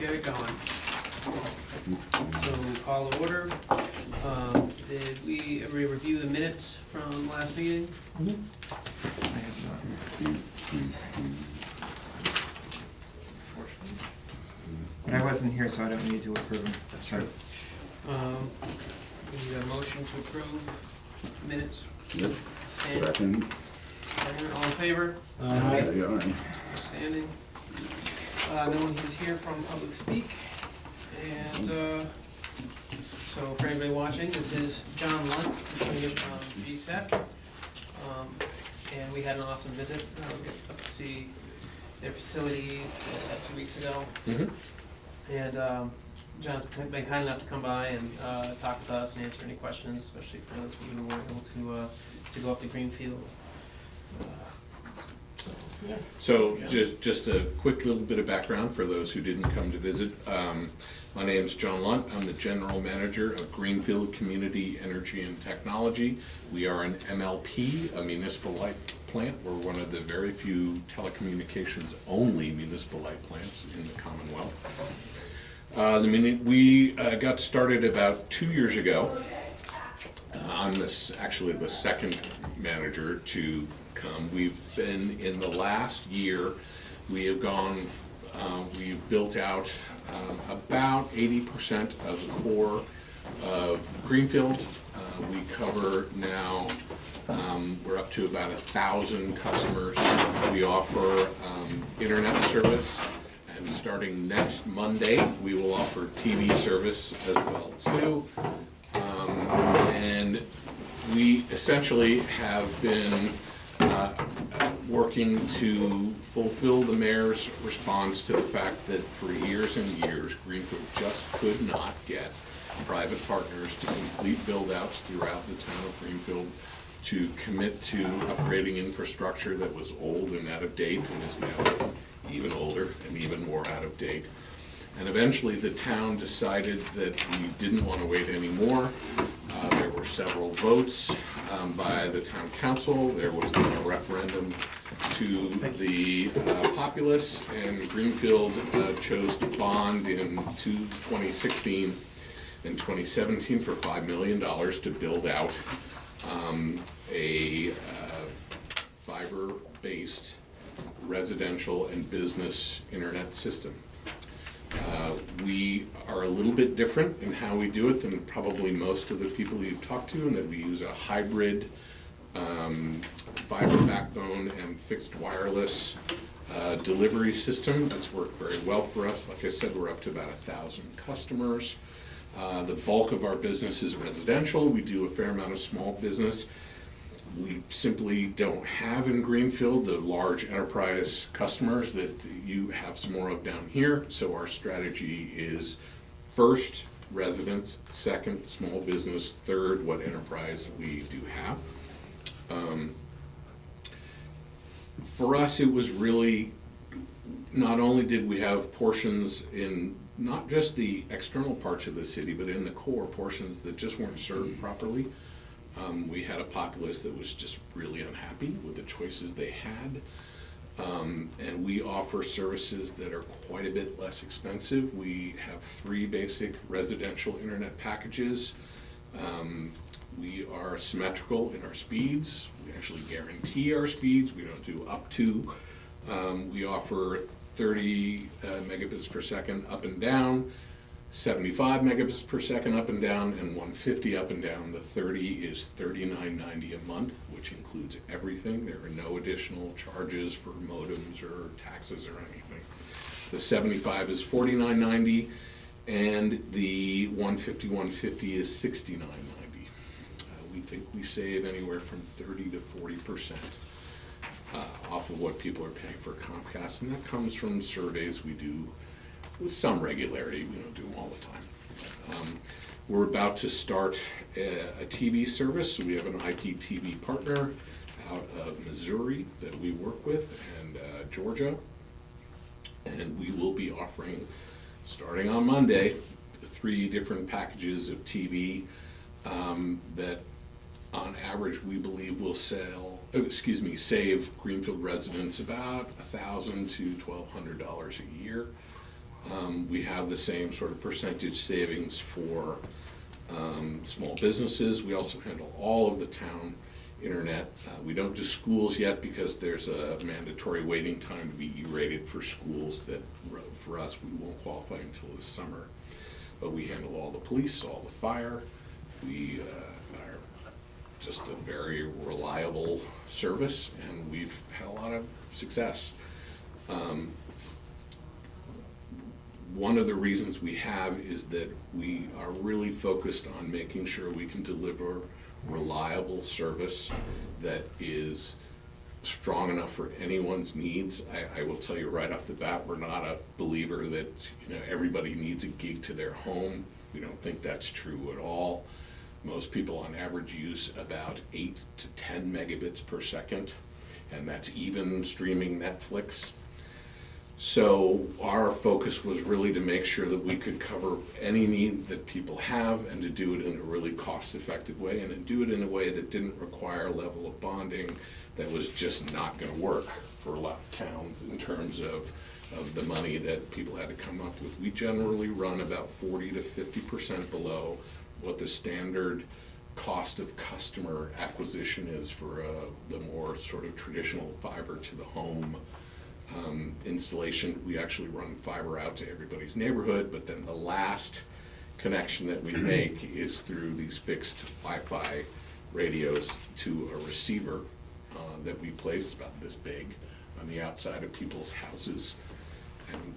get it going. So we call to order. Did everybody review the minutes from last meeting? I have not. But I wasn't here, so I don't need to approve them. That's true. We need a motion to approve minutes. Yep. Stand. Second. Second, all in favor? Yeah. Standing. No one is here from public speak. And so for anybody watching, this is John Lunt, coming in from GSEC. And we had an awesome visit. We got up to see their facility 2 weeks ago. And John's been kind enough to come by and talk with us and answer any questions, especially for those of you who weren't able to go up to Greenfield. Yeah. So just a quick little bit of background for those who didn't come to visit. My name's John Lunt. I'm the General Manager of Greenfield Community Energy and Technology. We are an MLP, a municipal light plant. We're one of the very few telecommunications only municipal light plants in the Commonwealth. We got started about 2 years ago. I'm actually the second manager to come. We've been, in the last year, we've built out about 80% of the core of Greenfield. We cover now, we're up to about 1,000 customers. We offer internet service, and starting next Monday, we will offer TV service as well too. And we essentially have been working to fulfill the mayor's response to the fact that for years and years, Greenfield just could not get private partners to complete build-outs throughout the town of Greenfield, to commit to upgrading infrastructure that was old and out of date and is now even older and even more out of date. And eventually the town decided that we didn't want to wait anymore. There were several votes by the town council. There was a referendum to the populace, and Greenfield chose to bond in 2016 and 2017 for $5 million to build out a fiber-based residential and business internet system. We are a little bit different in how we do it than probably most of the people you've talked to, in that we use a hybrid fiber backbone and fixed wireless delivery system. That's worked very well for us. Like I said, we're up to about 1,000 customers. The bulk of our business is residential. We do a fair amount of small business. We simply don't have in Greenfield the large enterprise customers that you have some more of down here. So our strategy is first residents, second small business, third what enterprise we do have. For us, it was really, not only did we have portions in not just the external parts of the city, but in the core portions that just weren't served properly. We had a populace that was just really unhappy with the choices they had. And we offer services that are quite a bit less expensive. We have 3 basic residential internet packages. We are symmetrical in our speeds. We actually guarantee our speeds. We don't do up to. We offer 30 megabits per second up and down, 75 megabits per second up and down, and 150 up and down. The 30 is $39.90 a month, which includes everything. There are no additional charges for modems or taxes or anything. The 75 is $49.90, and the 150 is $69.90. We think we save anywhere from 30 to 40% off of what people are paying for Comcast, and that comes from surveys we do with some regularity. We don't do them all the time. We're about to start a TV service. So we have an IPTV partner out of Missouri that we work with, and Georgia, and we will be offering, starting on Monday, 3 different packages of TV that on average we believe will save Greenfield residents about $1,000 to $1,200 a year. We have the same sort of percentage savings for small businesses. We also handle all of the town internet. We don't do schools yet because there's a mandatory waiting time to be E-rated for schools that, for us, we won't qualify until this summer. But we handle all the police, all the fire. We are just a very reliable service, and we've had a lot of success. One of the reasons we have is that we are really focused on making sure we can deliver reliable service that is strong enough for anyone's needs. I will tell you right off the bat, we're not a believer that everybody needs a gig to their home. We don't think that's true at all. Most people on average use about 8 to 10 megabits per second, and that's even streaming Netflix. So our focus was really to make sure that we could cover any need that people have and to do it in a really cost-effective way and to do it in a way that didn't require a level of bonding that was just not going to work for a lot of towns in terms of the money that people had to come up with. We generally run about 40 to 50% below what the standard cost of customer acquisition is for the more sort of traditional fiber to the home installation. We actually run fiber out to everybody's neighborhood, but then the last connection that we make is through these fixed Wi-Fi radios to a receiver that we place about this big on the outside of people's houses. And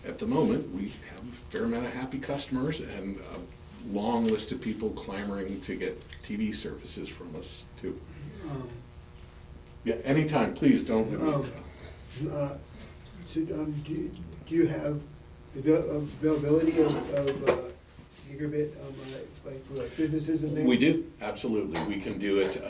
at the moment, we have a fair amount of happy customers and a long list of people clamoring to get TV services from us too. Yeah, anytime, please don't let me. So, do you have availability of gigabit, like for like businesses and things? We do, absolutely. We can do it.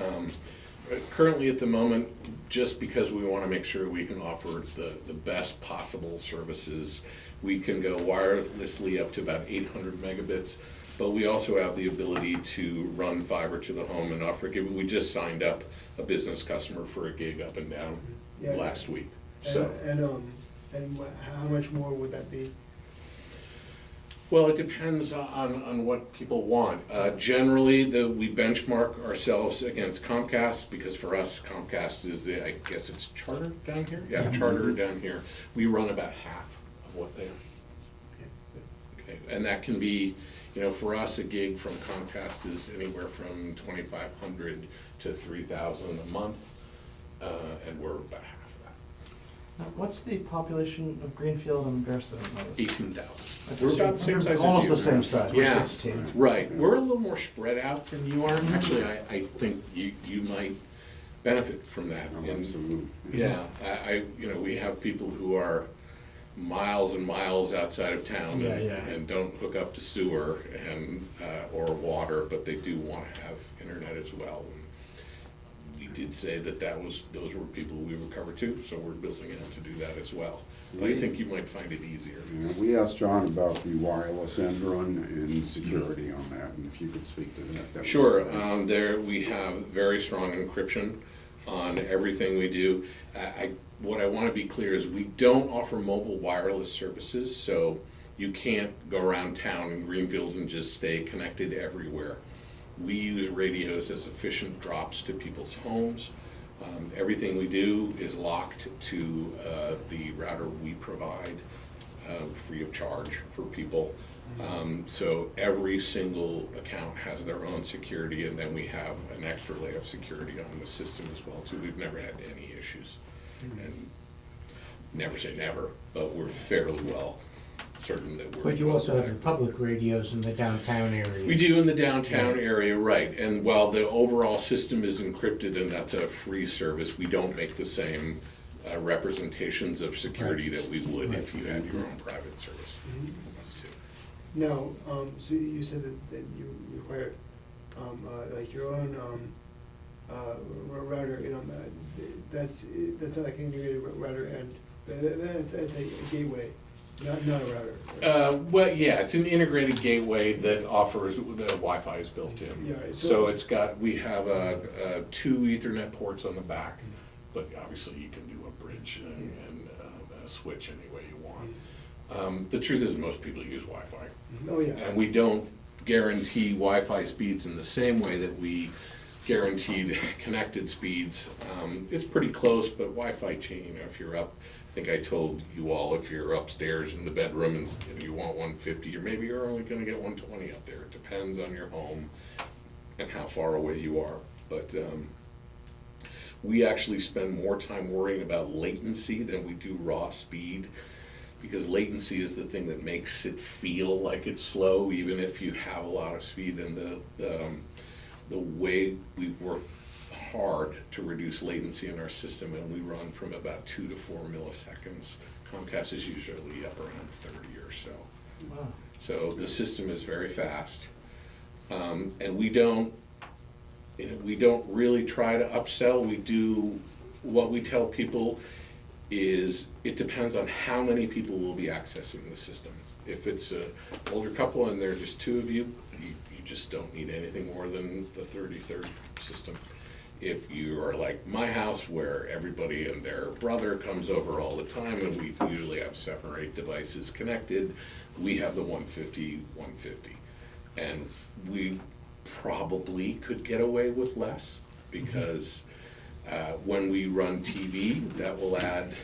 Currently at the moment, just because we want to make sure we can offer the best possible services, we can go wirelessly up to about 800 megabits, but we also have the ability to run fiber to the home and offer gig. We just signed up a business customer for a gig up and down last week. So. And how much more would that be? Well, it depends on what people want. Generally, we benchmark ourselves against Comcast because for us, Comcast is I guess it's Charter down here? Yeah, Charter down here. We run about half of what they are. Okay, and that can be, for us, a gig from Comcast is anywhere from $2,500 to $3,000 a month, and we're about half. Now, what's the population of Greenfield and Garrison? 18,000. We're about the same size as you. Almost the same size, we're Yeah. 16. Right, we're a little more spread out than you are. Actually, I think you might benefit from that. Absolutely. Yeah, we have people who are miles and miles outside of town and don't hook up to sewer and or water, but they do want to have internet as well. We did say that those were people we would cover too, so we're building it to do that as well. But I think you might find it easier. Yeah, we asked John about the wireless end run and security on that, and if you could speak to that. Sure. There we have very strong encryption on everything we do. What I want to be clear is we don't offer mobile wireless services, so you can't go around town in Greenfield and just stay connected everywhere. We use radios as efficient drops to people's homes. Everything we do is locked to the router we provide free of charge for people. So every single account has their own security, and then we have an extra layer of security on the system as well too. We've never had any issues, and never say never, but we're fairly well certain that we're. But you also have your public radios in the downtown area. We do in the downtown area, right. And while the overall system is encrypted and that's a free service, we don't make the same representations of security that we would if you had your own private service. Us too. Now, so you said that you require like your own router, that's not like an integrated router, and that's a gateway. Not a router. Well, yeah, it's an integrated gateway that offers, the Wi-Fi is built in. Yeah, right. So we have 2 Ethernet ports on the back, but obviously you can do a bridge and a switch any way you want. The truth is, most people use Wi-Fi. Oh, yeah. And we don't guarantee Wi-Fi speeds in the same way that we guaranteed connected speeds. It's pretty close, but Wi-Fi chain, if you're up, I think I told you all, if you're upstairs in the bedroom and you want 150, or maybe you're only gonna get 120 up there. It depends on your home and how far away you are. But we actually spend more time worrying about latency than we do raw speed, because latency is the thing that makes it feel like it's slow, even if you have a lot of speed. And the way we've worked hard to reduce latency in our system, and we run from about 2 to 4 milliseconds. Comcast is usually up around 30 or so. Wow. So the system is very fast, and we don't really try to upsell. We do, what we tell people is it depends on how many people will be accessing the system. If it's an older couple and there are just 2 of you, you just don't need anything more than the 30/30 system. If you are like my house, where everybody and their brother comes over all the time, and we usually have 7 or 8 devices connected, we have the 150. And we probably could get away with less, because when we run TV, that will add,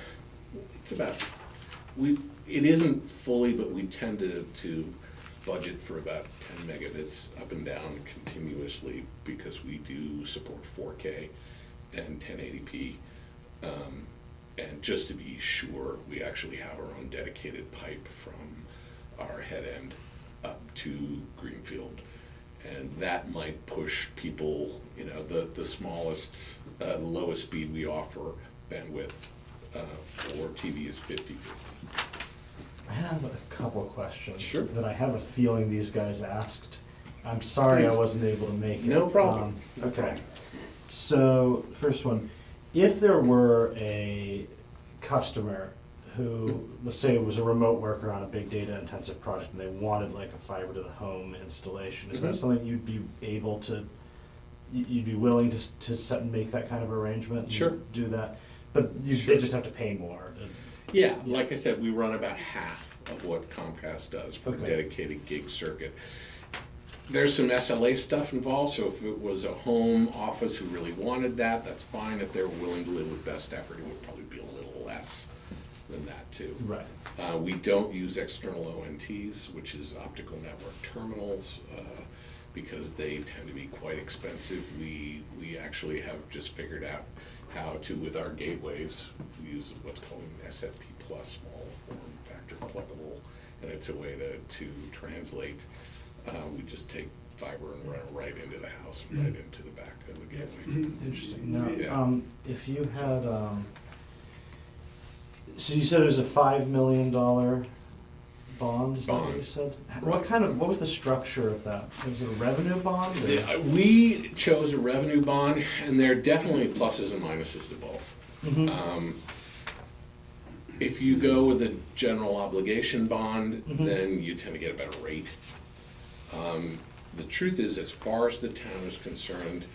it isn't fully, but we tend to budget for about 10 megabits up and down continuously, because we do support 4K and 1080p. And just to be sure, we actually have our own dedicated pipe from our head end up to Greenfield. And that might push people, the smallest, lowest speed we offer bandwidth for TV is 50/50. I have a couple questions. Sure. That I have a feeling these guys asked. I'm sorry I Please. wasn't able to make it. No problem. Okay. So, first one, if there were a customer who, let's say it was a remote worker on a big data intensive project and they wanted like a fiber to the home installation, is that Mhm. something you'd be able to, you'd be willing to set and make that kind of arrangement? and Sure. Do that, but Sure. they just have to pay more. Yeah, like I said, we run about half of what Comcast does for a Okay. dedicated gig circuit. There's some SLA stuff involved, so if it was a home office who really wanted that, that's fine. If they're willing to live with best effort, it would probably be a little less than that too. Right. We don't use external ONTs, which is optical network terminals, because they tend to be quite expensive. We actually have just figured out how to, with our gateways, we use what's called an SFP plus, small form factor pluggable, and it's a way to translate. We just take fiber and run it right into the house and right into the back of the gateway. Interesting. Now, Yeah. if you had, so you said it was a $5 million bond, is that what you Bond. said? Right. What was the structure of that? Was it a revenue bond? or- Yeah, we chose a revenue bond, and there are definitely pluses and minuses to both. Mhm. If you go with a general obligation bond, Mhm. then you tend to get a better rate. The truth is, as far as the town is concerned,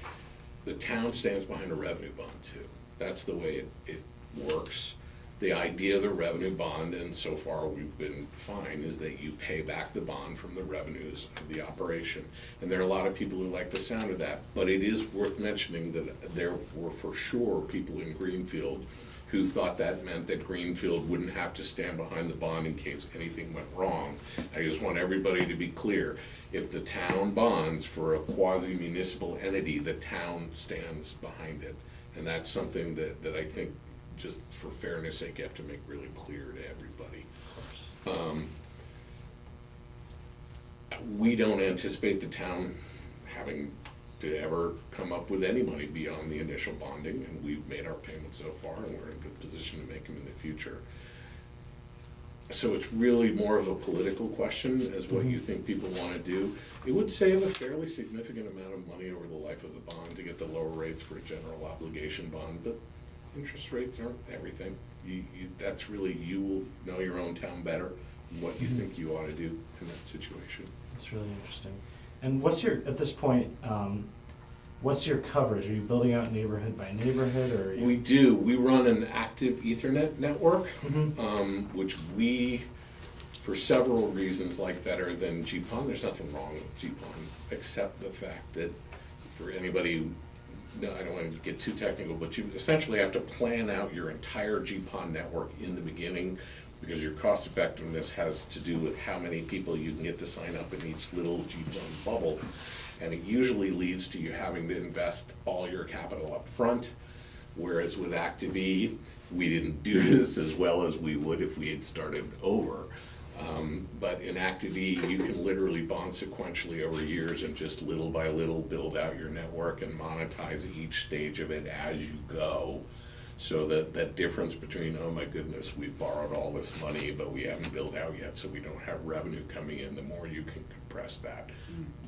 the town stands behind a revenue bond too. That's the way it works. The idea of the revenue bond, and so far we've been fine, is that you pay back the bond from the revenues of the operation. And there are a lot of people who like the sound of that, but it is worth mentioning that there were for sure people in Greenfield who thought that meant that Greenfield wouldn't have to stand behind the bond in case anything went wrong. I just want everybody to be clear. If the town bonds for a quasi-municipal entity, the town stands behind it. And that's something that I think, just for fairness sake, you have to make really clear to everybody. We don't anticipate the town having to ever come up with any money beyond the initial bonding, and we've made our payments so far, and we're in a good position to make them in the future. So it's really more of a political question as what you think people want to do. It would save a fairly significant amount of money over the life of the bond to get the lower rates for a general obligation bond, but interest rates aren't everything. That's really, you will know your own town better, and what you think you ought to do in that situation. That's really interesting. And what's your, at this point, what's your coverage? Are you building out neighborhood by neighborhood, or? Are you... We do. We run an active Ethernet network, Mhm. which we for several reasons like better than GPON. There's nothing wrong with GPON, except the fact that for anybody, no, I don't want to get too technical, but you essentially have to plan out your entire GPON network in the beginning, because your cost effectiveness has to do with how many people you can get to sign up in each little GPON bubble. And it usually leads to you having to invest all your capital up front, whereas with ActiveE, we didn't do this as well as we would if we had started over. But in ActiveE, you can literally bond sequentially over years and just little by little build out your network and monetize each stage of it as you go. So that difference between, oh my goodness, we've borrowed all this money, but we haven't built out yet, so we don't have revenue coming in, the more you can compress that,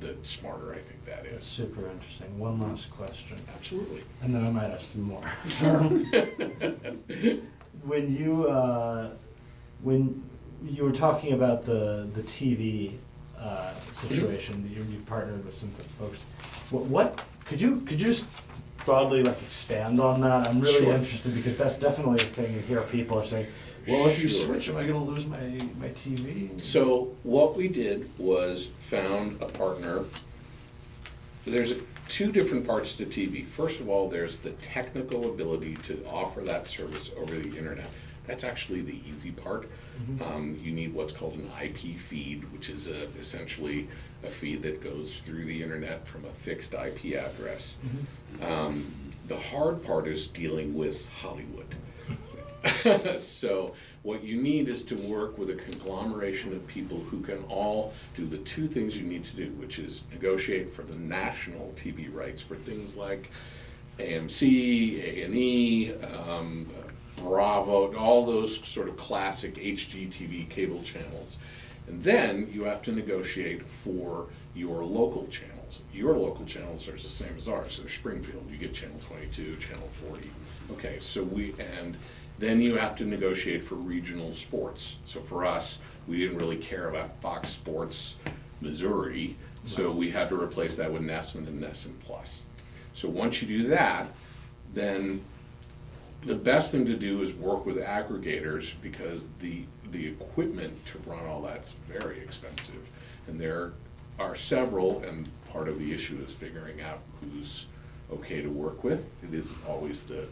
the smarter I think that That's is. super interesting. One last question, Absolutely. and then I might have some more. When you were talking about the TV situation, you partnered with some folks. What could you just broadly like expand on that? I'm really Sure. interested, because that's definitely a thing you hear people are saying, well, if you Sure. switch, am I gonna lose my TV? So what we did was found a partner. There's two different parts to TV. First of all, there's the technical ability to offer that service over the internet. That's actually the easy part. You need what's called an IP feed, which is essentially a feed that goes through the internet from a fixed IP address. The hard part is dealing with Hollywood. So what you need is to work with a conglomeration of people who can all do the two things you need to do, which is negotiate for the national TV rights for things like AMC, A&E, Bravo, all those sort of classic HGTV cable channels. And then you have to negotiate for your local channels. Your local channels are the same as ours. So Springfield, you get channel 22, channel 40. Okay, so and then you have to negotiate for regional sports. So for us, we didn't really care about Fox Sports Missouri, so we had to replace that with NESN and NESN Plus. So once you do that, then the best thing to do is work with aggregators, because the equipment to run all that's very expensive. And there are several, and part of the issue is figuring out who's okay to work with. It isn't always the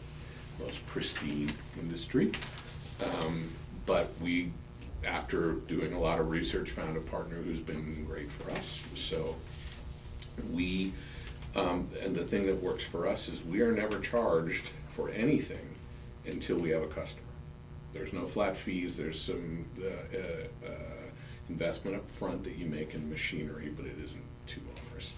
most pristine industry. But we, after doing a lot of research, found a partner who's been great for us. So we, and the thing that works for us is we are never charged for anything until we have a customer. There's no flat fees, there's some investment up front that you make in machinery, but it isn't too onerous.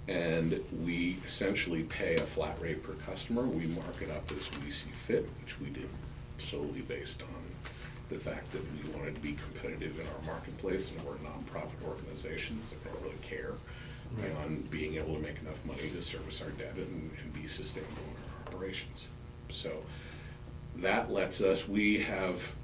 And we essentially pay a flat rate per customer. We mark it up as we see fit, which we did solely based on the fact that we wanted to be competitive in our marketplace, and we're nonprofit organizations that don't really care beyond being able to make enough money to service our debt and be sustainable in our operations. So that lets us, we have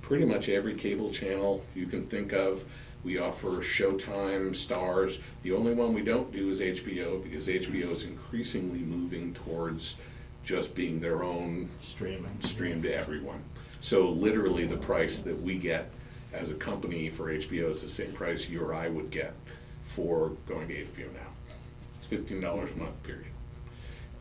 pretty much every cable channel you can think of. We offer Showtime, Stars. The only one we don't do is HBO, because HBO is increasingly moving towards just being their own stream to everyone. So literally the price that we get as a company for HBO is the same price you or I would get for going to HBO Now. It's $15 a month, period.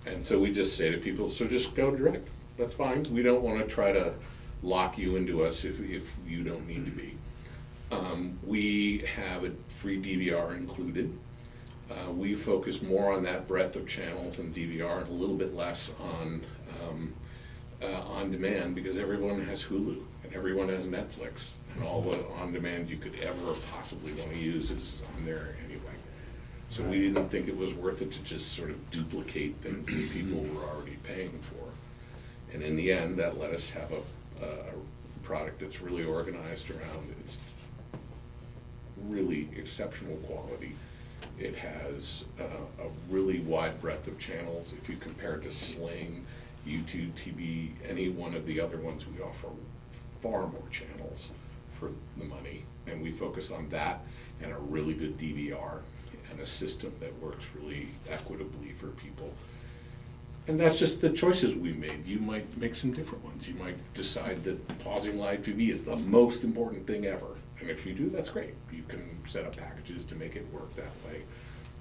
And so we just say to people, so just go direct. That's fine. We don't want to try to lock you into us if you don't need to be. We have a free DVR included. We focus more on that breadth of channels and DVR, and a little bit less on demand, because everyone has Hulu and everyone has Netflix, and all the on demand you could ever possibly want to use is on there anyway. So we didn't think it was worth it to just sort of duplicate things that people were already paying for. And in the end, that let us have a product that's really organized around its really exceptional quality. It has a really wide breadth of channels. If you compare it to Sling, YouTube TV, any one of the other ones, we offer far more channels for the money. And we focus on that and a really good DVR and a system that works really equitably for people. And that's just the choices we made. You might make some different ones. You might decide that pausing live TV is the most important thing ever. And if you do, that's great. You can set up packages to make it work that way.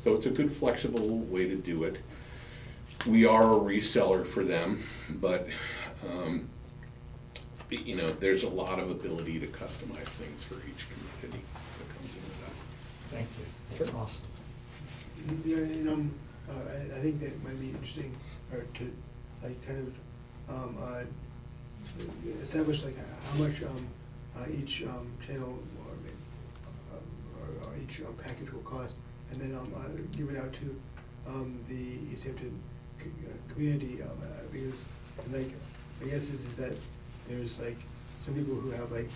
So it's a good flexible way to do it. We are a reseller for them, but you know, there's a lot of ability to customize things for each community that comes into that. Thank you. That's awesome. Yeah, and I think that might be interesting, or to like kind of establish like how much each channel or each package will cost, and then give it out to the Easthampton community, because like I guess is that there's like some people who have like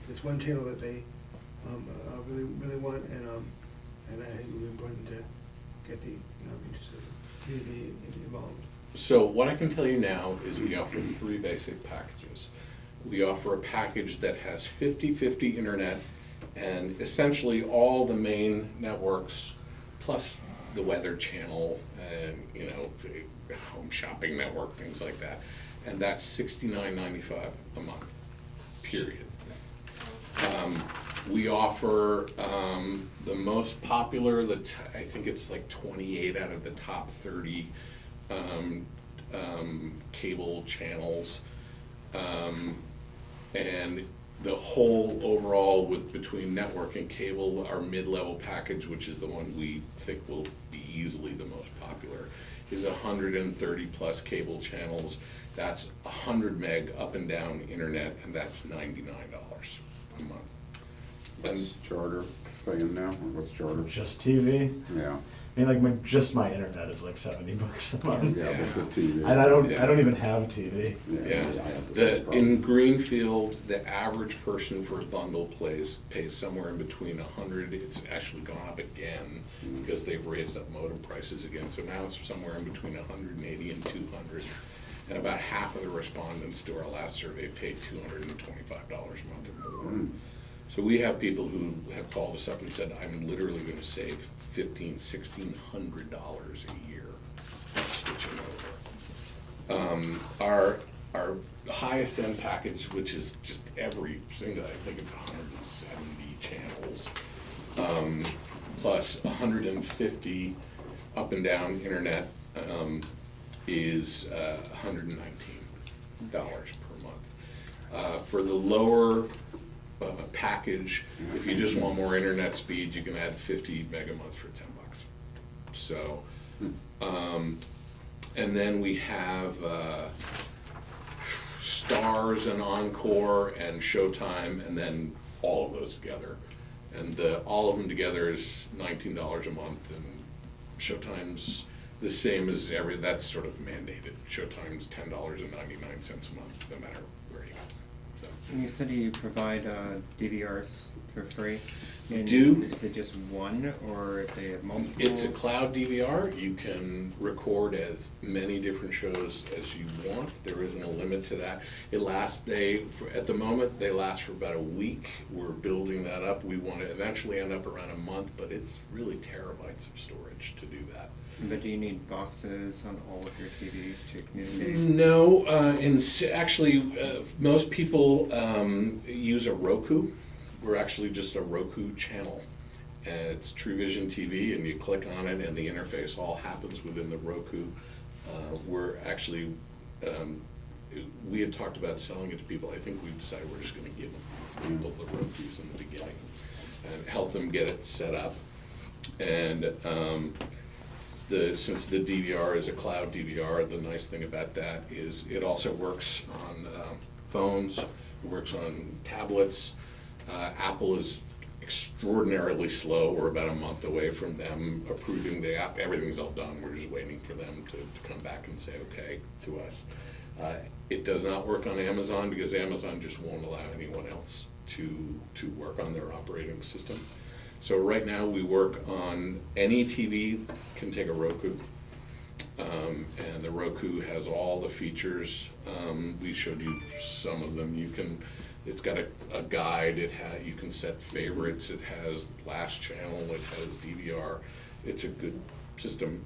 this one channel that they really want, and I think it would be important to get the interested community involved. So what I can tell you now is we offer 3 basic packages. We offer a package that has 50/50 internet and essentially all the main networks plus the weather channel and, you know, home shopping network, things like that. And that's $69.95 a month, period. We offer the most popular, I think it's like 28 out of the top 30 cable channels. And the whole overall between network and cable, our mid-level package, which is the one we think will be easily the most popular, is 130 plus cable channels. That's 100 meg up and down internet, and that's $99 a month. What's Charter paying now, or what's Charter? Just TV? Yeah, I mean, like just my internet is like $70 a month. yeah, but the TV. And I Yeah. don't even have a TV. Yeah, Yeah, I have the same problem. in Greenfield, the average person for a bundle pays somewhere in between 100, it's actually gone up again because they've raised up modem prices again, so now it's somewhere in between 180 and 200. And about half of the respondents to our last survey paid $225 a month or more. So we have people who have called us up and said, I'm literally gonna save $1,500, $1,600 a year switching over. Our highest end package, which is just every single, I think it's 170 channels, plus 150 up and down internet, is $119 per month. For the lower package, if you just want more internet speed, you can add 50 meg a month for $10. So, and then we have Stars and Encore and Showtime, and then all of those together. And all of them together is $19 a month, and Showtime's the same as that's sort of mandated. Showtime's $10.99 a month, no matter where you go. So. And you said you provide DVRs for free? And Do. Is it just one, or if they have multiple? It's a cloud DVR. You can record as many different shows as you want. There isn't a limit to that. At the moment, they last for about a week. We're building that up. We want to eventually end up around a month, but it's really terabytes of storage to do that. But do you need boxes on all of your TVs to communicate? No, most people use a Roku. We're actually just a Roku channel. And it's TrueVision TV, and you click on it, and the interface all happens within the Roku. We had talked about selling it to people. I think we've decided we're just going to give people the Rokus in the beginning and help them get it set up. And since the DVR is a cloud DVR, the nice thing about that is it also works on phones, it works on tablets. Apple is extraordinarily slow. We're about a month away from them approving the app. Everything's all done. We're just waiting for them to come back and say okay to us. It does not work on Amazon because Amazon just won't allow anyone else to work on their operating system. So right now we work on any TV can take a Roku, and the Roku has all the features. We showed you some of them. It's got a guide. You can set favorites. It has last channel. It has DVR. It's a good system.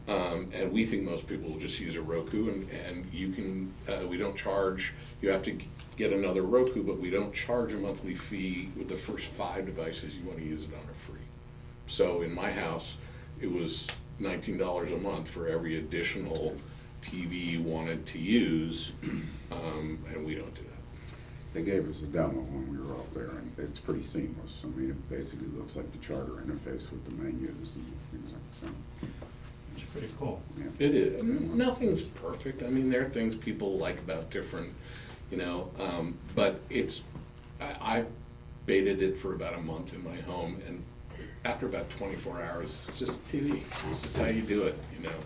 And we think most people will just use a Roku, and you can, we don't charge, you have to get another Roku, but we don't charge a monthly fee with the first 5 devices you want to use it on are free. So in my house, it was $19 a month for every additional TV you wanted to use, and we don't do that. They gave us a demo when we were out there, and it's pretty seamless. I mean, it basically looks like the charter interface with the menus and things like that. It's pretty cool. Yeah. It is. Nothing's perfect. I mean, there are things people like about different, but I baited it for about a month in my home, and after about 24 hours, it's just TV. It's just how you do it,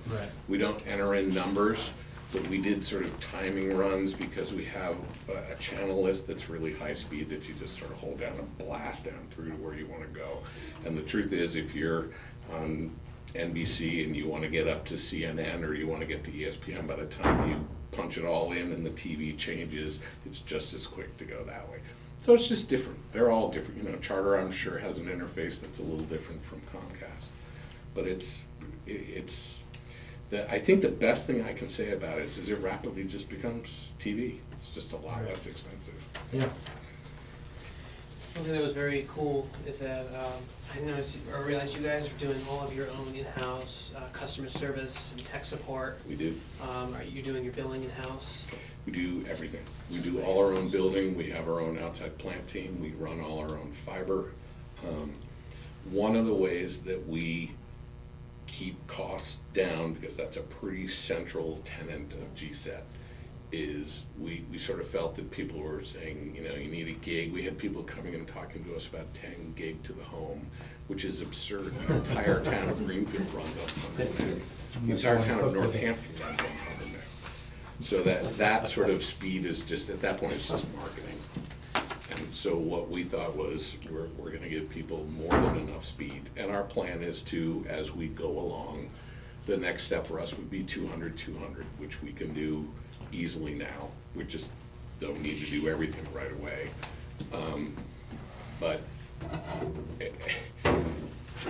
Right. We don't enter in numbers, but we did sort of timing runs because we have a channel list that's really high speed that you just sort of hold down and blast down through to where you want to go. And the truth is, if you're on NBC and you want to get up to CNN or you want to get to ESPN, by the time you punch it all in and the TV changes, it's just as quick to go that way. So it's just different. They're all different. Charter, I'm sure, has an interface that's a little different from Comcast. But I think the best thing I can say about it is it rapidly just becomes TV. It's just a lot less expensive. Yeah. One thing that was very cool is that I realized you guys are doing all of your own in-house customer service and tech support. We do. Are you doing your billing in-house? We do everything. We do all our own building. We have our own outside plant team. We run all our own fiber. One of the ways that we keep costs down, because that's a pretty central tenet of GSET, is we sort of felt that people were saying, you need a gig. We had people coming and talking to us about 10 gig to the home, which is absurd. The entire town of Greenfield runs on 100 meg. The entire town of Northampton runs on 100 meg. So that sort of speed is just, at that point, it's just marketing. And so what we thought was, we're gonna give people more than enough speed. And our plan is to, as we go along, the next step for us would be 200, which we can do easily now. We just don't need to do everything right away. But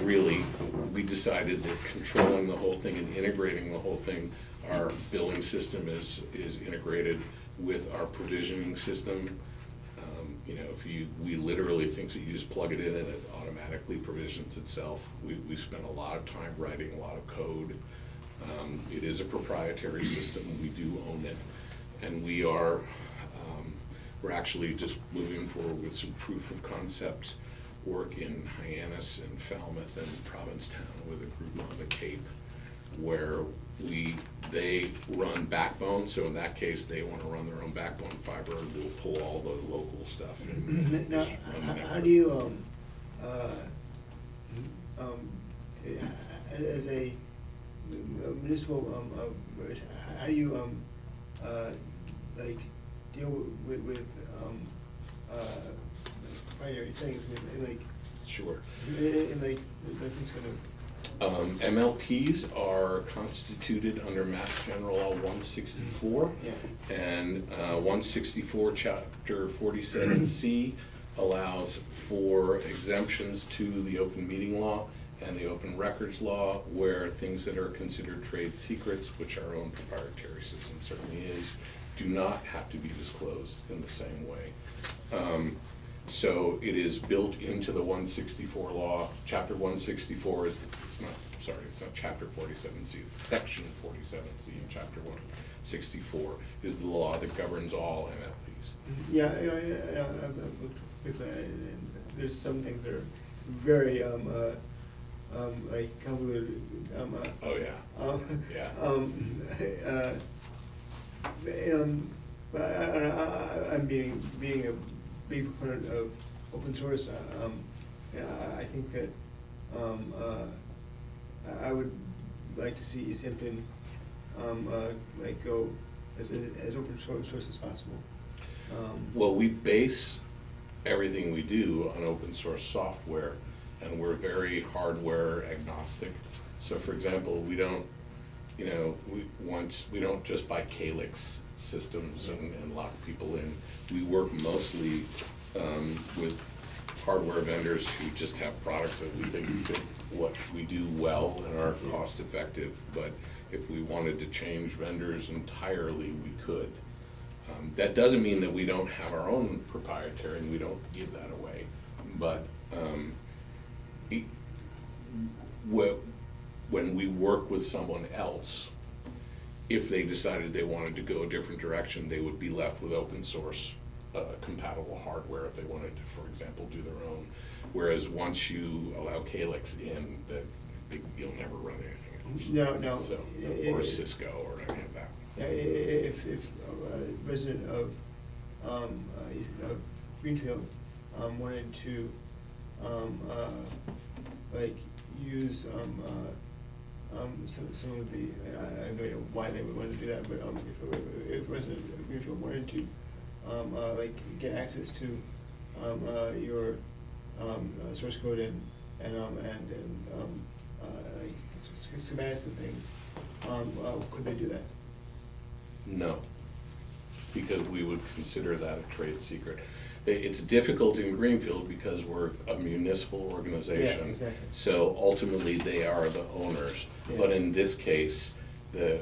really, we decided that controlling the whole thing and integrating the whole thing, our billing system is integrated with our provisioning system. We literally think that you just plug it in and it automatically provisions itself. We spent a lot of time writing a lot of code. It is a proprietary system. We do own it. And we're actually just moving forward with some proof of concept work in Hyannis and Falmouth and Provincetown with a group on the Cape, where they run backbone. So in that case, they want to run their own backbone fiber, and we'll pull all the local stuff and Now, just run the network. how do you, as a municipal, how do you, deal with binary things? I mean, Sure. nothing's gonna. MLPs are constituted under Mass General Law 164. Yeah. And 164, Chapter 47C allows for exemptions to the open meeting law and the open records law, where things that are considered trade secrets, which our own proprietary system certainly is, do not have to be disclosed in the same way. So it is built into the 164 law. Chapter 164 it's not Chapter 47C, it's Section 47C in Chapter 164 is the law that governs all MLPs. Yeah, I've looked briefly at it, and there's some things that are very, convoluted. Oh, yeah. But I'm being a big proponent of open source. I think that I would like to see Easthampton go as open source as possible. Well, we base everything we do on open source software, and we're very hardware agnostic. So for example, we don't just buy Calyx systems and lock people in. We work mostly with hardware vendors who just have products that we think fit what we do well and are cost effective, but if we wanted to change vendors entirely, we could. That doesn't mean that we don't have our own proprietary and we don't give that away, but when we work with someone else, if they decided they wanted to go a different direction, they would be left with open source compatible hardware if they wanted to, for example, do their own. Whereas once you allow Calyx in, you'll never run anything else. No. So, or Cisco or any of that. Yeah, if a resident of Greenfield wanted to like use some of the, I have no idea why they would want to do that, but if a resident of Greenfield wanted to like get access to your source code and like schematics and things, could they do that? No, because we would consider that a trade secret. It's difficult in Greenfield because we're a municipal organization. Yeah, exactly. So ultimately, they are the owners. Yeah. But in this case, the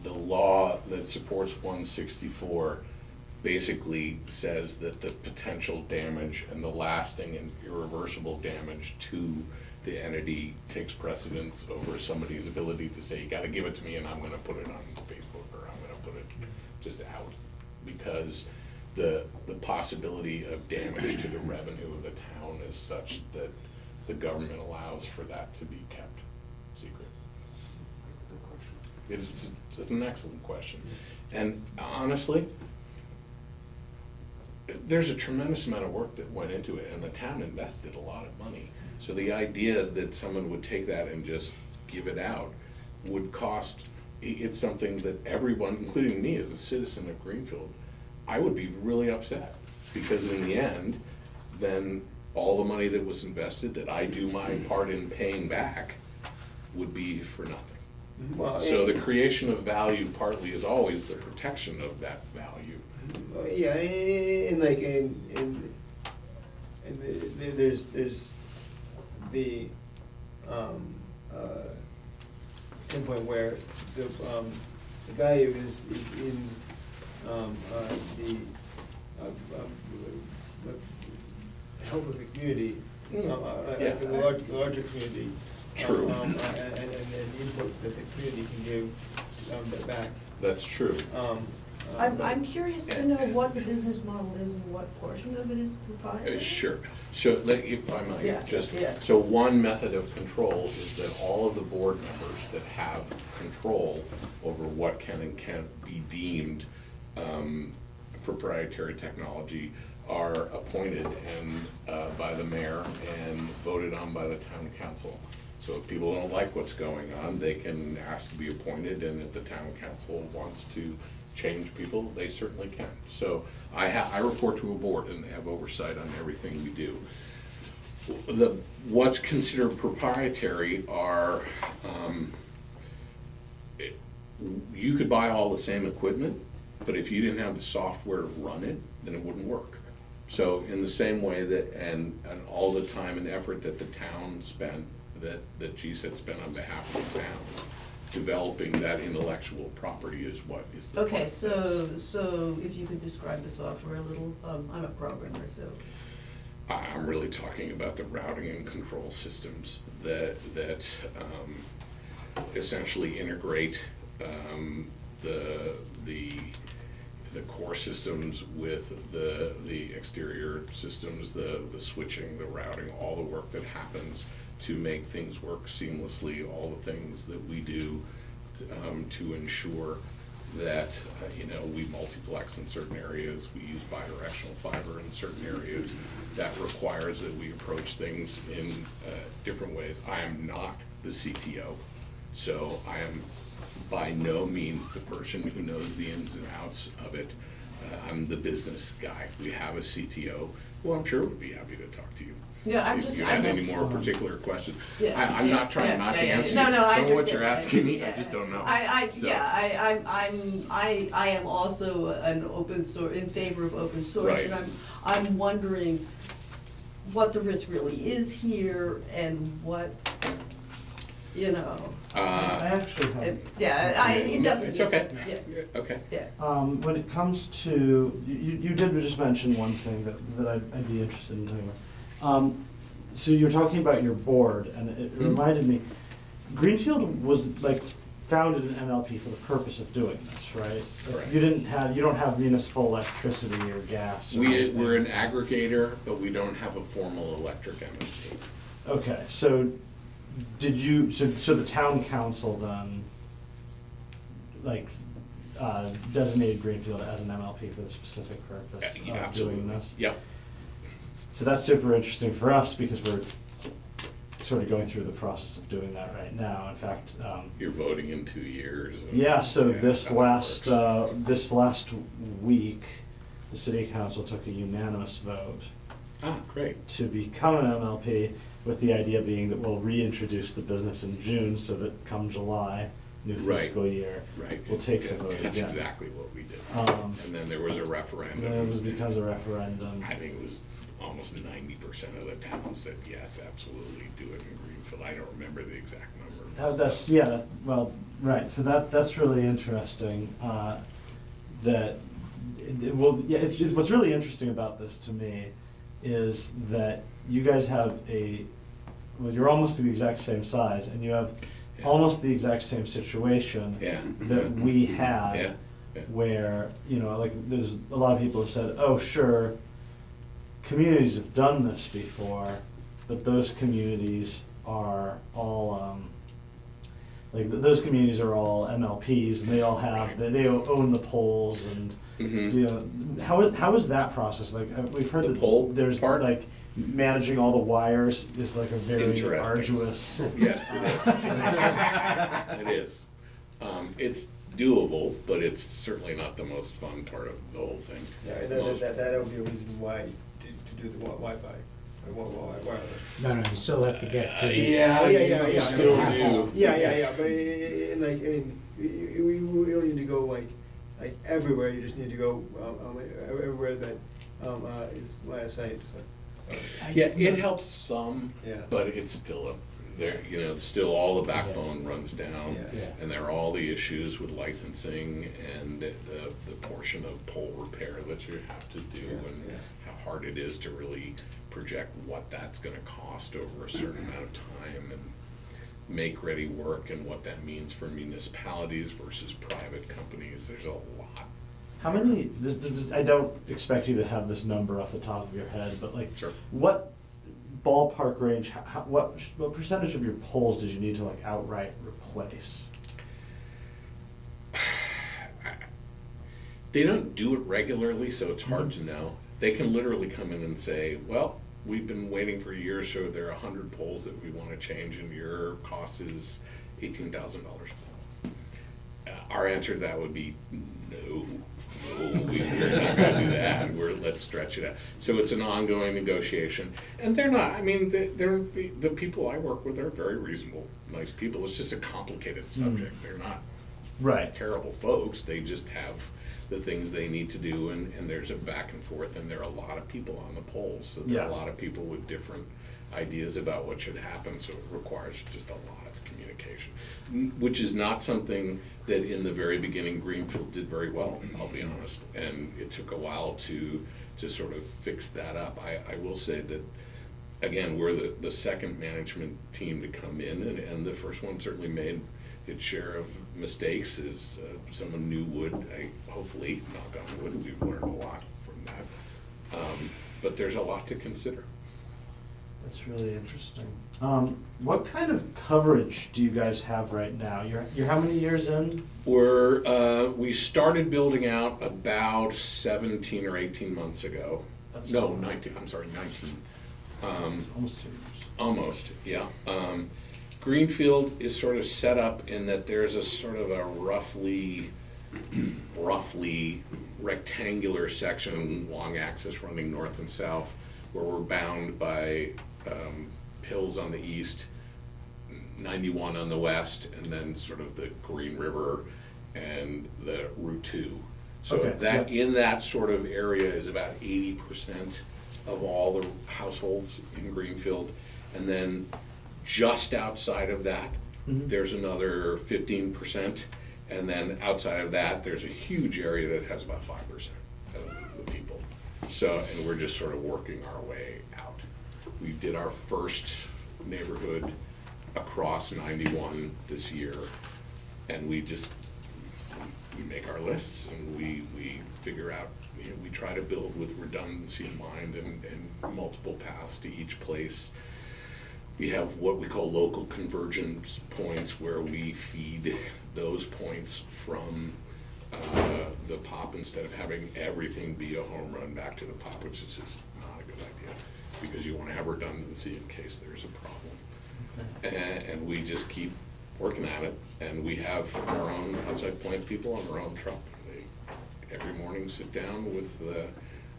law that supports 164 basically says that the potential damage and the lasting and irreversible damage to the entity takes precedence over somebody's ability to say, you gotta give it to me and I'm gonna put it on Facebook or I'm gonna put it just out. Because the possibility of damage to the revenue of the town is such that the government allows for that to be kept secret. It's an excellent question. And honestly, there's a tremendous amount of work that went into it, and the town invested a lot of money. So the idea that someone would take that and just give it out would cost, it's something that everyone, including me as a citizen of Greenfield, I would be really upset. Because in the end, then all the money that was invested, that I do my part in paying back, would be for nothing. Well, So the creation of value partly is always the protection of that value. yeah, and like there's the standpoint where the value is in the help of the community, Yeah. the larger community. True. And the input that the community can give back. That's true. I'm curious to know what the business model is and what portion of it is proprietary. Sure. So, if I might, Yeah, just, yeah. so one method of control is that all of the board members that have control over what can and can't be deemed proprietary technology are appointed and by the mayor and voted on by the town council. So if people don't like what's going on, they can ask to be appointed, and if the town council wants to change people, they certainly can. So I report to a board and they have oversight on everything we do. What's considered proprietary are, you could buy all the same equipment, but if you didn't have the software to run it, then it wouldn't work. So in the same way that, and all the time and effort that the town spent, that GSET spent on behalf of the town, developing that intellectual property is what is the Okay, part so if you could describe the software a little, I'm a programmer, so. I'm really talking about the routing and control systems that essentially integrate the core systems with the exterior systems, the switching, the routing, all the work that happens to make things work seamlessly, all the things that we do to ensure that we multiplex in certain areas, we use bidirectional fiber in certain areas. That requires that we approach things in different ways. I am not the CTO, so I am by no means the person who knows the ins and outs of it. I'm the business guy. We have a CTO who I'm sure would be happy to talk to you. Yeah, If you had any more particular questions. Yeah, I'm not trying not to answer No, I some of what understand. you're asking me, I Yeah. just don't know. So- I am also an open source, in favor of open source, Right. and I'm wondering, what the risk really is here and what, you know. I actually have. It doesn't. It's okay. Yeah, Okay. yeah. When it comes to, you did just mention one thing that I'd be interested in talking about. So you're talking about your board, and it reminded me, Greenfield was like founded an MLP for the purpose of doing this, right? Correct. You don't have municipal electricity or gas. Or We're an aggregator, but we don't have a formal electric MLP. Okay, so did you, so the town council then, like, designated Greenfield as an MLP for the specific purpose of Absolutely. doing this? Yep. So that's super interesting for us because we're sort of going through the process of doing that right now. In fact, You're voting in 2 years. yeah, so Yeah, this that last, works. this last week, the city council took a unanimous vote Ah, great. to become an MLP, with the idea being that we'll reintroduce the business in June, so that come July, new Right. fiscal year, Right. we'll take the vote That's again. exactly what we did. And then there was a referendum. Then it was because of referendum. I think it was almost 90% of the towns said, yes, absolutely, do it in Greenfield. I don't remember the exact number. That's, yeah, well, right, so that's really interesting, that, well, yeah, it's what's really interesting about this to me is that you guys have well, you're almost the exact same size, and you have Yeah. almost the exact same situation Yeah. that we had, Yeah. Yeah. where, you know, like, there's a lot of people have said, oh, sure, communities have done this before, but those communities are all, like, those communities are all MLPs, and they all have, they own the poles, and, Mhm. you know, how is that process? Like, we've heard The that pole there's, part? like, managing all the wires is like a very Interesting. arduous. Yes, it is. It is. It's doable, but it's certainly not the most fun part of the whole thing. Yeah, and that would be a reason why to do the Wi-Fi, or wireless. No, you still have to get to. Yeah, Oh, yeah, you yeah. still do. Yeah, but we don't need to go like everywhere, you just need to go, everywhere that, is line of sight, so. Yeah, it helps some, Yeah. but it's still still all the backbone runs down. Yeah. Yeah. And there are all the issues with licensing and the portion of pole repair that you have to do, Yeah, and yeah. how hard it is to really project what that's gonna cost over a certain amount of time, and make ready work, and what that means for municipalities versus private companies. There's a lot. How many, I don't expect you to have this number off the top of your head, but like, Sure. what ballpark range, what percentage of your poles did you need to like outright replace? They don't do it regularly, so it's hard to know. They can literally come in and say, well, we've been waiting for years, so there are 100 poles that we want to change, and your cost is $18,000. Our answer to that would be, no, we're not going to do that. Let's stretch it out. So it's an ongoing negotiation. And they're not, I mean, the people I work with are very reasonable, nice people. It's just a complicated subject. They're not Right. terrible folks. They just have the things they need to do, and there's a back and forth, and there are a lot of people on the polls. So there are a Yeah. lot of people with different ideas about what should happen, so it requires just a lot of communication, which is not something that in the very beginning Greenfield did very well, I'll be honest, and it took a while to sort of fix that up. I will say that, again, we're the second management team to come in, and the first one certainly made its share of mistakes, as someone new would. Hopefully, knock on wood, we've learned a lot from that. But there's a lot to consider. That's really interesting. What kind of coverage do you guys have right now? You're how many years in? We started building out about 17 or 18 months ago. That's No, cool. 19, I'm sorry, 19. Almost 2 years. Almost, yeah. Greenfield is sort of set up in that there's a sort of a roughly rectangular section, long axis running north and south, where we're bound by hills on the east, 91 on the west, and then sort of the Green River and the Route 2. So Okay, that yeah. in that sort of area is about 80% of all the households in Greenfield. And then just outside of that, there's another 15%. And then outside of that, there's a huge area that has about 5% of the people. So, and we're just sort of working our way out. We did our first neighborhood across 91 this year, and we make our lists and we figure out, we try to build with redundancy in mind and multiple paths to each place. We have what we call local convergence points, where we feed those points from the POP instead of having everything be a home run back to the POP, which is just not a good idea, because you want to have redundancy in case there's a problem. And we just keep working at it, and we have our own outside plant people on our own truck. They every morning sit down with the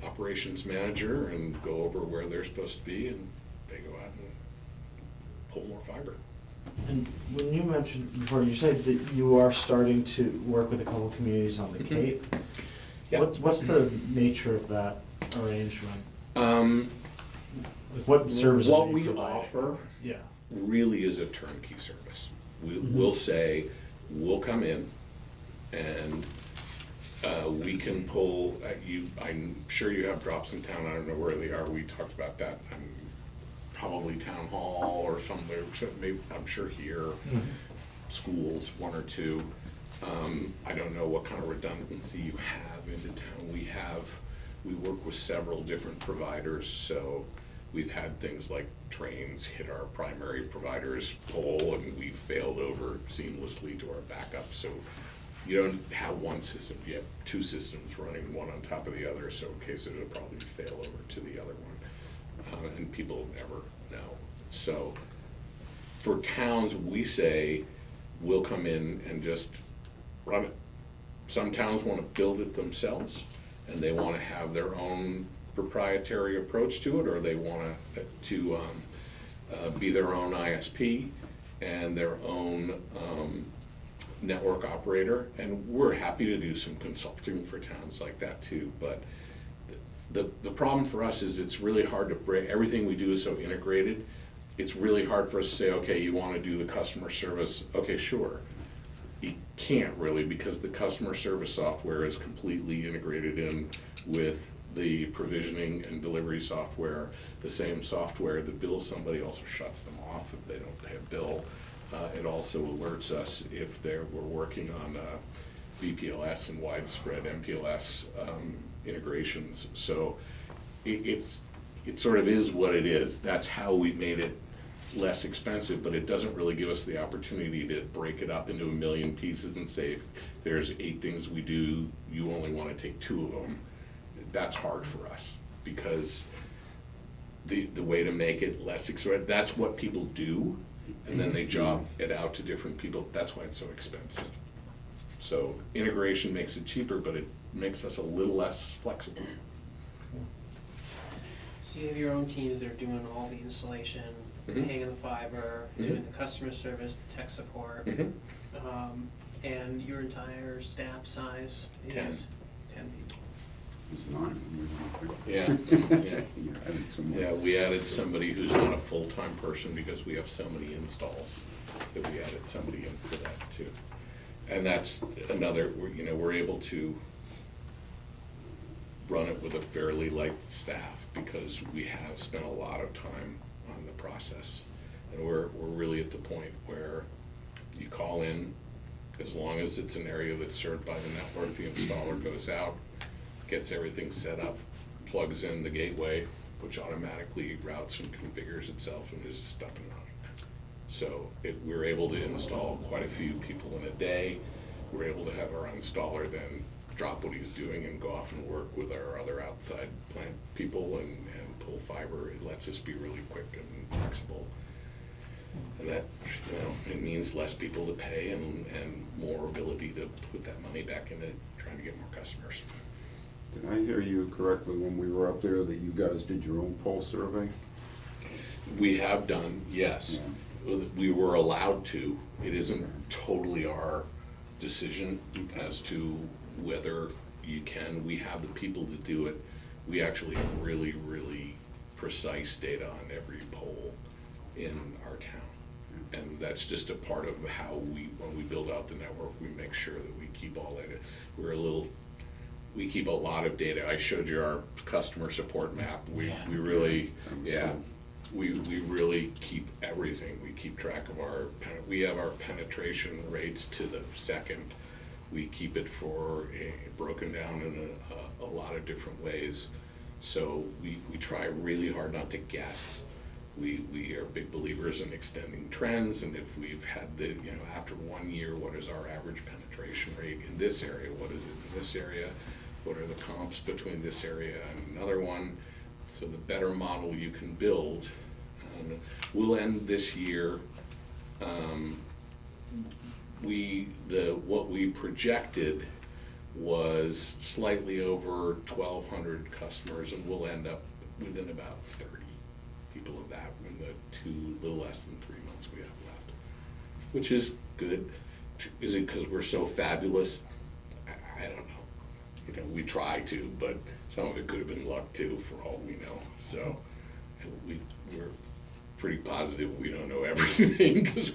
operations manager and go over where they're supposed to be, and they go out and pull more fiber. And when you mentioned before, you said that you are starting to work with a couple of communities on the Cape. Yep. What's the nature of that arrangement? What services What are you we providing? offer Yeah. really is a turnkey service. We'll say, we'll come in and we can pull, I'm sure you have drops in town, I don't know where they are, we talked about that. Probably town hall or somewhere, maybe, I'm sure here, schools, one or two. I don't know what kind of redundancy you have into town. We work with several different providers, so we've had things like trains hit our primary provider's pole and we failed over seamlessly to our backup. So you don't have one system, you have two systems running one on top of the other, so in case it'll probably fail over to the other one. And people never know. So for towns, we say, we'll come in and just run it. Some towns want to build it themselves, and they want to have their own proprietary approach to it, or they want to be their own ISP and their own network operator. And we're happy to do some consulting for towns like that too. But the problem for us is it's really hard to break. Everything we do is so integrated. It's really hard for us to say, okay, you want to do the customer service? Okay, sure. You can't really, because the customer service software is completely integrated in with the provisioning and delivery software. The same software that bills somebody also shuts them off if they don't pay a bill. It also alerts us if we're working on VPLS and widespread MPLS integrations. So it sort of is what it is. That's how we made it less expensive, but it doesn't really give us the opportunity to break it up into a million pieces and say, if there's 8 things we do, you only want to take 2 of them. That's hard for us, because the way to make it less expensive, that's what people do, and then they job it out to different people. That's why it's so expensive. So integration makes it cheaper, but it makes us a little less flexible. So you have your own teams that are doing all the installation, hanging the fiber, doing the customer service, the tech support, and your entire staff size is 10. 10 people. It was 9 when we went Yeah, yeah. You added some more. Yeah, we added somebody who's not a full-time person because we have so many installs that we added somebody in for that too. And that's another, we're able to run it with a fairly light staff because we have spent a lot of time on the process. And we're really at the point where you call in, as long as it's an area that's served by the network, the installer goes out, gets everything set up, plugs in the gateway, which automatically routes and configures itself and is just up and running. So we're able to install quite a few people in a day. We're able to have our installer then drop what he's doing and go off and work with our other outside plant people and pull fiber. It lets us be really quick and flexible. And that, it means less people to pay and more ability to put that money back into trying to get more customers. Did I hear you correctly when we were up there that you guys did your own pulse survey? We have done, yes. Yeah. We were allowed to. It isn't totally our decision as to whether you can. We have the people to do it. we actually have really, really precise data on every pole in our town. And that's just a part of how when we build out the network, we make sure that we keep all that. We keep a lot of data. I showed you our customer support map. We really, we really keep everything. We keep track of we have our penetration rates to the second. We keep it broken down in a lot of different ways. So we try really hard not to guess. We are big believers in extending trends, and if we've had after 1 year, what is our average penetration rate in this area? What is it in this area? What are the comps between this area and another one? So the better model you can build. We'll end this year. What we projected was slightly over 1,200 customers, and we'll end up within about 30 people of that in the little less than 3 months we have left, which is good. Is it because we're so fabulous? I don't know. We try to, but some of it could have been luck too, for all we know. So we're pretty positive we don't know everything, because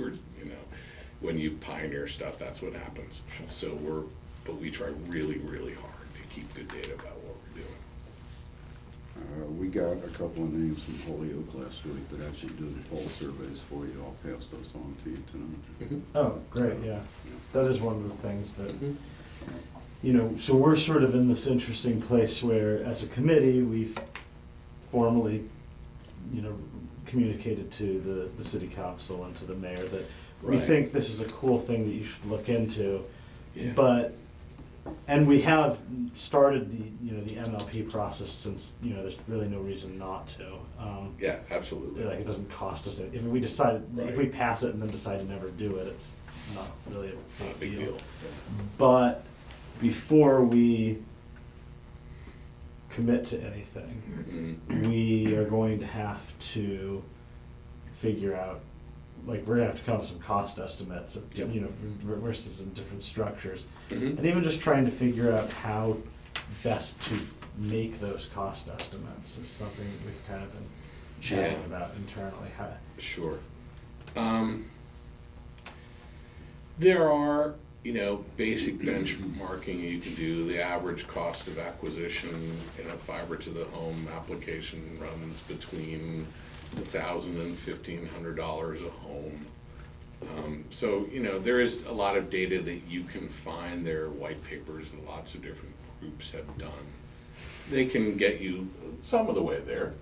when you pioneer stuff, that's what happens. So but we try really, really hard to keep good data about what we're doing. We got a couple of names from Holyoke last week that actually do the poll surveys for you. I'll pass those on to you tonight. Mm-hmm. Oh, great, yeah. That is one of the things that, so we're sort of in this interesting place where, as a committee, we've formally, communicated to the city council and to the mayor that we Right. think this is a cool thing that you should look into. Yeah. And we have started the MLP process, since, there's really no reason not to. Yeah, absolutely. Like, it doesn't cost us, if we decide, if Right. we pass it and then decide to never do it, it's not really a Not a big deal. Yeah. But before we commit to anything, Mhm. we are going to have to figure out, like, we're gonna have to come up with some cost estimates of, Yep. versus in different structures. Mhm. And even just trying to figure out how best to make those cost estimates is something that we've kind of been chatting Yeah. about internally. Sure. There are, basic benchmarking you can do. The average cost of acquisition in a fiber to the home application runs between $1,000 and $1,500 a home. So, there is a lot of data that you can find. There are white papers that lots of different groups have done. They can get you some of the way there,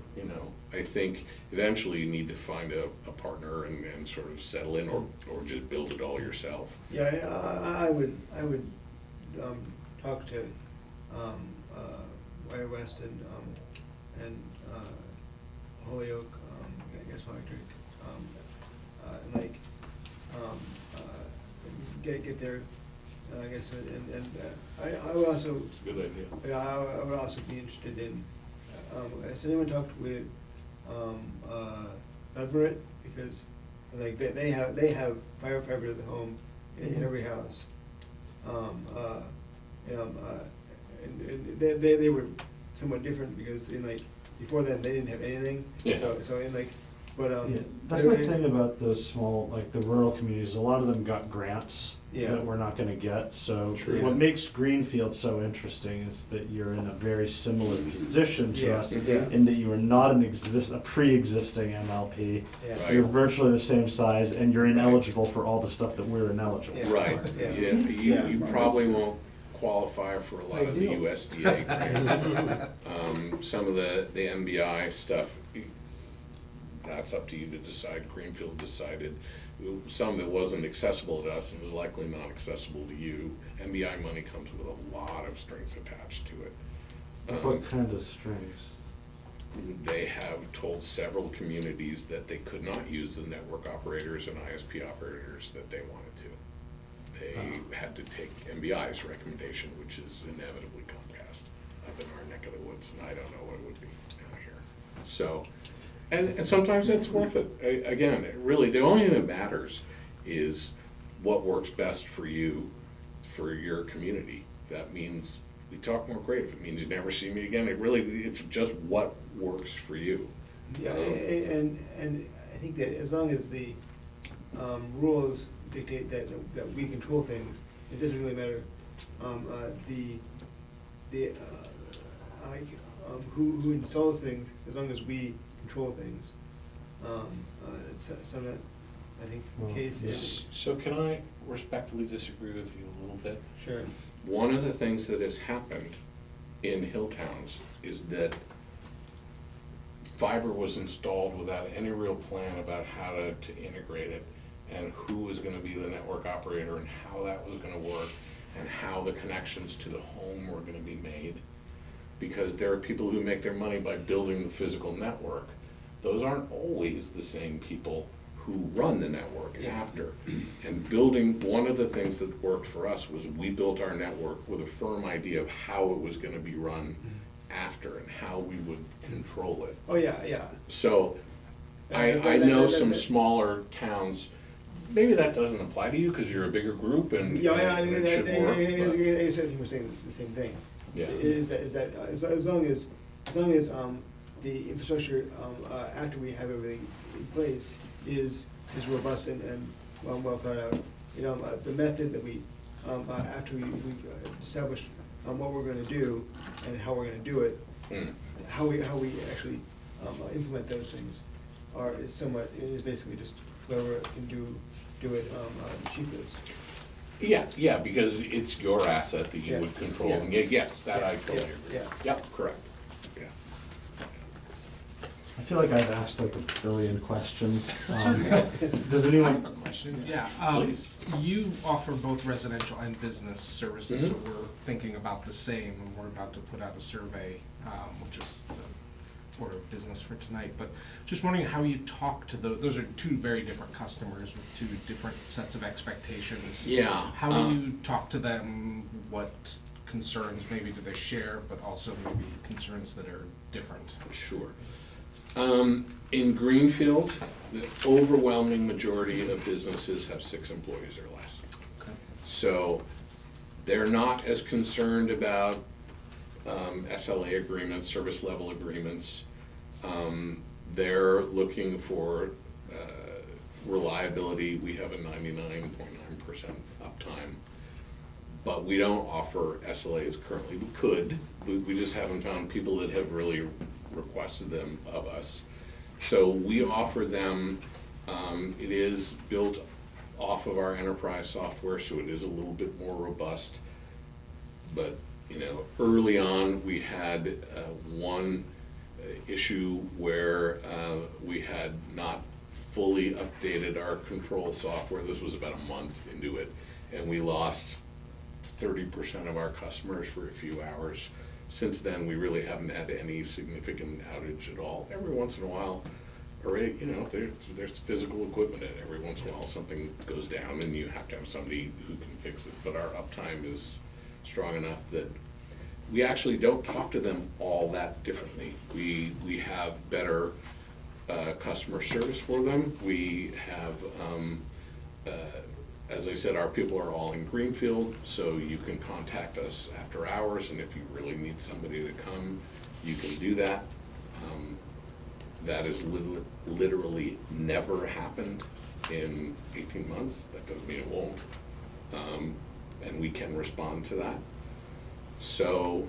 I think eventually you need to find a partner and sort of settle in, or just build it all yourself. Yeah, I would talk to Wire West and Holyoke, I guess Electric, and get their, I guess, and I would also. It's a good idea. Yeah, I would also be interested in, has anyone talked with Everett? Because like they have fiber to the home in every house. And they were somewhat different because before then they didn't have anything. Yeah. So Yeah, that's the thing about those small, like the rural communities, a lot of them got grants Yeah. that we're not gonna get, so True. what makes Greenfield so interesting is that you're in a very similar position to Yeah. us, Yeah. in that you are not a pre-existing MLP, Yeah. Right. you're virtually the same size, and you're ineligible for all the stuff that we're ineligible Yeah. for. Right, Yeah. you probably won't qualify for a lot of the Ideal. USDA grants. Some of the MBI stuff, that's up to you to decide. Greenfield decided some that wasn't accessible to us and is likely not accessible to you. MBI money comes with a lot of strings attached to it. What kind of strings? They have told several communities that they could not use the network operators and ISP operators that they wanted to. They had to take MBI's recommendation, which is inevitably Comcast up in our neck of the woods, and I don't know what it would be down here. So, and sometimes it's worth it. Again, really, the only thing that matters is what works best for you, for your community. That means we talk more, great. If it means you never see me again, it's just what works for you. Yeah, and I think that as long as the rules dictate that we control things, it doesn't really matter who installs things, as long as we control things. It's some of that, I think, the case is. So can I respectfully disagree with you a little bit? Sure. One of the things that has happened in hill towns is that fiber was installed without any real plan about how to integrate it, and who was gonna be the network operator, and how that was gonna work, and how the connections to the home were gonna be made. Because there are people who make their money by building the physical network. Those aren't always the same people who run the network after. And one of the things that worked for us was we built our network with a firm idea of how it was gonna be run after, and how we would control it. Oh, yeah. So, I know some smaller towns, maybe that doesn't apply to you, because you're a bigger group and Yeah, I and think it should work. I think we're saying the same thing. Yeah. Is that as long as the infrastructure after we have everything in place is robust and well thought out. The method that we after we've established what we're going to do and how we're going to do it, how we actually implement those things is basically just whoever can do it cheapest. Yeah, because it's your asset that you Yeah, would control, yeah. and yes, that I totally Yeah, agree. yeah. Yep, correct, yeah. I feel like I've asked like a billion questions. Does I have anyone? a question, yeah. Please. You offer both residential and business services, so Mhm. we're thinking about the same, and we're about to put out a survey, which is the order of business for tonight, but just wondering how you talk to those are two very different customers with two different sets of expectations. Yeah, How do you talk to them? What concerns maybe do they share, but also maybe concerns that are different? Sure. In Greenfield, the overwhelming majority of businesses have 6 employees or less. Okay. So they're not as concerned about SLA agreements, service level agreements. They're looking for reliability. We have a 99.9% uptime, but we don't offer SLAs currently. We could, we just haven't found people that have really requested them of us. So we offer them, it is built off of our enterprise software, so it is a little bit more robust. But, early on, we had one issue where we had not fully updated our control software. This was about a month into it, and we lost 30% of our customers for a few hours. Since then, we really haven't had any significant outage at all. Every once in a while, there's physical equipment in it. Every once in a while, something goes down and you have to have somebody who can fix it. But our uptime is strong enough that we actually don't talk to them all that differently. We have better customer service for them. We have, as I said, our people are all in Greenfield, so you can contact us after hours, and if you really need somebody to come, you can do that. That has literally never happened in 18 months. That doesn't mean it won't. And we can respond to that. So,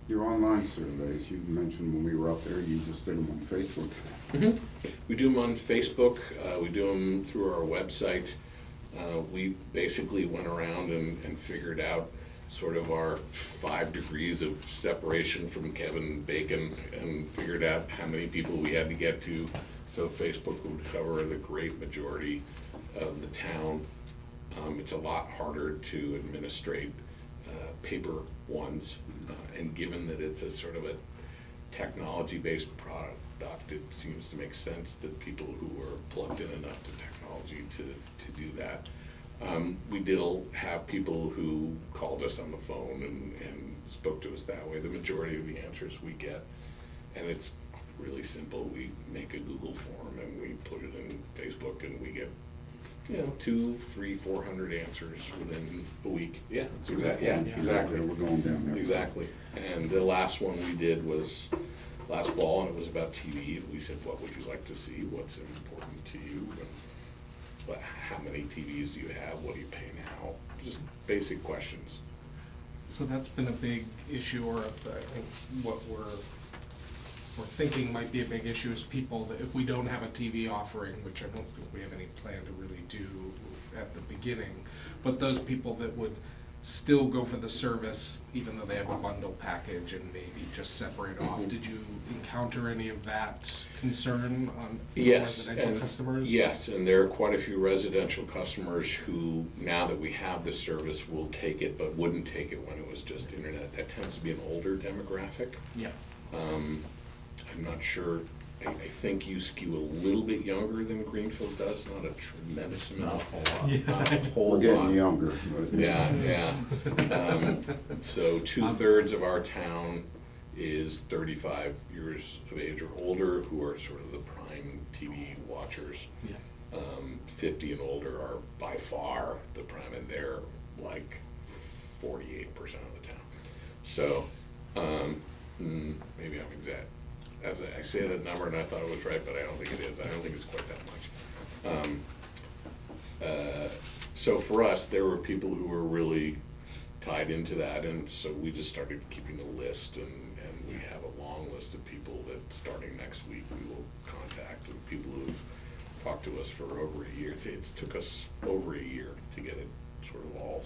Your online surveys, you mentioned when we were up there, you just did them on Facebook. mhm. We do them on Facebook, we do them through our website. We basically went around and figured out sort of our 5 degrees of separation from Kevin Bacon, and figured out how many people we had to get to, so Facebook would cover the great majority of the town. It's a lot harder to administrate paper ones, and given that it's a sort of a technology-based product, it seems to make sense that people who are plugged in enough to technology to do that. We did have people who called us on the phone and spoke to us that way. The majority of the answers we get, and it's really simple. We make a Google form and we put it in Facebook, and we get 200, 300, 400 answers within a week. Yeah, that's exactly, Yeah, exactly. we're going down there. Exactly. And the last one we did was last fall, and it was about TV. We said, what would you like to see? What's important to you? And how many TVs do you have? What do you pay now? Just basic questions. So that's been a big issue, or I think what we're thinking might be a big issue is people that if we don't have a TV offering, which I don't think we have any plan to really do at the beginning, but those people that would still go for the service even though they have a bundle package and maybe just separate off. Mhm. Did you encounter any of that concern on Yes, residential and customers? yes, and there are quite a few residential customers who, now that we have the service, will take it, but wouldn't take it when it was just internet. That tends to be an older demographic. Yeah. I'm not sure, I think you skew a little bit younger than Greenfield does, not a tremendous amount. Not a whole lot. Yeah. Not a whole We're lot. getting younger. But Yeah. So 2/3 of our town is 35 years of age or older, who are sort of the prime TV watchers. Yeah. 50 and older are by far the prime, and they're like 48% of the town. So, maybe I'm exact. As I say that number and I thought it was right, but I don't think it is. I don't think it's quite that much. So for us, there were people who were really tied into that, and so we just started keeping a list, and we have a long list of people that starting next week we will contact, and people who've talked to us for over a year. It took us over a year to get it all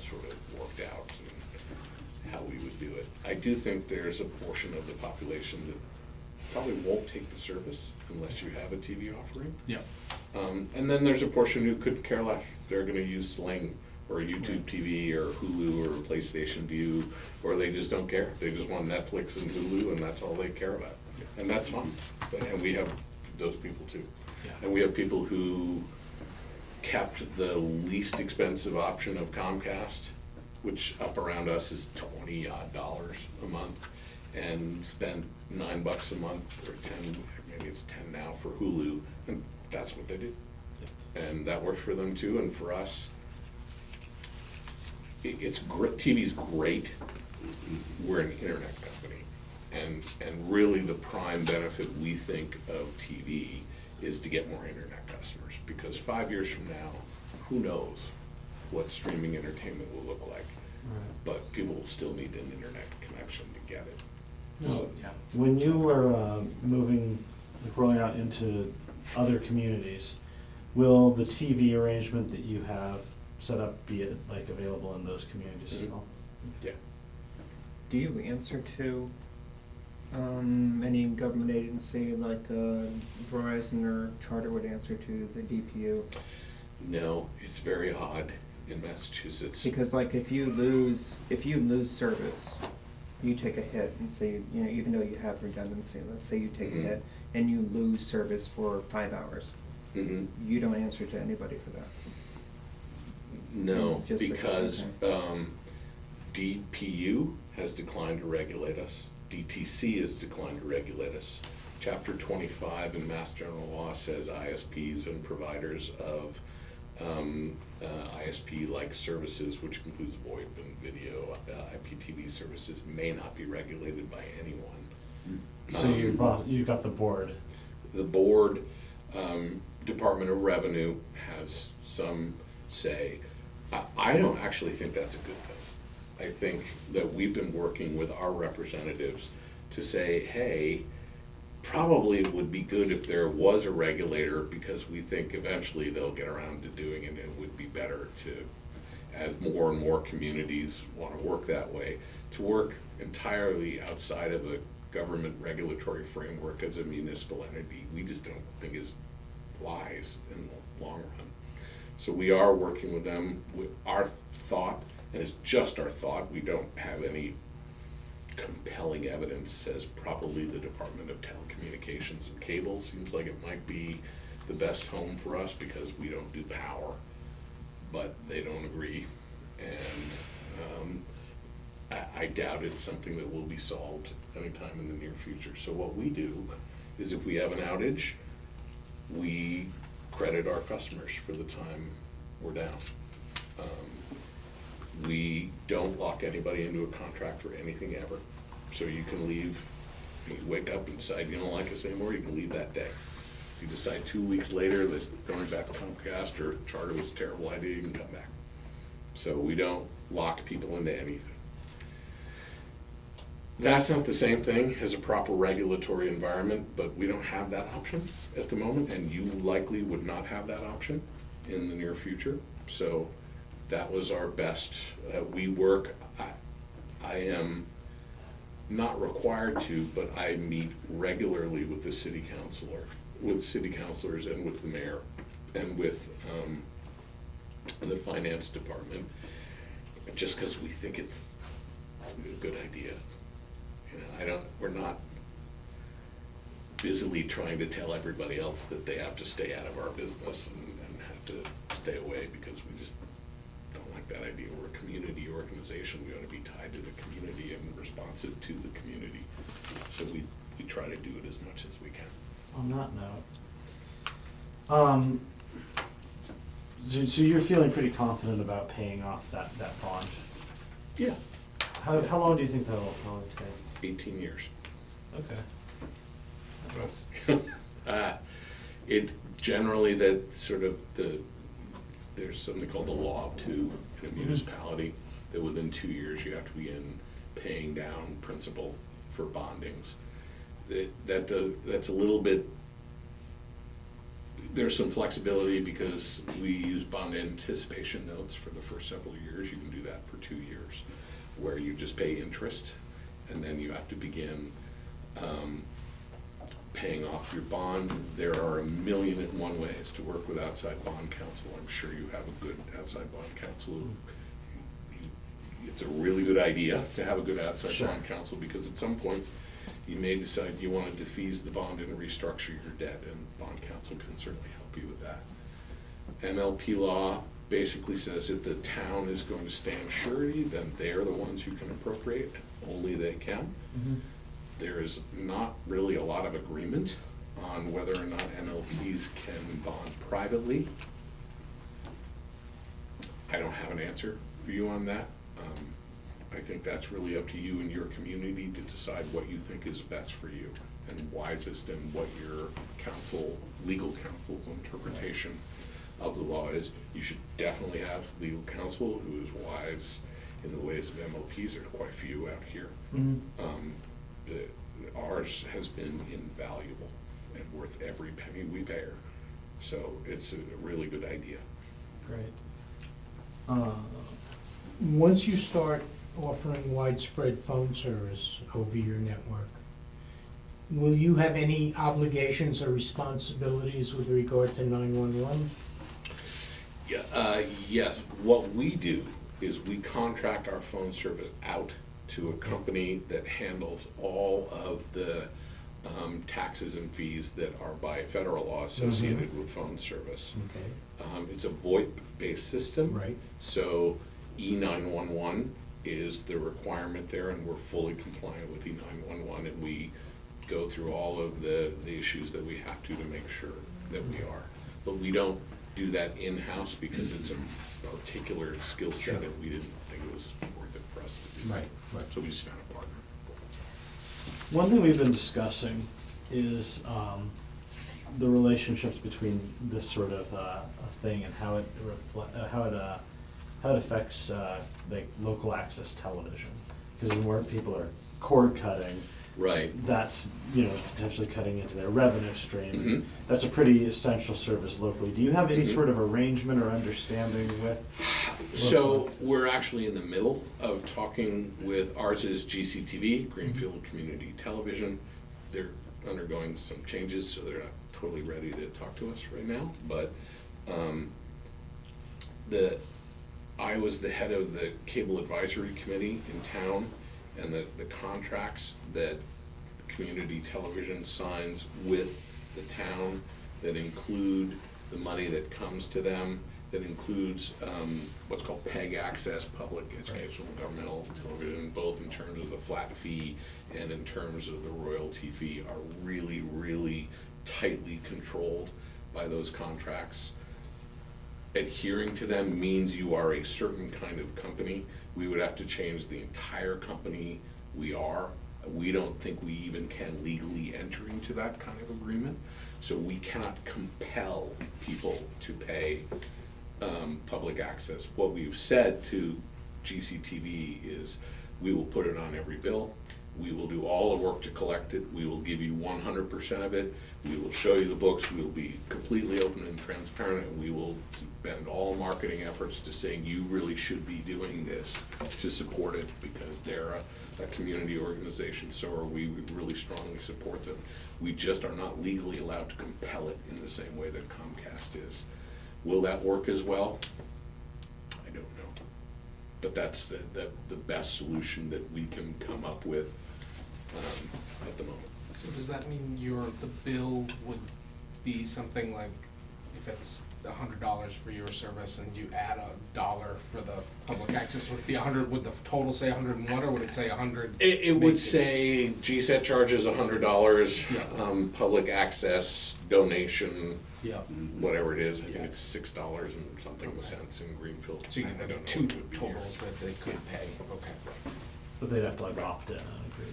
worked out and how we would do it. I do think there's a portion of the population that probably won't take the service unless you have a TV offering. Yeah. And then there's a portion who couldn't care less. They're gonna use Sling or YouTube TV or Hulu or PlayStation View, or they just don't care. They just want Netflix and Hulu, and that's all they care about. And that's fine. And we have those people too. Yeah. And we have people who kept the least expensive option of Comcast, which up around us is $20 odd a month, and spent $9 a month or 10, maybe it's 10 now for Hulu, and that's what they do. And that works for them too, and for us, it's great. TV's great. We're an internet company, and really the prime benefit we think of TV is to get more internet customers, because 5 years from now, who knows what streaming entertainment will look like. But people will still need an internet connection to get it. So, Yeah. when you were rolling out into other communities, will the TV arrangement that you have set up be like available in those communities as Mhm. well? Yeah. Do you answer to any government agency like Verizon or Charter would answer to the DPU? No, it's very odd in Massachusetts. Because like if you lose service, you take a hit and say, you know, even though you have redundancy, let's say you take Mhm. a hit and you lose service for 5 hours, Mhm. you don't answer to anybody for that. No, Just the- because okay. DPU has declined to regulate us. DTC has declined to regulate us. Chapter 25 in Mass General Law says ISPs and providers of ISP-like services, which includes VoIP and video, IPTV services, may not be regulated by anyone. So you got the board. The board, Department of Revenue has some say. I don't actually think that's a good thing. I think that we've been working with our representatives to say, hey, probably it would be good if there was a regulator, because we think eventually they'll get around to doing it. It would be better to, as more and more communities want to work that way, to work entirely outside of a government regulatory framework as a municipal entity. We just don't think is wise in the long run. So we are working with them with our thought, and it's just our thought. We don't have any compelling evidence says probably the Department of Telecommunications and Cable seems like it might be the best home for us, because we don't do power, but they don't agree. And I doubt it's something that will be solved anytime in the near future. So what we do is, if we have an outage, we credit our customers for the time we're down. We don't lock anybody into a contract for anything ever. So you can leave, you wake up and decide you don't like us anymore, you can leave that day. If you decide 2 weeks later that going back to Comcast or Charter was a terrible idea, you can come back. So we don't lock people into anything. That's not the same thing as a proper regulatory environment, but we don't have that option at the moment, and you likely would not have that option in the near future. So that was our best. We work, I am not required to, but I meet regularly with the city councilor, with city councilors and with the mayor and with the finance department, just because we think it's a good idea. You know, we're not busily trying to tell everybody else that they have to stay out of our business and have to stay away, because we just don't like that idea. We're a community organization. We ought to be tied to the community and responsive to the community. So we try to do it as much as we can. On that note, so you're feeling pretty confident about paying off that bond? Yeah. How long do you think that'll probably take? 18 years. Okay. It generally, that sort of there's something called the law of two in a municipality, that within 2 years you have to begin paying down principal for bondings. That's a little bit, there's some flexibility because we use bond anticipation notes for the first several years. You can do that for 2 years, where you just pay interest, and then you have to begin paying off your bond. There are 1,000,001 ways to work with outside bond counsel. I'm sure you have a good outside bond counsel. It's a really good idea to have a good outside bond counsel, because at some point you may decide you want to defease the bond and restructure your debt, and bond counsel can certainly help you with that. MLP law basically says if the town is going to stand surety, then they're the ones who can appropriate, only they can. Mm-hmm. There is not really a lot of agreement on whether or not MLPs can bond privately. I don't have an answer for you on that. I think that's really up to you and your community to decide what you think is best for you and wisest, and what your legal counsel's interpretation of the law is. You should definitely have legal counsel who is wise in the ways of MLPs. There are quite a few out here. Mm-hmm. Ours has been invaluable and worth every penny we pay her. So it's a really good idea. Great. Once you start offering widespread phone service over your network, will you have any obligations or responsibilities with regard to 911? Yeah, yes, what we do is we contract our phone service out to a company that handles all of the taxes and fees that are by federal law associated with phone service. Okay. It's a VoIP-based system. Right. So E911 is the requirement there, and we're fully compliant with E911, and we go through all of the issues that we have to make sure that we are. But we don't do that in-house because it's a particular skill set, and we didn't think it was worth it for us to do. Right, right. So we just found a partner. One thing we've been discussing is the relationships between this sort of a thing and how it affects like local access television. Because the more people are cord cutting, Right. that's potentially cutting into their revenue stream. Mhm. That's a pretty essential service locally. Do you have any sort of arrangement or understanding with? So we're actually in the middle of talking with, ours is GCTV, Greenfield Community Television. They're undergoing some changes, so they're not totally ready to talk to us right now. But I was the head of the Cable Advisory Committee in town, and the contracts that community television signs with the town that include the money that comes to them, that includes what's called PEG access, public educational governmental television, both in terms of the flat fee and in terms of the royalty fee, are really, really tightly controlled by those contracts. adhering to them means you are a certain kind of company. We would have to change the entire company we are. We don't think we even can legally enter into that kind of agreement. So we cannot compel people to pay public access. What we've said to GCTV is we will put it on every bill. We will do all the work to collect it. We will give you 100% of it. We will show you the books. We will be completely open and transparent, and we will bend all marketing efforts to saying you really should be doing this to support it because they're a community organization. So are we. We really strongly support them. We just are not legally allowed to compel it in the same way that Comcast is. Will that work as well? I don't know. But that's the best solution that we can come up with at the moment. So does that mean the bill would be something like, if it's $100 for your service and you add $1 for the public access, would it be 100, would the total say 101, or would it say 100? It would say GSET charges $100, Yeah. Public access donation, Yeah. whatever it is, I think Yeah. it's $6 and something Okay. cents in Greenfield. So you I could don't know have two what it would be here. totals that they could pay, okay. But they'd have to like opt in and agree.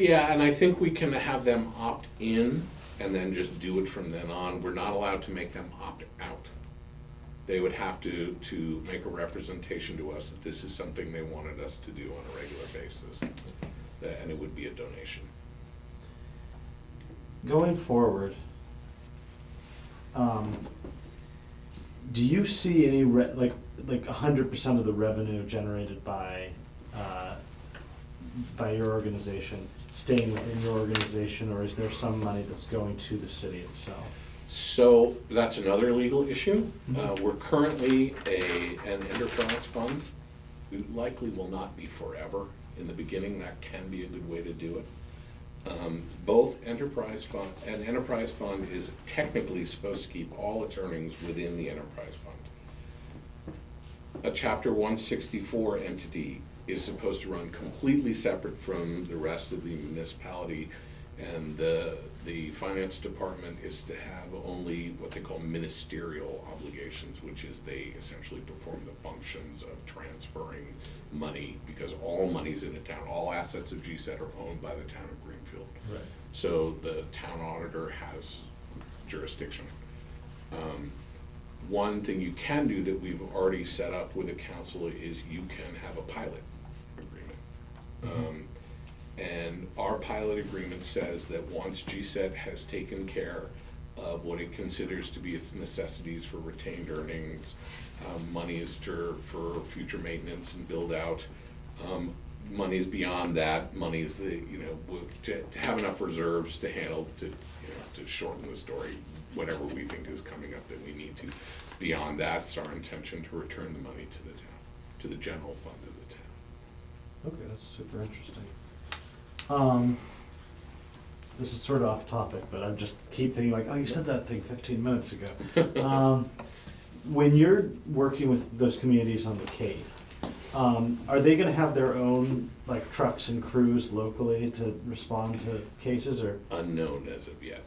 Yeah, and I think we can have them opt in and then just do it from then on. We're not allowed to make them opt out. They would have to make a representation to us that this is something they wanted us to do on a regular basis, and it would be a donation. Going forward, do you see any like 100% of the revenue generated by your organization staying within your organization, or is there some money that's going to the city itself? So that's another legal issue. We're currently an enterprise fund. We likely will not be forever. In the beginning, that can be a good way to do it. Both enterprise fund and enterprise fund is technically supposed to keep all its earnings within the enterprise fund. A Chapter 164 entity is supposed to run completely separate from the rest of the municipality, and the finance department is to have only what they call ministerial obligations, which is they essentially perform the functions of transferring money, because all monies in a town, all assets of GSET are owned by the town of Greenfield. Right. So the town auditor has jurisdiction. One thing you can do that we've already set up with the council is you can have a pilot agreement. And our pilot agreement says that once GSET has taken care of what it considers to be its necessities for retained earnings, monies for future maintenance and build out, monies beyond that, monies that, to have enough reserves to handle, to shorten the story, whatever we think is coming up that we need to. Beyond that, it's our intention to return the money to the town, to the general fund of the town. Okay, that's super interesting. This is sort of off topic, but I just keep thinking like, oh, you said that thing 15 minutes ago. When you're working with those communities on the Cape, are they gonna have their own like trucks and crews locally to respond to cases, or? Unknown as of yet.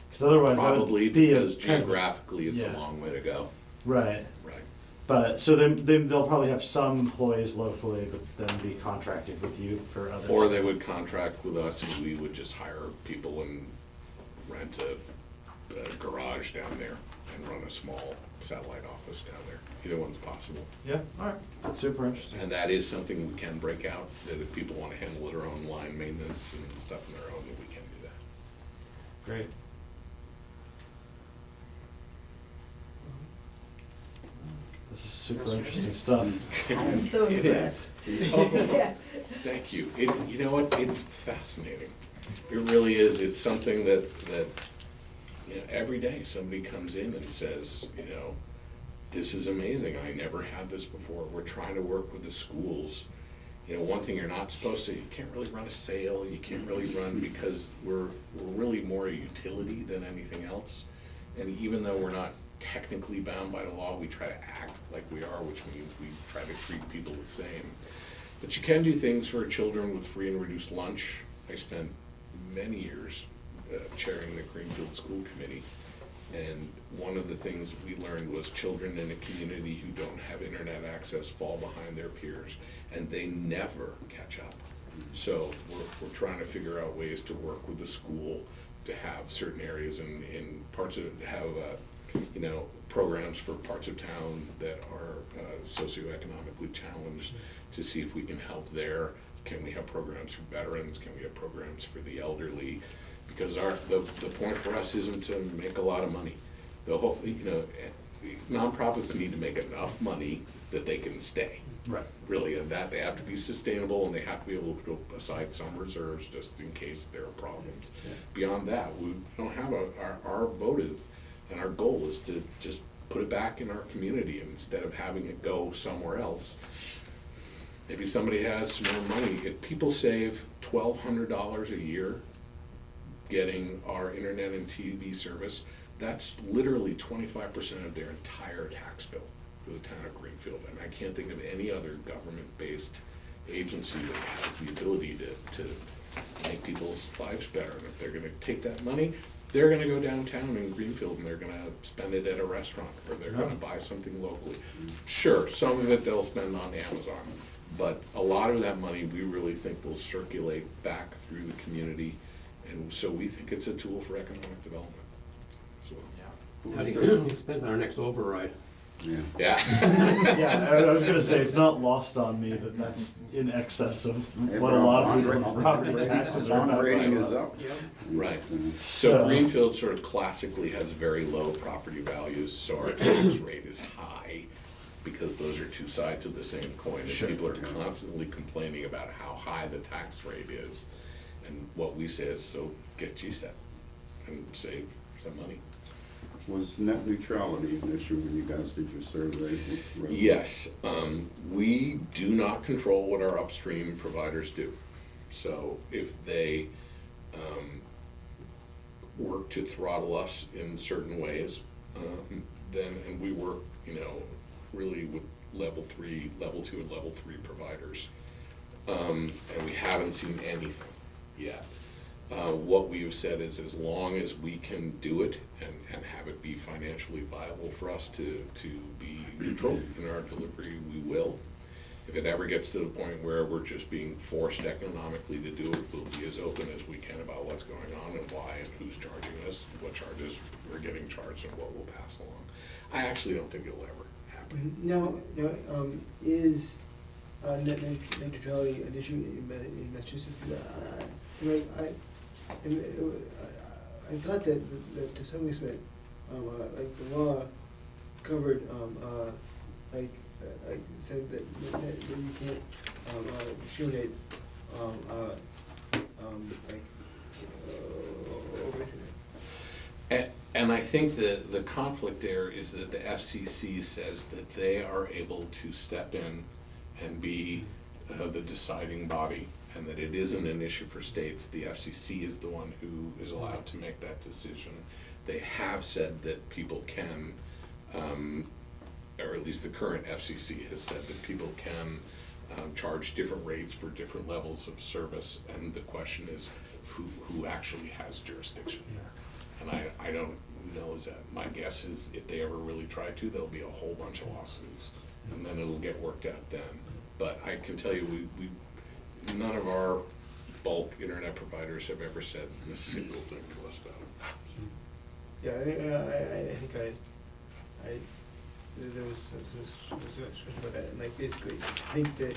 Because otherwise that would Probably be a because kind of- geographically it's a yeah. long way to go. Right, Right. but, so then they'll probably have some employees locally, but then be contracted with you for others. Or they would contract with us and we would just hire people and rent a garage down there and run a small satellite office down there. Either one's possible. Yeah, alright, that's super interesting. And that is something we can break out, that if people want to handle their own line maintenance and stuff on their own, that we can do that. Great. This is super interesting stuff. I'm so It impressed. is. Oh, Yeah. thank you. You know what? It's fascinating. It really is. It's something that every day somebody comes in and says, this is amazing. I never had this before. We're trying to work with the schools. One thing you're not supposed to, you can't really run a sale. You can't really run, because we're really more a utility than anything else. And even though we're not technically bound by the law, we try to act like we are, which means we try to treat people the same. But you can do things for children with free and reduced lunch. I spent many years chairing the Greenfield School Committee, And one of the things we learned was children in a community who don't have internet access fall behind their peers, and they never catch up. So we're trying to figure out ways to work with the school to have certain areas in parts of, have, you know, programs for parts of town that are socioeconomically challenged, to see if we can help there. Can we have programs for veterans? Can we have programs for the elderly? Because the point for us isn't to make a lot of money. The whole, you know, nonprofits need to make enough money that they can stay. Right. Really, and that they have to be sustainable, and they have to be able to put aside some reserves just in case there are problems. Beyond that, we don't have our votive, and our goal is to just put it back in our community, and instead of having it go somewhere else. Maybe somebody has some more money. If people save $1,200 a year getting our internet and TV service, that's literally 25% of their entire tax bill for the town of Greenfield. And I can't think of any other government-based agency that has the ability to make people's lives better. And if they're gonna take that money, they're gonna go downtown in Greenfield and they're gonna spend it at a restaurant, or they're gonna buy something locally. Sure, some of it they'll spend on Amazon, but a lot of that money we really think will circulate back through the community. And so we think it's a tool for economic development as well. How do you spend on our next override? Yeah. Yeah. Yeah, I was gonna say, it's not lost on me that that's in excess of what a lot of people's property taxes are about. Rating is up. Right. So So- Greenfield sort of classically has very low property values, so our tax rate is high, because those are two sides of the same coin. And Sure. people are constantly complaining about how high the tax rate is. And what we say is, so get GSET and save some money. Was net neutrality an issue when you guys did your survey? Yes, we do not control what our upstream providers do. So if they work to throttle us in certain ways, then, and we work, you know, really with level 2 and level 3 providers. And we haven't seen anything yet. What we've said is, as long as we can do it and have it be financially viable for us to be neutral in our delivery, we will. If it ever gets to the point where we're just being forced economically to do it, we'll be as open as we can about what's going on and why and who's charging us, what charges we're getting charged, and what we'll pass along. I actually don't think it'll ever happen. No, is net neutrality an issue in Massachusetts? I thought that to some extent, like the law covered, like said that you can't discriminate, over internet. And I think that the conflict there is that the FCC says that they are able to step in and be the deciding body, and that it isn't an issue for states. The FCC is the one who is allowed to make that decision. They have said that people can, or at least the current FCC has said that people can charge different rates for different levels of service, and the question is who actually has jurisdiction. And I don't know that. My guess is if they ever really try to, there'll be a whole bunch of lawsuits, and then it'll get worked out then. But I can tell you, none of our bulk internet providers have ever said a single thing to us about it. Yeah, I think there was some discussion about that, and like basically, I think that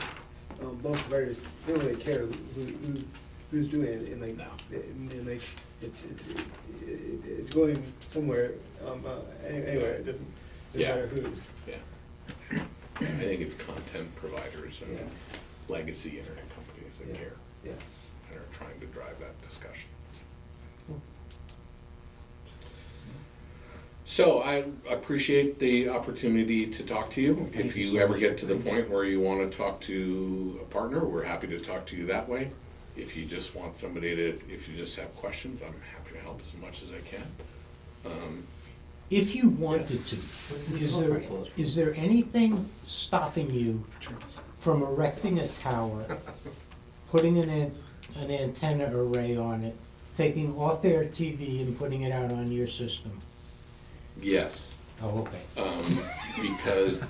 both providers don't really care who's doing it, and like, No. and like it's going somewhere. Anyway, it doesn't Yeah. matter who. Yeah. I think it's content providers and Yeah. legacy internet companies that Yeah. care Yeah. and are trying to drive that discussion. So I appreciate the opportunity to talk to you. If you ever get to the point where you want to talk to a partner, we're happy to talk to you that way. If you just want somebody if you just have questions, I'm happy to help as much as I can. If you wanted to, is there anything stopping you from erecting a tower, putting an antenna array on it, taking off-air TV and putting it out on your system? Yes, Oh, okay. because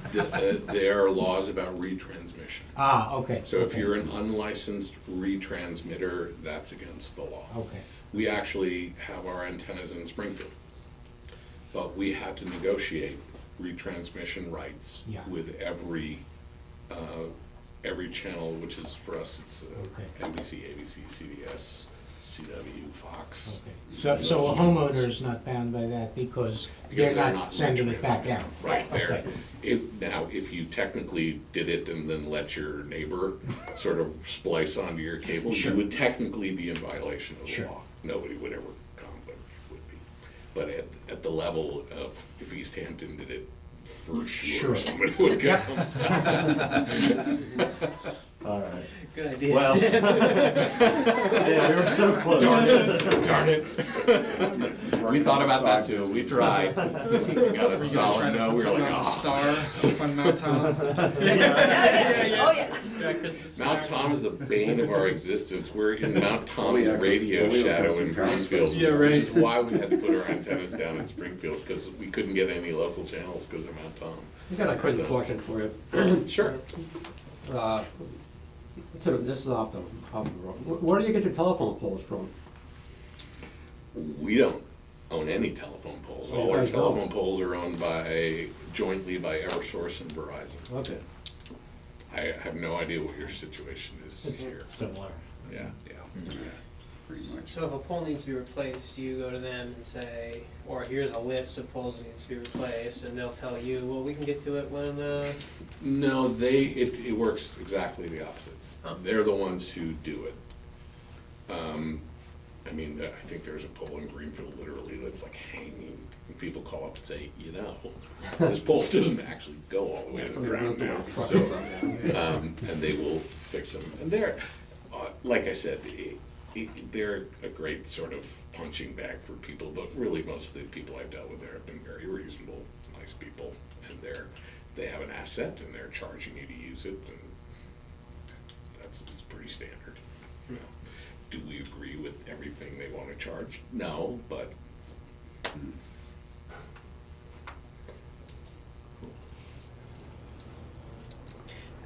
there are laws about retransmission. Ah, okay. So if okay. you're an unlicensed retransmitter, that's against the law. Okay. We actually have our antennas in Springfield, but we had to negotiate retransmission rights Yeah. with every channel, which is for us, it's Okay. NBC, ABC, CBS, CW, Fox. Okay. So a homeowner is not bound by that because they're not sending it back out? Right, there. Okay. Now, if you technically did it and then let your neighbor sort of splice onto your cable, you Sure. would technically be in violation of the Sure. law. Nobody would ever come, but would be. But at the level of, if Easthampton did it, for sure, Sure. somebody would come. All right. Good idea. Well, yeah, we were so close. Darn it. We thought about that too, we tried. We got a solid no, we were like, on the oh. star on Mount Tom. Oh, yeah. Mount Tom is the bane of our existence. We're in Mount Tom's yeah, 'cause- radio well, yeah, shadow 'cause in in Townsville. Springfield. Yeah, right. Which is why we had to put our antennas down in Springfield, because we couldn't get any local channels because of Mount Tom. I got a crazy question for you. Sure. Sort of, this is off the road. Where do you get your telephone poles from? We don't own any telephone poles. All our guys don't? telephone poles are owned jointly by Eversource and Verizon. Okay. I have no idea what your situation is here. Similar. Yeah, yeah. Pretty much. So if a pole needs to be replaced, you go to them and say, or here's a list of poles that needs to be replaced, and they'll tell you, well, we can get to it when, No, it works exactly the opposite. Oh. They're the ones who do it. I mean, I think there's a pole in Greenfield literally that's like hanging, and people call up and say, this pole doesn't actually go all the way to the ground now. So, and they will fix them. And they're, like I said, they're a great sort of punching bag for people, but really most of the people I've dealt with there have been very reasonable, nice people, and they have an asset and they're charging you to use it, and it's pretty standard. You know. Do we agree with everything they want to charge? No, but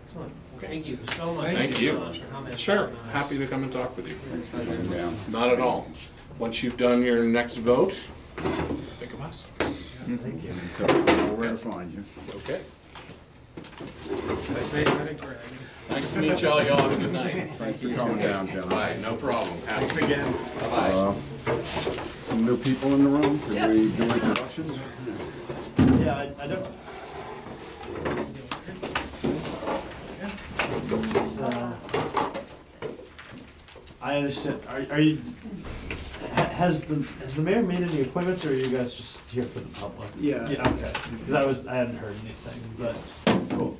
excellent. Thank you so much. Thank you. For coming. sure, happy to come and talk with you. Thanks for coming down. Not at all. Once you've done your next vote, think of us. Thank you. Know where to find you. Okay. Great, great, great. Nice to meet y'all. Y'all have a good night. Thanks for coming down, John. Bye, no problem. Thanks again. Bye-bye. Some new people in the room, can we do introductions? Yeah, I don't. I understand. Are you? Has the mayor made any appointments, or are you guys just here for the public? Yeah. Yeah. Okay. Because I hadn't heard anything, but cool.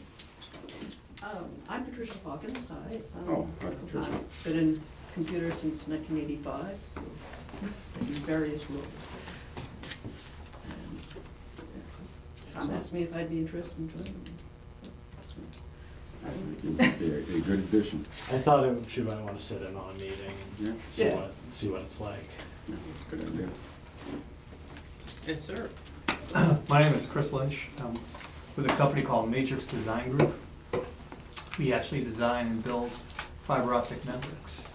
I'm Patricia Hawkins, hi. Oh, hi, Patricia. I've been in computers since 1985, so I do various roles. And, Tom asked me if I'd be interested in joining. I think it'd be a good addition. I thought she might want to sit in on a meeting Yeah, and see Yeah. see what it's like. yeah, good idea. Yes, sir. My name is Chris Lynch. I'm with a company called Matrix Design Group. We actually design and build fiber optic networks.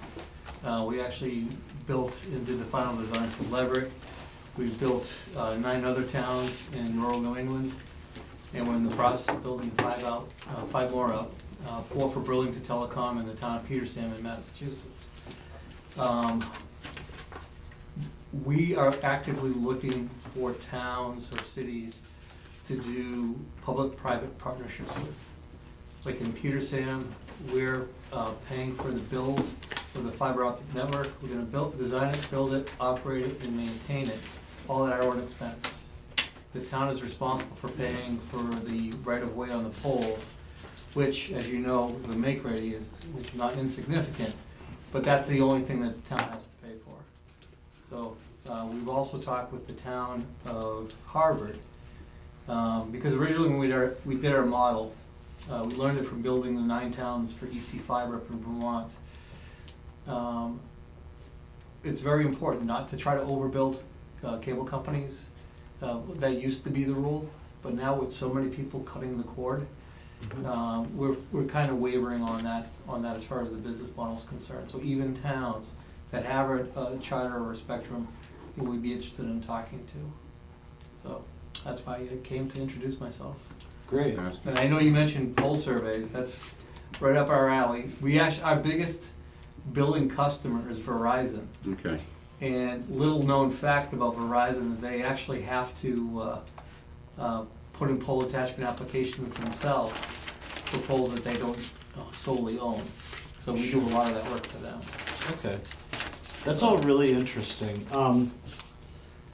We actually built and did the final design for Leverett. We've built 9 other towns in rural New England, and we're in the process of building 5 more out, 4 for Burlington Telecom and the town of Petersham in Massachusetts. We are actively looking for towns or cities to do public-private partnerships with. Like in Petersham, we're paying for the build for the fiber optic network. We're gonna design it, build it, operate it, and maintain it, all at our own expense. The town is responsible for paying for the right-of-way on the poles, which, as you know, the make-ready is not insignificant, but that's the only thing that the town has to pay for. So, we've also talked with the town of Harvard, because originally when we did our model, we learned it from building the 9 towns for EC Fiber up in Vermont. It's very important not to try to overbuild cable companies. That used to be the rule, but now with so many people cutting the cord, we're kind of wavering on that as far as the business model is concerned. So even towns that have a charter or a spectrum, we'd be interested in talking to. So that's why I came to introduce myself. Great. And I know you mentioned poll surveys, that's right up our alley. We actually, our biggest billing customer is Verizon. Okay. And little known fact about Verizon is they actually have to put in poll attachment applications themselves for polls that they don't solely own. So we do a lot of that work for them. Okay. That's all really interesting.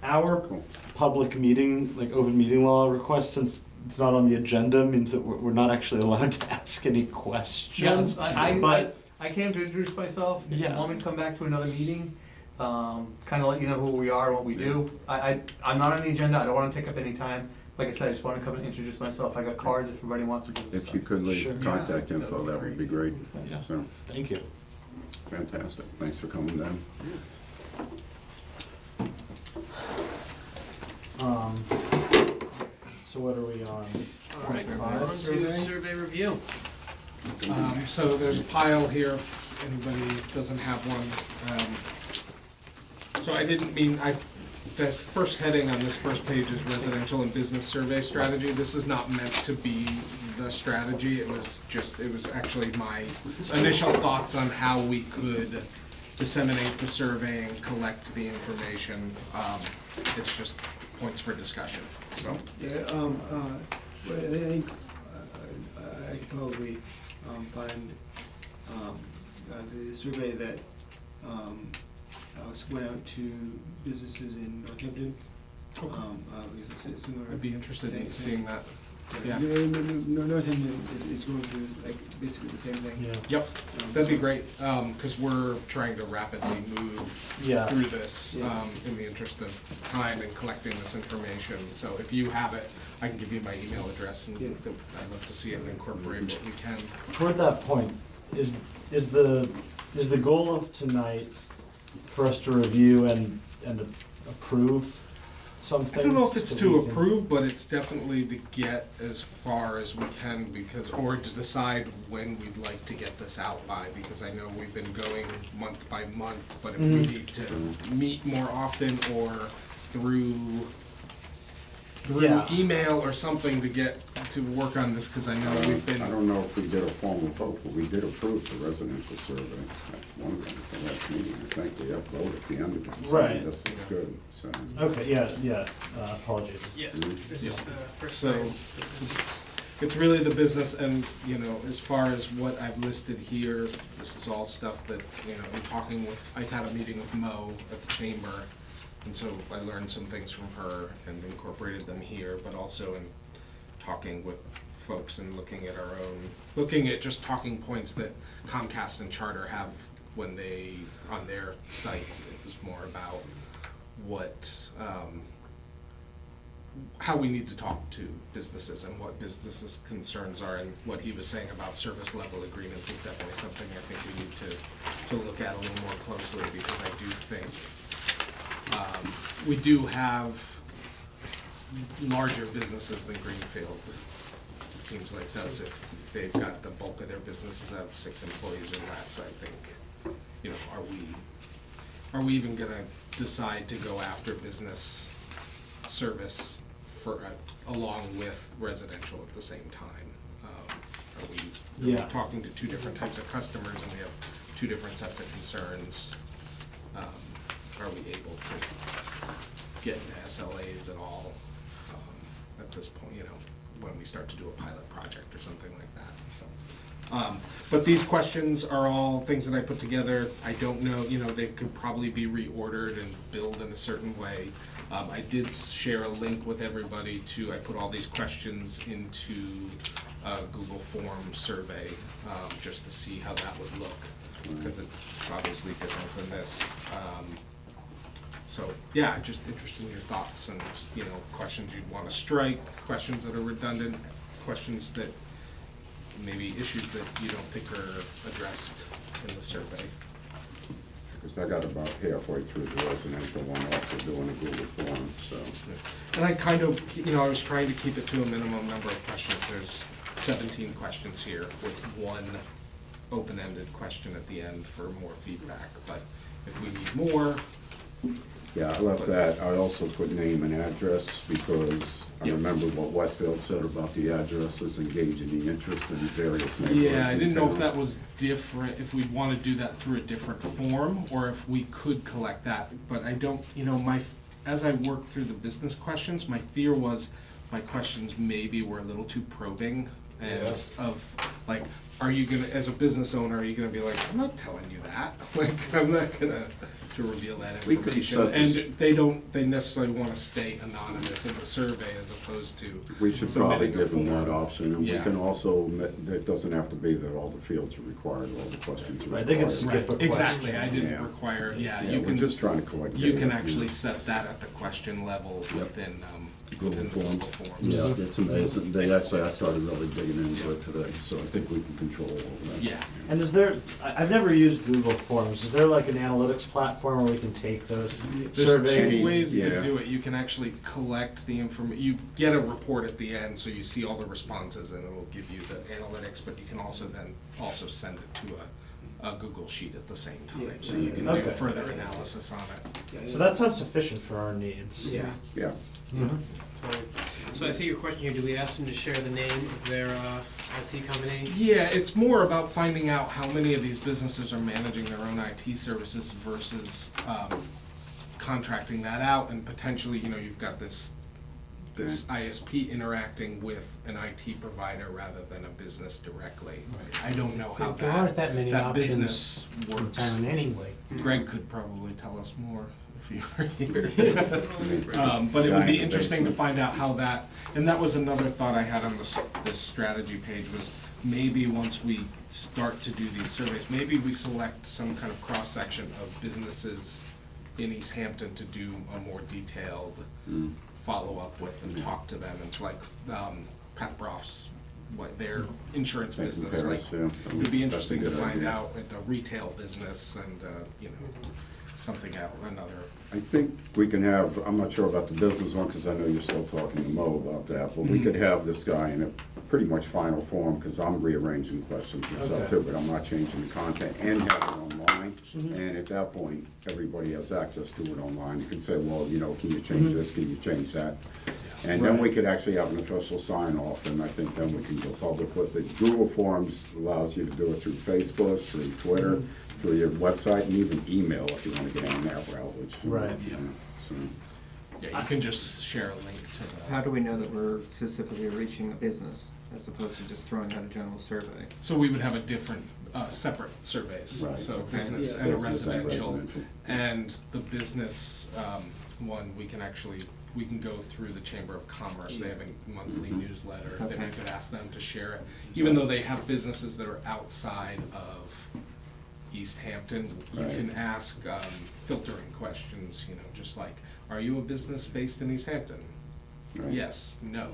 Our Cool. public meeting, like open meeting law request, since it's not on the agenda, means that we're not actually allowed to ask any questions. But I came to introduce myself. If you Yeah. want me to come back to another meeting, kind of let you know who we are and what we do. I'm not on the agenda, I don't want to take up any time. Like I said, I just want to come and introduce myself. I got cards if everybody wants a business If you card. could leave Sure. contact info, that would be great. Yeah. So, thank you. fantastic. Thanks for coming down. So what are we on? All right, we're File on to survey? survey review. So there's a pile here, if anybody doesn't have one. So I didn't mean, the first heading on this first page is residential and business survey strategy. This is not meant to be the strategy, it was actually my initial thoughts on how we could disseminate the survey and collect the information. It's just points for discussion, so. Yeah, well, I think I could probably find the survey that went out to businesses in Northampton. Because it's similar. I'd be interested in thing. seeing that. Yeah. Northampton is going through like basically the same thing. Yeah. Yep, that'd be great, because we're trying to rapidly move Yeah. through this Yeah. in the interest of time and collecting this information. So if you have it, I can give you my email address, and Yeah. I'd love to see it and incorporate what we can. Toward that point, is the goal of tonight for us to review and approve something? I don't know if it's so to we can- approve, but it's definitely to get as far as we can, or to decide when we'd like to get this out by, because I know we've been going month by month, but if we need to meet more often or through Yeah. email or something to get to work on this, because I know we've I been, don't know if we did a formal vote, but we did approve the residential survey at one of them, the last meeting. I think we have voted at the end of it. So Right. This is good, so. Okay, yeah, apologies. Yes, this is the first So- time that this is. it's really the business, and, as far as what I've listed here, this is all stuff that, in talking with, I had a meeting with Mo at the chamber, and so I learned some things from her and incorporated them here, but also in talking with folks and looking at just talking points that Comcast and Charter have when they, on their sites. It was more about what, how we need to talk to businesses and what businesses' concerns are, and what he was saying about service level agreements is definitely something I think we need to look at a little more closely, because I do think we do have larger businesses than Greenfield. It seems like does, if they've got the bulk of their businesses have 6 employees or less. I think, are we even gonna decide to go after business service for along with residential at the same time? Are we Yeah. talking to 2 different types of customers, and we have 2 different sets of concerns? Are we able to get into SLAs at all at this point, when we start to do a pilot project or something like that, so. But these questions are all things that I put together. I don't know, they could probably be reordered and billed in a certain way. I did share a link with everybody I put all these questions into a Google Form survey, just to see how that would look, because it's obviously different than this. So, yeah, just interested in your thoughts and, questions you'd want to strike, questions that are redundant, questions that, maybe issues that you don't think are addressed in the survey. Because I got about halfway through the residential one, also doing a Google form, so. And I kind of, I was trying to keep it to a minimum number of questions. There's 17 questions here with one open-ended question at the end for more feedback. But if we need more, Yeah, I left that, I also put name and address, because I Yep. remember what Westfield said about the addresses, engaging the interest in various neighborhoods. yeah, I didn't know if in that town. was different, if we'd want to do that through a different form, or if we could collect that. But I don't, as I worked through the business questions, my fear was my questions maybe were a little too probing, and of, like, are you gonna, as a business owner, are you gonna be like, I'm not telling you that, like, I'm not gonna to reveal that We could information. set this- And they necessarily wanna stay anonymous in the survey as opposed to We should probably submitting a give them that form. option, and we Yeah. can also, it doesn't have to be that all the fields are required, all the questions are Right, required. they can skip a Exactly, question. I didn't Yeah. require, Yeah, you we're can, just trying to collect you data. can actually set that at the question level Yep. within Google the Forms. Google Forms. Yeah, it's amazing. I started really digging into it today, so I think we can control all of that. Yeah. And is there, I've never used Google Forms, is there like an analytics platform where we can take those There's surveys? two ways to Yeah. do it. You can actually collect the information. You get a report at the end, so you see all the responses, and it'll give you the analytics. But you can also then send it to a Google sheet at the same time, so you can do Okay. further analysis on it. So that sounds sufficient for our needs. Yeah. Yeah. So I see your question here, do we ask them to share the name of their IT company? Yeah, it's more about finding out how many of these businesses are managing their own IT services versus contracting that out, and potentially, you've got this ISP interacting with an IT provider rather than a business directly. I don't know how There aren't that many that options business in works. town anyway. Greg could probably tell us more if he were here. But it would be interesting to find out how that, and that was another thought I had on this strategy page, was maybe once we start to do these surveys, maybe we select some kind of cross-section of businesses in Easthampton to do a more detailed follow-up with and talk to them. It's like Pat Broff's, their insurance Take business, like, compares, yeah. it would be That's a interesting to good find idea. out at a retail business and, something out, another. I think we can have, I'm not sure about the business one, because I know you're still talking to Mo about that, but we could have this guy in a pretty much final form, because I'm rearranging questions and stuff Okay. too, but I'm not changing the content, and have it online. And at that point, everybody has access to it online. You can say, well, can you change this, can you change that? And then we could actually have an official sign off, and I think then we can go public with it. Google Forms allows you to do it through Facebook, through Twitter, through your website, and even email if you want to get on that route, which. Right. So, Yeah, you can just share a link to the. How do we know that we're specifically reaching a business as opposed to just throwing out a general survey? So we would have a different, separate surveys, Right. so Okay. business Yeah. and a Business and residential. residential. And the business, one, we can go through the Chamber of Commerce, they have a monthly newsletter, that we Okay. could ask them to share it. Even though they have businesses that are outside of Easthampton, you Right. can ask, filtering questions, just like, are you a business based in Easthampton? Right. Yes, no,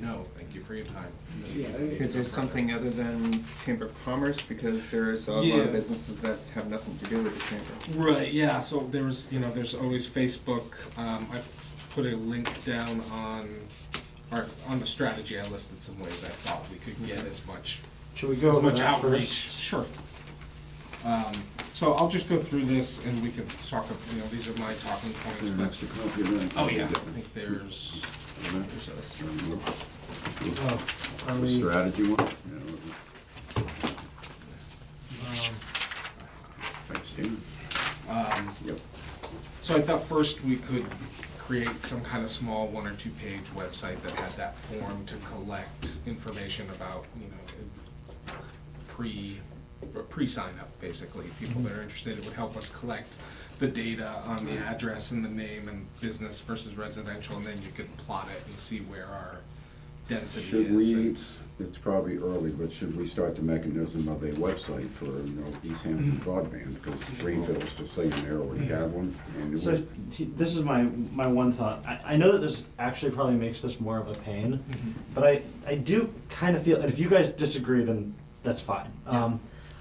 no, thank you for your time. Is there something other than Chamber of Commerce? Because there's a lot Yeah. of businesses that have nothing to do with the chamber. Right, yeah, so there's always Facebook. I put a link down on the strategy. I listed some ways I thought we could get as much Should we go over that outreach. first? Sure. So I'll just go through this and we can talk, these are my talking points, Is there an but, extra copy of that? oh yeah, I think there's Are The we- strategy one? I've seen it. Yep. So I thought first we could create some kind of small 1 or 2 page website that had that form to collect information about, pre-sign up, basically. People that are interested, it would help us collect the data on the address and the name and business versus residential, and then you could plot it and see where our density Should is. we, and- it's probably early, but should we start the mechanism of a website for, Easthampton broadband? Because Greenfield's just saying they already have one, and it So, would, this is my one thought. I know that this actually probably makes this more of a pain, but I do kind of feel, and if you guys disagree, then that's fine.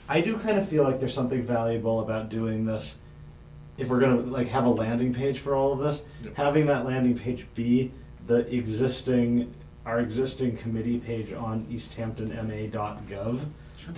I do kind of feel like there's something valuable about doing this if we're gonna like have a landing page for all of this, Yep. having that landing page be our existing committee page on easthamptonma.gov.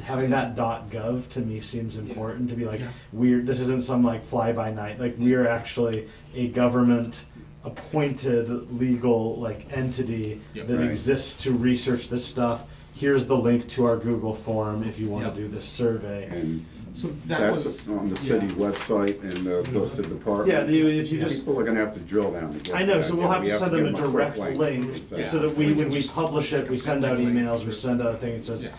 Having that .gov to me seems important to be like, Yeah. this isn't some like fly-by-night, like we are actually a government appointed legal like entity Yep. that Right. exists to research this stuff. Here's the link to our Google form if you wanna Yep. do this survey. And So that was, that's on the city website and the listed departments. Yeah, if you just, People are gonna have to drill down to get I know, that. so we'll have We to send them a give 'em quick direct link, Exactly. so that we, when we just publish it, we send out emails, we send out a thing that says, Yeah.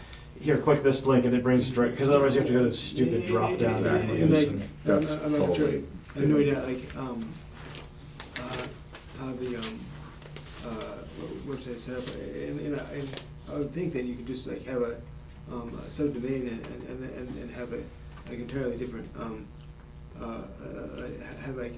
here, click this link, and it brings you direct, because otherwise you have to go to the stupid drop down Exactly. menus. like, and- That's I'm not sure, totally- I have no idea, like, how the, website is set up, and I would think that you could just like have a subdomain and have a, like entirely different, have like,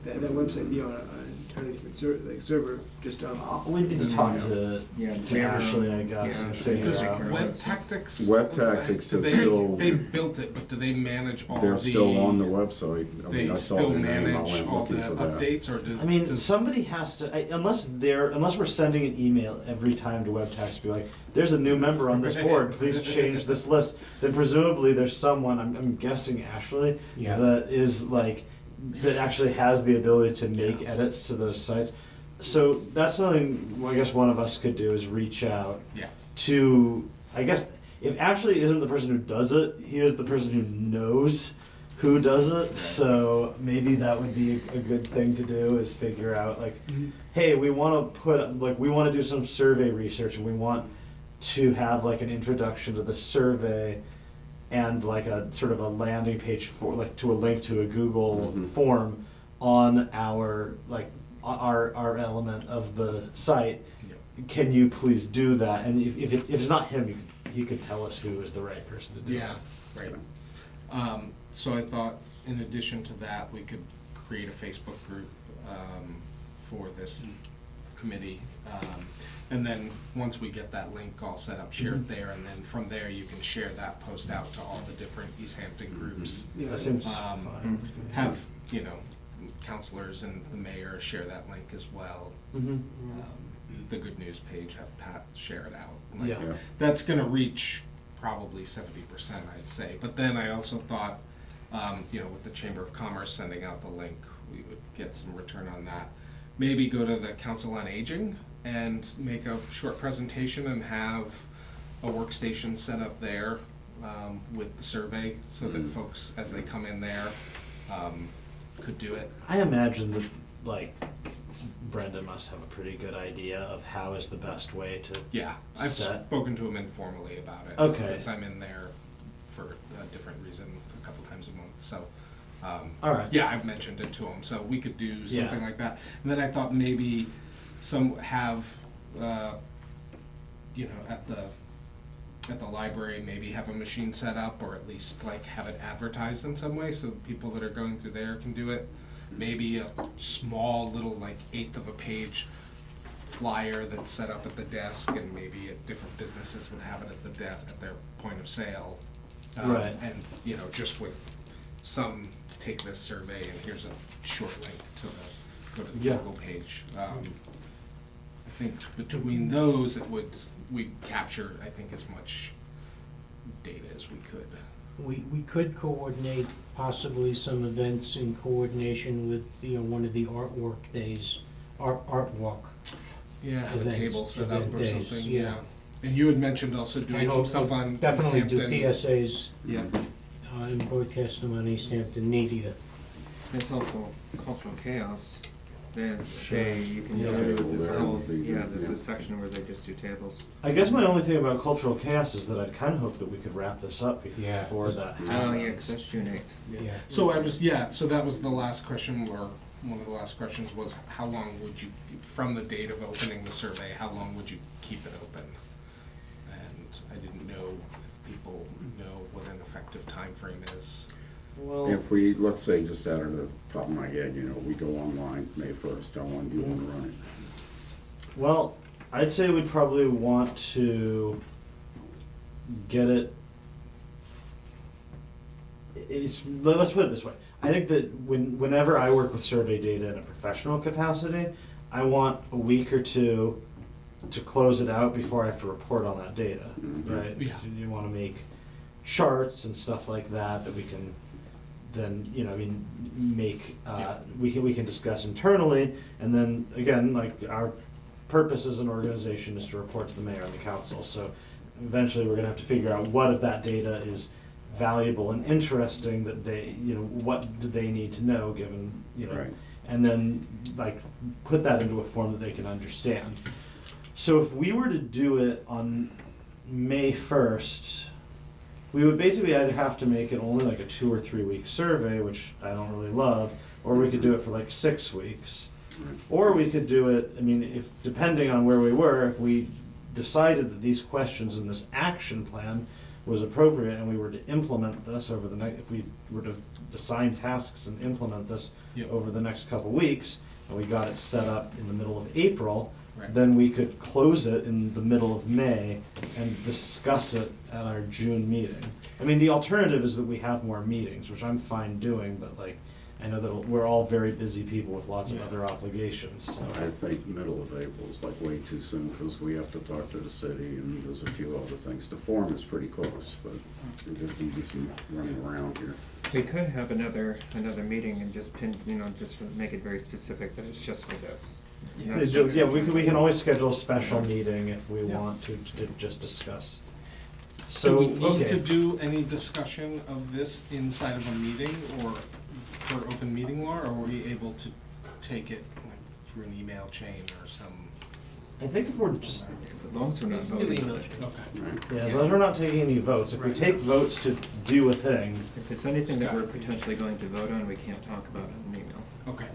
that website be on an entirely different server, just, We need to talk to Yeah, Ashley, I guess, and figure does out. Web Tactics? Web Tactics do is they- still- They built it, but do they manage all the? They're still on the website. I mean, They I saw still their name, I manage went all looking the for that. updates, or do? I mean, does- somebody has to, unless we're sending an email every time to WebTax to be like, there's a new member on this board, please change this list, then presumably there's someone, I'm guessing Ashley, Yeah. that is like, that actually has the ability to make edits to those sites. So that's something, I guess one of us could do is reach out Yeah. to, I guess, if Ashley isn't the person who does it, he is the person who knows who does it, so maybe that would be a good thing to do, is figure out like, hey, we wanna we wanna do some survey research, and we want to have like an introduction to the survey and like a sort of a landing page for, like, to a link to a Google Mhm. form on our element of the site. Yep. Can you please do that? And if it's not him, he could tell us who is the right person to do it. Yeah, right. So I thought, in addition to that, we could create a Facebook group for this committee. And then, once we get that link all set up, share it there, and then from there, you can share that post out to all the different Easthampton groups. yeah. That seems Um, fine. Have, counselors and the mayor share that link as well. Mhm. The good news page, have Pat share it out. Like, Yeah. Yeah. That's gonna reach probably 70%, I'd say. But then I also thought, with the Chamber of Commerce sending out the link, we would get some return on that. Maybe go to the Council on Aging and make a short presentation and have a workstation set up there with the survey, so that folks, as they come in there, could do it. I imagine that, like, Brenda must have a pretty good idea of how is the best way to. Yeah, I've Set. spoken to him informally about it. Okay. Because I'm in there for a different reason a couple times a month, so. All right. Yeah, I've mentioned it to him, so we could do something Yeah. like that. And then I thought maybe at the library, maybe have a machine set up, or at least like have it advertised in some way, so people that are going through there can do it. Maybe a small little, like, 1/8 of a page flyer that's set up at the desk, and maybe different businesses would have it at the desk, at their point of sale. Right. And, just with some, take this survey, and here's a short link to go to the Yeah. Google page. I think between those, we'd capture, I think, as much data as we could. We could coordinate possibly some events in coordination with, one of the artwork days, art walk. Yeah, have a Events, table set up event or days, something, yeah. yeah. And you had mentioned also doing some stuff on Easthampton. Definitely do PSAs, Yeah, and broadcast them on Easthampton media. There's also cultural chaos. You can Yeah. do, Table there's a there whole, would be good, there's yeah. a section where they just do tables. I guess my only thing about cultural chaos is that I'd kind of hope that we could wrap this up Yeah. before that Oh, yeah, happens. 'cause that's June 8th. Yeah. so so that was the last question, or one of the last questions was, how long would you, from the date of opening the survey, how long would you keep it open? And I didn't know if people know what an effective time frame is. Well, If we, let's say, just out of the top of my head, we go online May 1st, how long do you want to run it? well, I'd say we'd probably want to get it. Let's put it this way. I think that whenever I work with survey data in a professional capacity, I want a week or two to close it out before I have to report on that data, right? Yeah. You want to make charts and stuff like that that we can then, you know, I mean, make, we can discuss internally, and then, again, like, our purpose as an organization is to report to the mayor and the council, so eventually we're gonna have to figure out what of that data is valuable and interesting that they, you know, what do they need to know, given, you know, Right. and then, like, put that into a form that they can understand. So if we were to do it on May 1st, we would basically either have to make it only like a 2 or 3 week survey, which I don't really love, or we could do it for like 6 weeks. Or we could do it, I mean, if, depending on where we were, if we decided that these questions in this action plan was appropriate and we were to implement this over the next, if we were to assign tasks and implement this Yep. over the next couple weeks, and we got it set up in the middle of April, Right. then we could close it in the middle of May and discuss it at our June meeting. I mean, the alternative is that we have more meetings, which I'm fine doing, but like, I know that we're all very busy people with lots of Yeah. other obligations, so. I think middle of April is like way too soon, because we have to talk to the city, and there's a few other things. The form is pretty close, but we just need some running around here. We could have another meeting and just pin, you know, just make it very specific that it's just for this. Yeah, we can always schedule a special meeting if we want to just discuss. Do So, we need to okay, do any discussion of this inside of a meeting or per open meeting law, or are we able to take it like through an email chain or some? I think if we're just, As long as we're not voting on it. Okay. Right. yeah, as long as we're not taking any votes, if we take votes to do a thing, If it's anything that we're potentially going to vote on, we can't talk about it in email. Okay.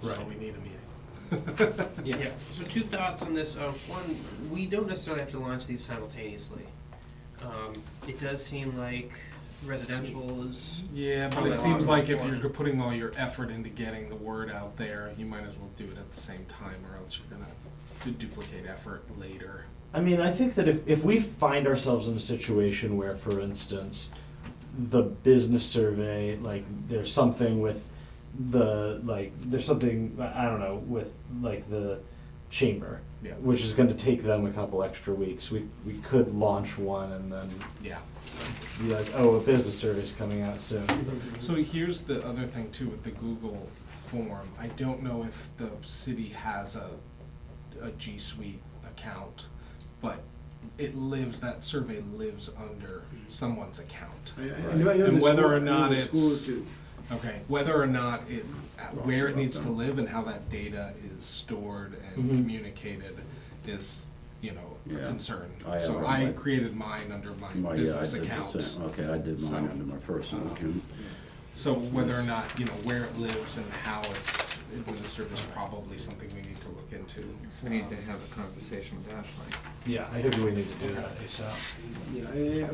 So So we need a meeting. Yeah, so 2 thoughts on this. One, we don't necessarily have to launch these simultaneously. It does seem like residential is. Yeah, but probably it a seems lot more like if you're important. putting all your effort into getting the word out there, you might as well do it at the same time, or else you're gonna duplicate effort later. I mean, I think that if we find ourselves in a situation where, for instance, the business survey, like, there's something with the, like, there's something, I don't know, with, like, the chamber, Yeah. which is gonna take them a couple extra weeks, we could launch one and then Yeah. be like, oh, a business survey's coming out soon. So here's the other thing too with the Google form. I don't know if the city has a G Suite account, but that survey lives under someone's account. I know And the whether school- or I know not the it's- schools do. Okay, whether or not where it needs to live and how that data is stored and Mhm. communicated is, you know, a Yeah. concern. I have So it on I my- created mine under my Yeah, I business did the account. same. Okay, I did mine So, under my personal account. So whether or not, you know, where it lives and how it's administered is probably something we need to look into. So we need to have a conversation with Ashley. Yeah, I think we need to do that ASAP. Yeah,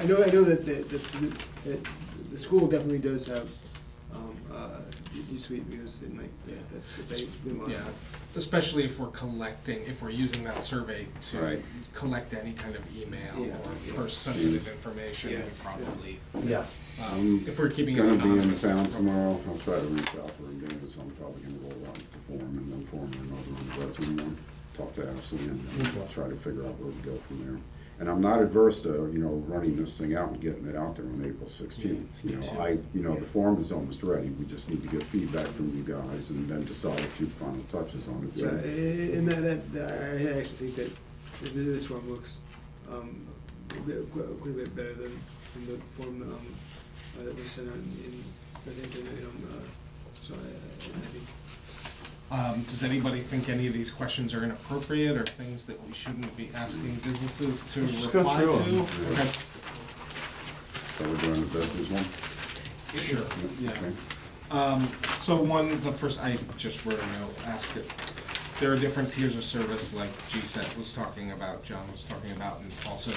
I know that the school definitely does have G Suite, because it might, they want to Yeah, have. especially if we're using that survey to Right. collect any kind of email Yeah, or yeah. person-sensitive information, we Yeah. probably, Yeah, if we're keeping it Gonna be in anonymous. town it's probably- tomorrow, I'll try to reach out for him again, because I'm probably gonna go around the form and then form another one, resume one, talk to Ashley, and then Okay. try to figure out where we go from there. And I'm not adverse to, running this thing out and getting it out there on April 16th. Me too. The form is almost ready, we just need to get feedback from you guys and then decide a few final touches on it. Yeah, So, and I actually think that this form looks quite a bit better than the form that was sent out I think, so I think. Does anybody think any of these questions are inappropriate or things that we shouldn't be asking businesses to Let's just go reply through to? 'em. Okay. so we're doing the business one? Sure, yeah. Okay. So the first, I just wrote a note, ask it. There are different tiers of service, like GSET was talking about, John was talking about, and also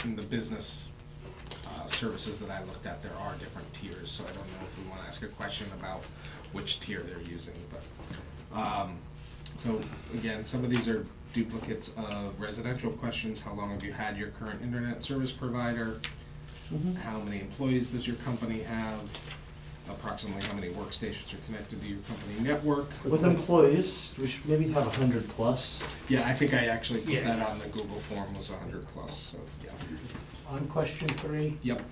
in the business services that I looked at, there are different tiers, so I don't know if we wanna ask a question about which tier they're using, but, so, again, some of these are duplicates of residential questions. How long have you had your current internet service provider? How many employees does your company have? Approximately how many workstations are connected to your company network? With employees, we should maybe have 100 plus. Yeah, I think I actually put Yeah. that on the Google form, was 100 plus, so, yeah. On question 3, Yep,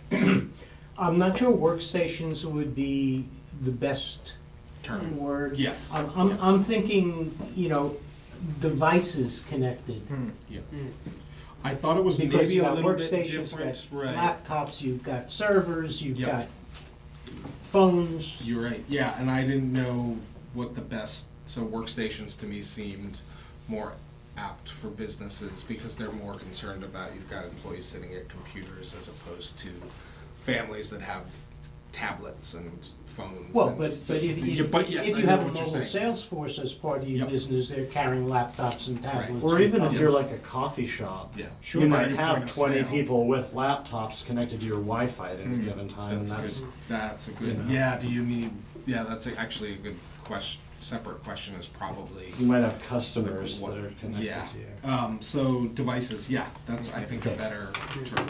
I'm not sure workstations would be the best term. word. Yes. I'm thinking, devices connected. Yeah. I thought it was Because maybe you've a got little bit workstations, different, you've right? got laptops, you've got servers, you've Yep. got phones. You're right, yeah, and I didn't know what the best, so workstations to me seemed more apt for businesses because they're more concerned about, you've got employees sitting at computers as opposed to families that have tablets and phones. Well, and- but Yeah, but yes, if I you know have a what you're mobile saying. sales force as part of your Yep. business, they're carrying laptops and tablets. Or even if Yeah. you're like a coffee shop, Yeah. Sure. you Right, might your have point of 20 sale. people with laptops connected to your Wi-Fi at any Hmm. given time, and That's that's good, that's a good, you know. yeah, do you need, yeah, that's actually a good question, separate question is probably. you might have customers What- that are connected Yeah, to you. so devices, yeah, that's, I think, a Okay. better term.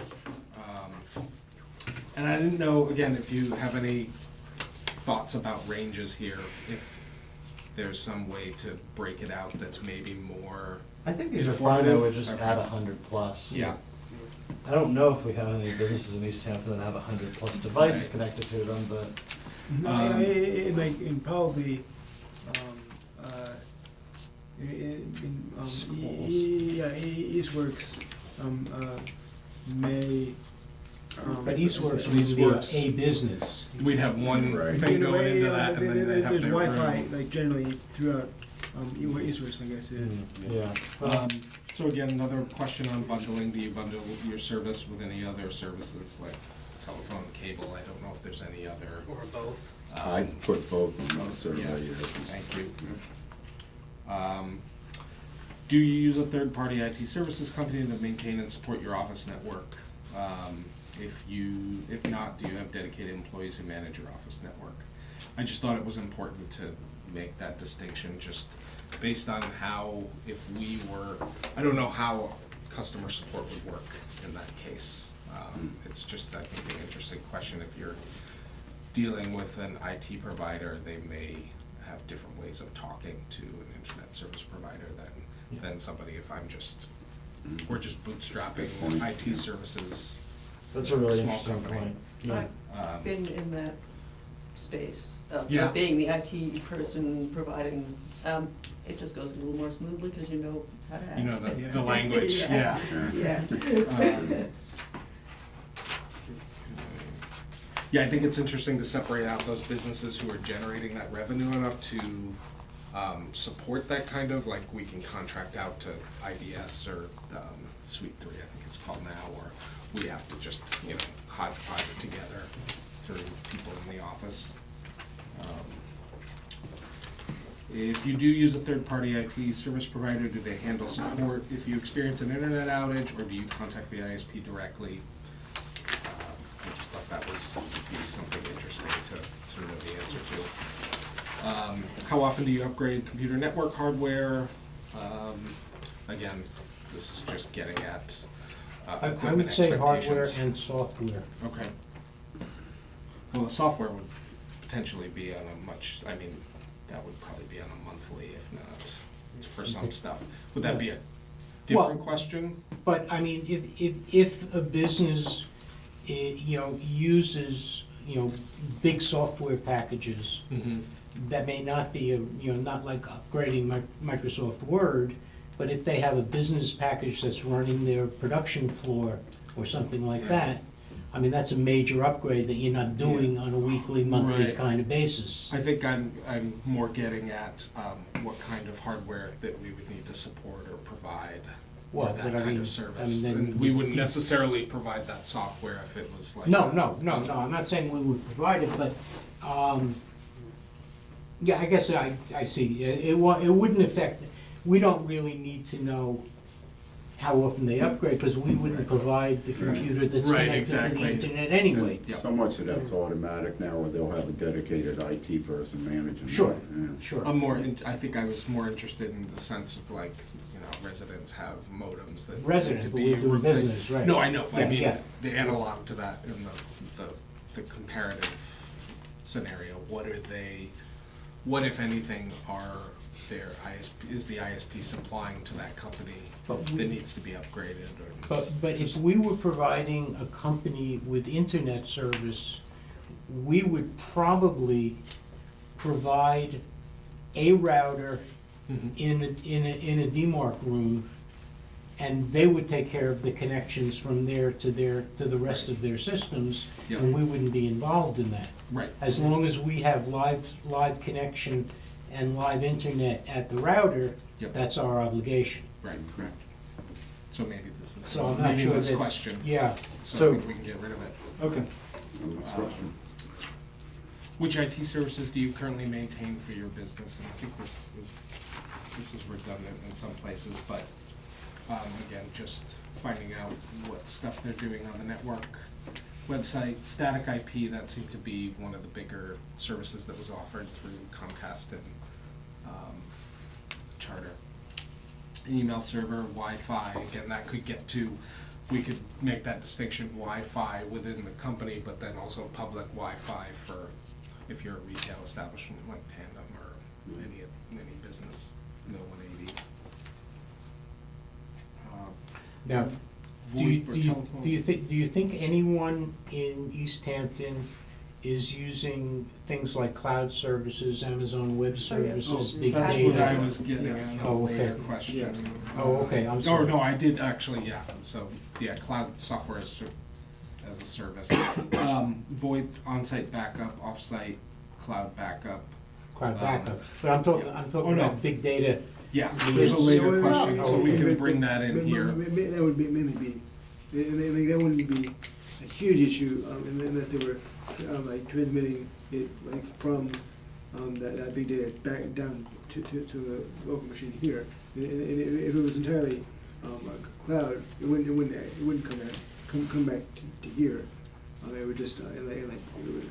And I didn't know, again, if you have any thoughts about ranges here, if there's some way to break it out that's maybe more, I think these are fine. I would just Okay. add 100 plus. yeah, I don't know if we have any businesses in East Hampton that have 100 plus devices Right. connected to them, but In probably, Schools. Eastworks, may. But Eastworks Eastworks. would be a business. we'd have one Right. thing In a going way, into that, and then they'd have there's their Wi-Fi, room. like generally throughout, where Eastworks, I guess, is. yeah. So again, another question on bundling, do you bundle your service with any other services like telephone, cable? I don't know if there's any other. Or both. I put both in the survey. Yeah. yeah. Thank you. Do you use a third-party IT services company to maintain and support your office network? If not, do you have dedicated employees who manage your office network? I just thought it was important to make that distinction, just based on how, if we were, I don't know how customer support would work in that case. It's just, I think, an interesting question. If you're dealing with an IT provider, they may have different ways of talking to an internet service provider than somebody, if I'm just, we're just bootstrapping Good point. IT services. That's a really Small interesting company. point. Yeah. I've been in that space of Yeah. being the IT person providing, it just goes a little more smoothly because you know how to act. You know, the Yeah. language, yeah. Yeah. Yeah, I think it's interesting to separate out those businesses who are generating that revenue enough to support that kind of, like, we can contract out to IDS or Suite 3, I think it's called now, or we have to just, hodgepodge it together through people in the office. If you do use a third-party IT service provider, do they handle support if you experience an internet outage, or do you contact the ISP directly? I just thought that would be something interesting to know the answer to. How often do you upgrade computer network hardware? Again, this is just getting at I equipment would say hardware expectations. and software. Okay. Well, the software would potentially be on a much, that would probably be on a monthly, if not, for some stuff. Would that be a different question? But, if a business, uses, big software packages, Mm-hmm. that may not be, not like upgrading Microsoft Word, but if they have a business package that's running their production floor or something like that, that's a major upgrade that you're not doing on a weekly, monthly Right. kind of basis. I think I'm more getting at what kind of hardware that we would need to support or provide Well, that but kind of service. then And we wouldn't necessarily provide that software if it was like. No, I'm not saying we would provide it, but, yeah, I guess I see. It wouldn't affect, we don't really need to know how often they upgrade, because we wouldn't Right. provide the computer that's Right, connected to the exactly. internet anyway. Yep. So much of that's automatic now, where they'll have a dedicated IT person managing. Sure. that, yeah. Sure. I think I was more interested in the sense of, like, residents have modems that Residents, need to but be we're doing replaced. business, right. No, I know, I Yeah, mean, yeah. the analog to that in the comparative scenario, what if anything are their ISP, is the ISP supplying to that company But that needs to be upgraded or? But if we were providing a company with internet service, we would probably provide a router Mhm. in a DMARC room, and they would take care of the connections from there to the rest of their systems, Yeah. and we wouldn't be involved in that. Right. As long as we have live connection and live internet at the router, Yep. that's our obligation. Right, correct. So maybe this is So I'm a not sure meaningless that. question, Yeah, so I So- think we can get rid of it. Okay. Next question. Which IT services do you currently maintain for your business? And I think this is redundant in some places, but, again, just finding out what stuff they're doing on the network. Website, static IP, that seemed to be one of the bigger services that was offered through Comcast and, Charter. Email server, Wi-Fi, again, that could get to, we could make that distinction, Wi-Fi within the company, but then also public Wi-Fi for if you're a retail establishment like Tandem or any business, no 180. now, do you, VoIP or do you, telephone? do you think anyone in Easthampton is using things like cloud services, Amazon Web Oh, yeah. Services, Oh, big That's data? what I was getting at in a Oh, okay. later question. Oh, okay, I'm sorry. Or no, I did actually, yeah, so, yeah, cloud software as a service. VoIP, on-site backup, off-site, cloud backup. Cloud backup, but I'm talking, yeah. I'm Oh, talking no. about big data. Yeah, there's a later question, so we okay. can bring that in here. That would be mainly be, that wouldn't be a huge issue, unless they were, like transmitting it like from, that big data back down to the local machine here. And if it was entirely, a cloud, it wouldn't come back to here. It would just, it would.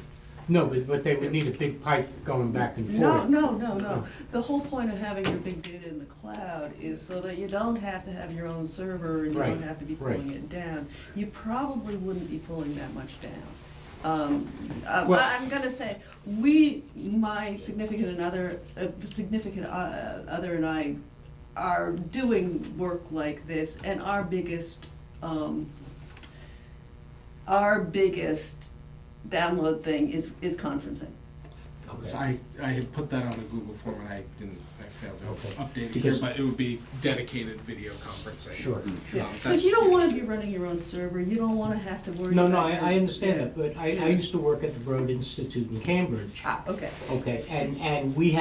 No, but they would need a big pipe going back and No, forth. no. The whole point of having your big data in the cloud is so that you don't have to have your own server and you Right, don't have to be right. pulling it down. You probably wouldn't be pulling that much down. Well- I'm gonna say, my significant other and I are doing work like this, and our biggest download thing is conferencing. So I had put that on the Google form and I failed to Okay. update it here, Because- but it would be dedicated video conferencing. Sure. Yeah, that's because you don't the wanna issue. be running your own server, you don't wanna have to worry No, about. no, I understand yeah. that, but I Yeah. used to work at the Broad Institute in Cambridge. Okay. Okay, and we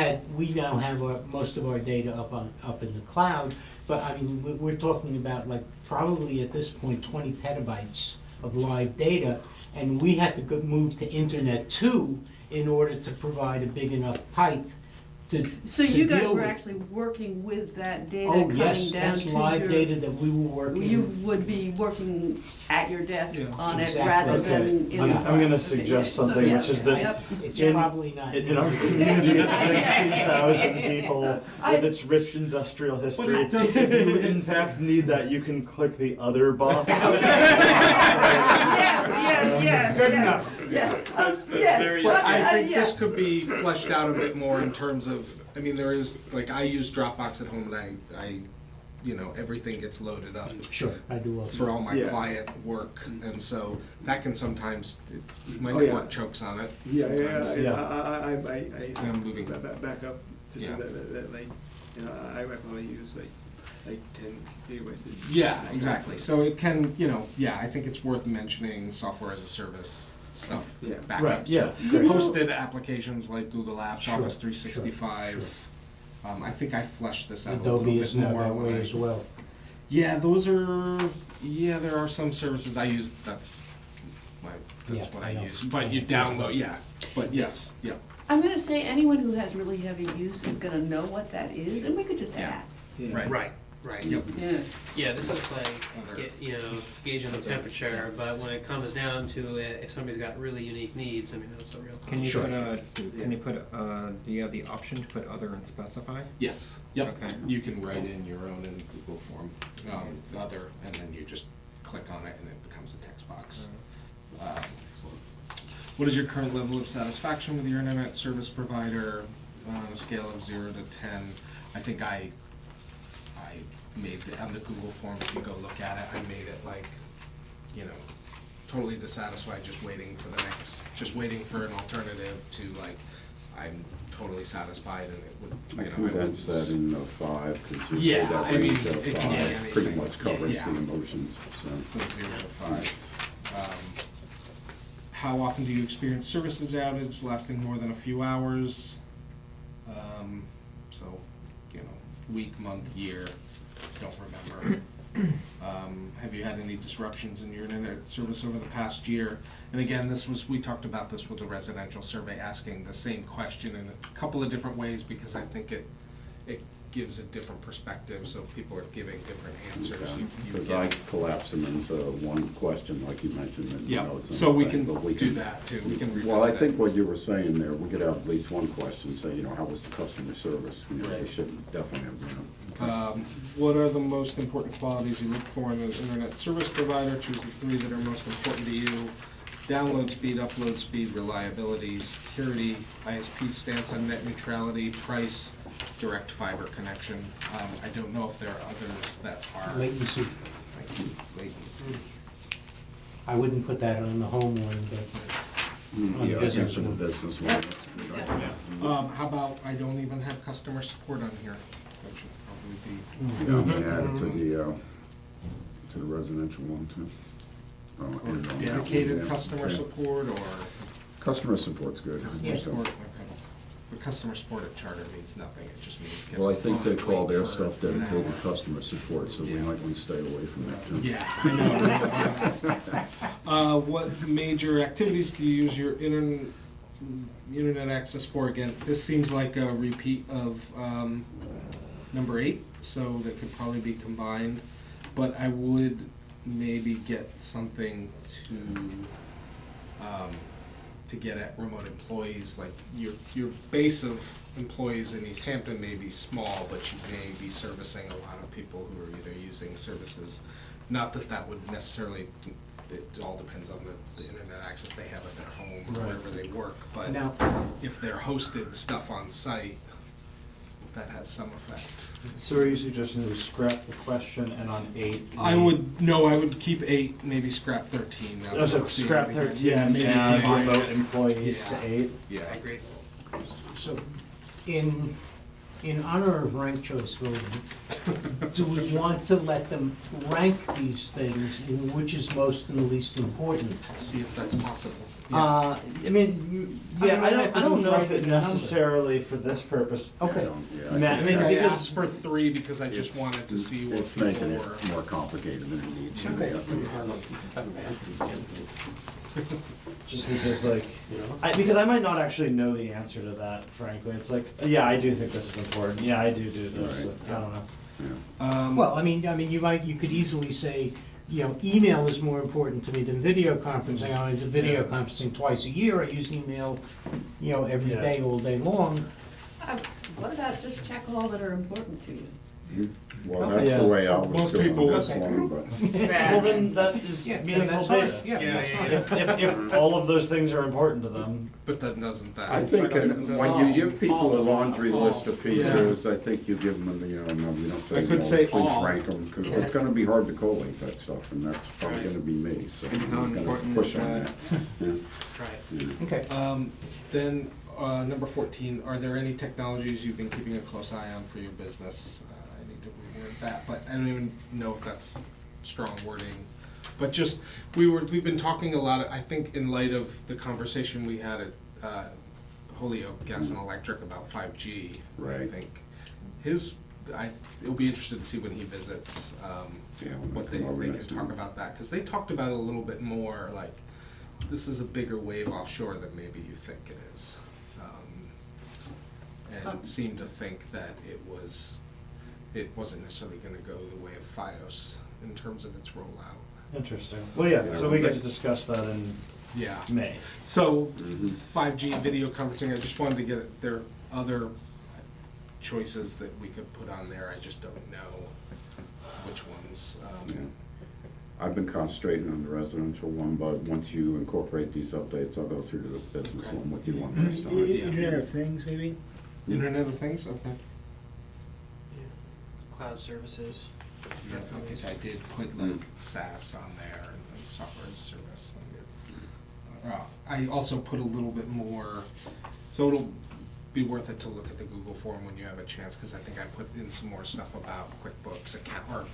now have most of our data up in the cloud, but I mean, we're talking about like probably at this point 20 petabytes of live data, and we had to move to Internet 2 in order to provide a big enough pipe to So you guys deal were with. actually working with that data Oh, coming yes, down that's to live your. data that we were working. You would be working at your desk Yeah. on it Exactly. rather Okay. than in the. I'm cloud. gonna Okay, suggest yeah. So, something, yeah, which is that yep. It's in- probably not. In our community of 16,000 people, I- with its rich industrial history, it does- if you in fact need that, you can click the other box. Yes. Good yes. enough. Yeah, yes. But I think yeah. this could be fleshed out a bit more in terms of, I mean, there is, like, I use Dropbox at home and I everything gets loaded up Sure, I do also. for all my Yeah. client work, and so that can sometimes, my Oh, yeah. network chokes on it. Yeah, sometimes. I I'm moving. backup system Yeah. that like, I probably use like 10 gigabytes. Yeah, exactly, so it can, I think it's worth mentioning software as a service stuff, Yeah. backups. Right, yeah, great. Hosted applications like Google Apps, Sure, Office 365. I think I fleshed this out a little Adobe bit is now more that when way I. as well. Yeah, there are some services I use, that's Yeah, what I I know. use, but you download, but yes, yeah. I'm gonna say anyone who has really heavy use is gonna know what that is, and we could just Yeah. ask. Yeah. Right. Right. Yep. Yeah. Yeah, this is like, Other- gauging the temperature, but when it comes down to it, if somebody's got really unique needs, I mean, that's a real. Can you Sure, put sure. can you put, do you have the option to put other and specify? Yes, yep. Okay. You can write in your own in Google form, other, and then you just click on it and it becomes a text box. What is your current level of satisfaction with your internet service provider on a scale of 0 to 10? I think I made on the Google form, if you go look at it, I made it like, totally dissatisfied, just waiting for an alternative to like, I'm totally satisfied, and it would, I condensed that in 5, because you Yeah, say that I mean, range of it can be 5 pretty anything. much covers Yeah. the emotions, So so. 0 to 5. How often do you experience services outage lasting more than a few hours? So, week, month, year, don't remember. Have you had any disruptions in your internet service over the past year? And again, we talked about this with the residential survey, asking the same question in a couple of different ways, because I think it gives a different perspective, so if people are giving different answers. you Because get- I collapse them into one question, like you mentioned, and Yeah, it's so we another can thing, but we do can- that too, we can revisit Well, I it. think what you were saying there, we could have at least one question, say, how was the customer service? They Right. should definitely have, What are the most important qualities you look for in an internet service provider? Choose the 3 that are most important to you. Download speed, upload speed, reliability, security, ISP stance on net neutrality, price, direct fiber connection. I don't know if there are others that are. Latency. Latency. I wouldn't put that on the home one, but on the Yeah, I think business for the one. business one, that's a good idea. How about, I don't even have customer support on here. That should probably be. Yeah, I'm gonna add it to the residential one too. Or And on that one, dedicated yeah. customer Yeah. support, or Customer support's good. customer support, okay. But customer support at Charter means nothing, it just means get Well, I on the think phone they and call wait their for stuff an dedicated hour. customer support, so we Yeah. might want to stay away from that too. Yeah, I know. What major activities do you use your internet access for? Again, this seems like a repeat of number 8, so that could probably be combined. But I would maybe get something to get at remote employees, like your base of employees in Easthampton may be small, but you may be servicing a lot of people who are either using services. Not that that would necessarily, it all depends on the internet access they have at their home or Right. wherever they work, but Now- if they're hosted stuff on site, that has some effect. So are you suggesting we scrap the question and on 8? I would keep 8, maybe scrap 13. Now that Oh, so I'm seeing scrap it again. 13 Yeah, maybe and combine remote it. employees Yeah. to 8? Yeah. I agree. So, in honor of ranked choice voting, do we want to let them rank these things in which is most and least important? See if that's possible. I mean, yeah, I don't know if it necessarily for this purpose. Okay. Yeah, Matt, I I think think I because- asked for 3 because I just It's- wanted to see what It's people making were. it more complicated than it needs to be. Okay. Just because because I might not actually know the answer to that, frankly. It's like, yeah, I do think this is important. Yeah, I do this. Right. I don't know. Yeah. Well, I mean, you could easily say, email is more important to me than video conferencing. I do video conferencing twice a year. I use email, every Yeah. day, all day long. What about just check all that are important to you? Well, that's Yeah. the way I was Most doing people- this Okay. one, but. Well, then that is Yeah, meaningful that's fine. data. Yeah, that's fine. If all of those things are important to them, But that doesn't that. I think when you give people a laundry all. list of features, I think you give them, no, you don't say, I could no, say please all. rank them, because it's gonna be hard to collate that stuff, and that's probably Right. gonna be me, so And how I'm gonna important push is on that? that. Yeah. Right. Okay. Then, number 14, are there any technologies you've been keeping a close eye on for your business? I need to reword that, but I don't even know if that's strong wording. But just, we've been talking a lot, I think in light of the conversation we had at Holyoke Gas and Electric about 5G. I Right. think it'll be interested to see when he visits, Yeah, when what they they come over can next talk month. about that, because they talked about it a little bit more, like, this is a bigger wave offshore than maybe you think it is. And seemed to think that it was it wasn't necessarily gonna go the way of FiOS in terms of its rollout. Interesting. Well, yeah, Yeah, so we get to but- discuss that in Yeah. May. So, Mhm. 5G video conferencing, I just wanted to get, there are other choices that we could put on there, I just don't know which ones. Yeah. I've been concentrating on the residential one, but once you incorporate these updates, I'll go through to the business Okay. one with you one last time. Internet of Things, maybe? Internet of Things, okay. Cloud services. Yeah, I think I did put like SaaS on there and software as a service. I also put a little bit more, so it'll be worth it to look at the Google form when you have a chance, because I think I put in some more stuff about QuickBooks account, or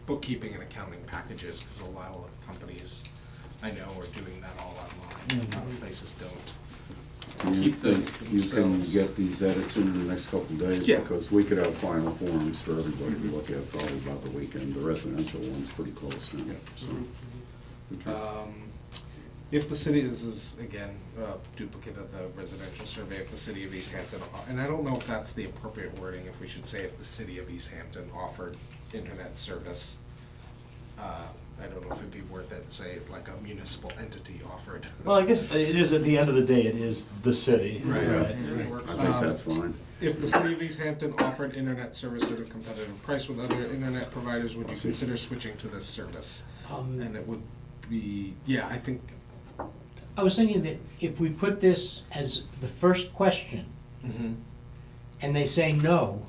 bookkeeping and accounting packages, because a lot of companies I know are doing that all online. A lot of places don't. Do you Keep those think you can themselves. get these edits in the next couple of days? Yeah. Because we could have final forms for everybody to look at probably about the weekend. The residential one's pretty close now, so. Okay. If the city, this is again, a duplicate of the residential survey, if the city of Easthampton, and I don't know if that's the appropriate wording, if we should say if the city of Easthampton offered internet service. I don't know if it'd be worth it, say like a municipal entity offered. Well, I guess it is, at the end of the day, it is the city. Right. Yeah. It works. I think that's fine. If the city of Easthampton offered internet service at a competitive price with other internet providers, would you consider switching to this service? And it would be, yeah, I think. I was thinking that if we put this as the first question, and they say no,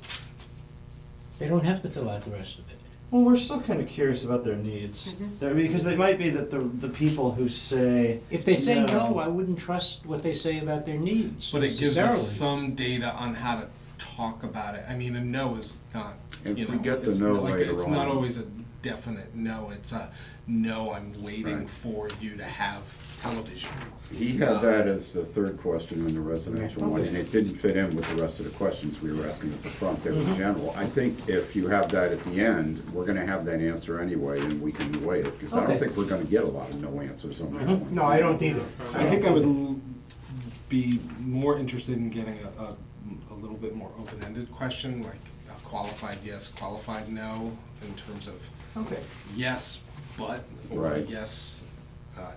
they don't have to fill out the rest of it. Well, we're still kind of curious about their needs. Because it might be that the people who say. If they say no, I wouldn't trust what they say about their needs But it gives necessarily. us some data on how to talk about it. I mean, a no is not, If you we know, get the it's no like, later it's not on. always a definite no, it's a no, I'm waiting Right. for you to have television. He had that as the third question in the residential one, and it didn't fit in with the rest of the questions we were asking at the front. They were general. I think if you have that at the end, we're gonna have that answer anyway, and we can weigh it, because I don't Okay. think we're gonna get a lot of no answers on that one. No, I don't either. I think I would be more interested in getting a little bit more open-ended question, like a qualified yes, qualified no, in terms of Okay. yes, but, or Right. yes,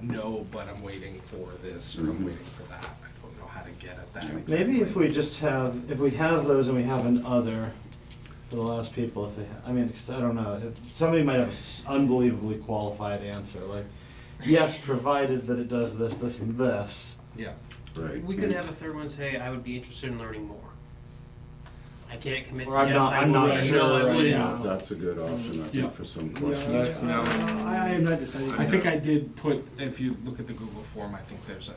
no, but I'm waiting for this, or I'm waiting for that. I don't know how to get at that exactly. Maybe if we just have, if we have those and we have an other, it allows people if they, I mean, 'cause I don't know, if somebody might have an unbelievably qualified answer, like, yes, provided that it does this, this, and this. Yeah. Right. We could have a third one say, I would be interested in learning more. I can't commit to Or I'm yes, not- I I'm not would, or sure no, I right wouldn't. now. That's a good option, I Yeah. think, for some questions. Yes, no. I am not deciding. I think I did put, if you look at the Google form, I think there's a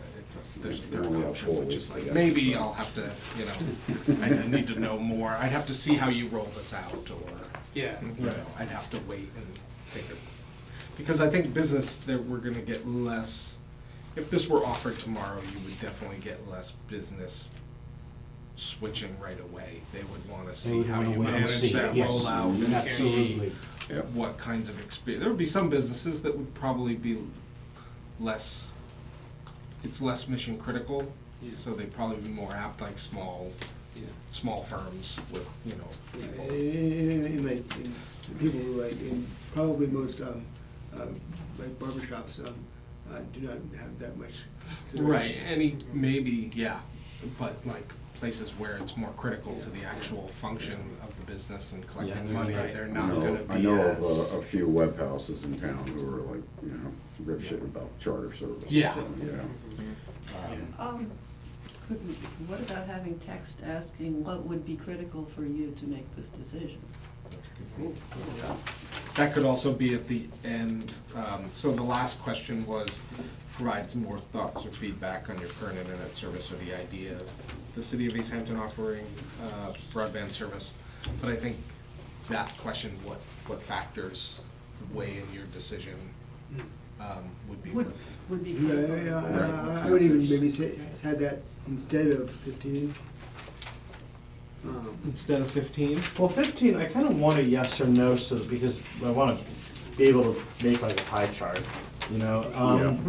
third Only option, four which is weeks, like, yeah. maybe I'll have to, you know, I need to know more. I'd have to see how you roll this out, or, Yeah. you know, I'd have to wait and take it. Because I think business, that we're gonna get less, if this were offered tomorrow, you would definitely get less business switching right away. They would wanna see would how wanna you wait and manage see, that yes. rollout and see Absolutely. Yep. what kinds of experience. There would be some businesses that would probably be less, it's less mission critical, so they'd probably be more apt, like small firms with, you know, people. In like, in people who like, in probably most, like barbershops, do not have that much. Right, maybe, yeah, but like places where it's more critical to the actual function of the business and collecting Yeah, money, right. they're I not know- gonna I be know of as. a few web houses in town who are like, you know, rip shit about charter service. Yeah. Yeah. What about having text asking what would be critical for you to make this decision? That could also be at the end, so the last question was, provides more thoughts or feedback on your current internet service or the idea of the city of Easthampton offering broadband service. But I think that question, what factors weigh in your decision, would be worth. Would be Yeah, critical. I would even maybe say, had that instead of 15. Instead of 15? Well, 15, I kind of want a yes or no, so that, because I want to be able to make like a pie chart, you know?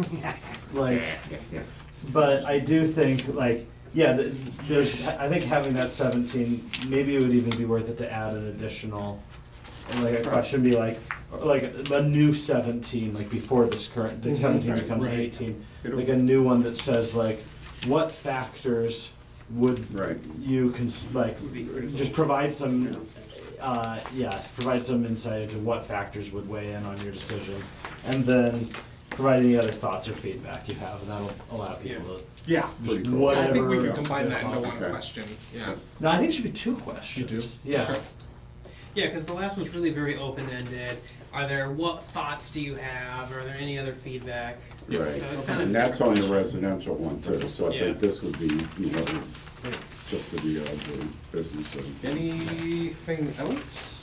Like, but I do think, like, yeah, there's, I think having that 17, maybe it would even be worth it to add an additional like a question be like a new 17, like before this current, the 17 becomes an Right. 18, like a new one that says like, what factors would Right. you like, just provide some, provide some insight into what factors would weigh in on your decision, and then provide any other thoughts or feedback you have, and that'll allow people to. Yeah. Pretty cool. Whatever. I think we their could combine that into thoughts. one question, yeah. No, I think it should be 2 questions. You do? Yeah. Okay. Yeah, because the last one's really very open-ended. Are there, what thoughts do you have? Are there any other feedback? Right. So it's kind of. And that's on the residential one too, so I Yeah. think this would be, you know, just for the business. Anything else?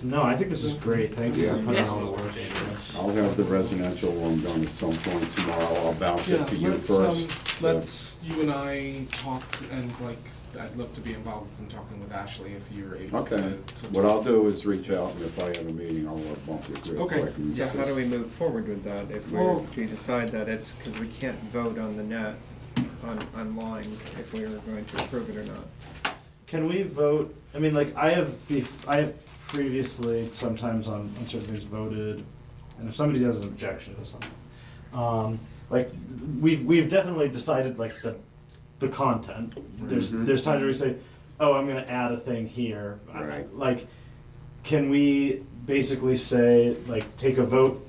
No, I think this is great. Thank you for putting Yeah. all the work into this. I'll have the residential one done at some point tomorrow. I'll bounce Yeah, it to you let's, first. let's, you and I talk, and like, I'd love to be involved in talking with Ashley if you're able to. Okay. What I'll do is reach out, and if I have a meeting, I'll bump you through. Okay. so I can- So how do we move forward with that if we decide that it's, because we can't vote on the net, online, if we are going to approve it or not? Can we vote, I mean, like, I have previously, sometimes on certain things voted, and if somebody has an objection to something, like, we've definitely decided, like, the content. There's times where we say, oh, I'm gonna add a thing here. Right. Like, can we basically say, like, take a vote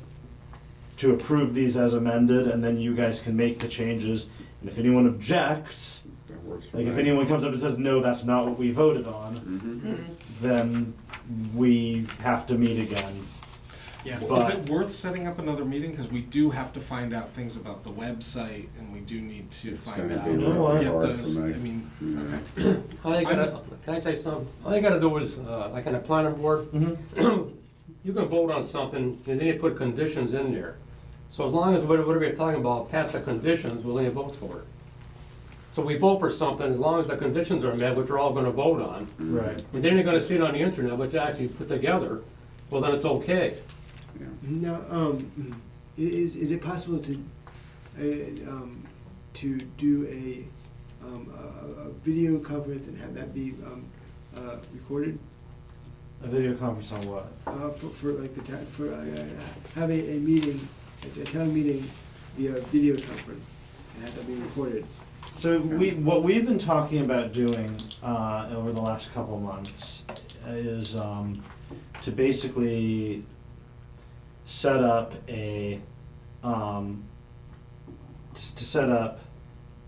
to approve these as amended, and then you guys can make the changes, and if anyone objects, That works for like, if me. anyone comes up and says, no, that's not what we voted on, Mhm. then we have to meet again. Yeah. Is But- it worth setting up another meeting? Because we do have to find out things about the website, and we do need to It's find gonna out. be You know what? Get hard those, for me. I mean, Yeah. okay. All you gotta, can I say something? All you gotta do is, like on a planning board, you can vote on something, and then you put conditions in there. So as long as whatever you're talking about, pass the conditions, we'll only vote for it. So we vote for something, as long as the conditions are met, which we're all gonna vote on, Right. and then you're gonna see it on the internet, which you actually put together, well, then it's okay. Now, is it possible to do a video conference and have that be recorded? A video conference on what? For like the town, for having a meeting, a town meeting via video conference, and have that be recorded. So what we've been talking about doing over the last couple months is to basically set up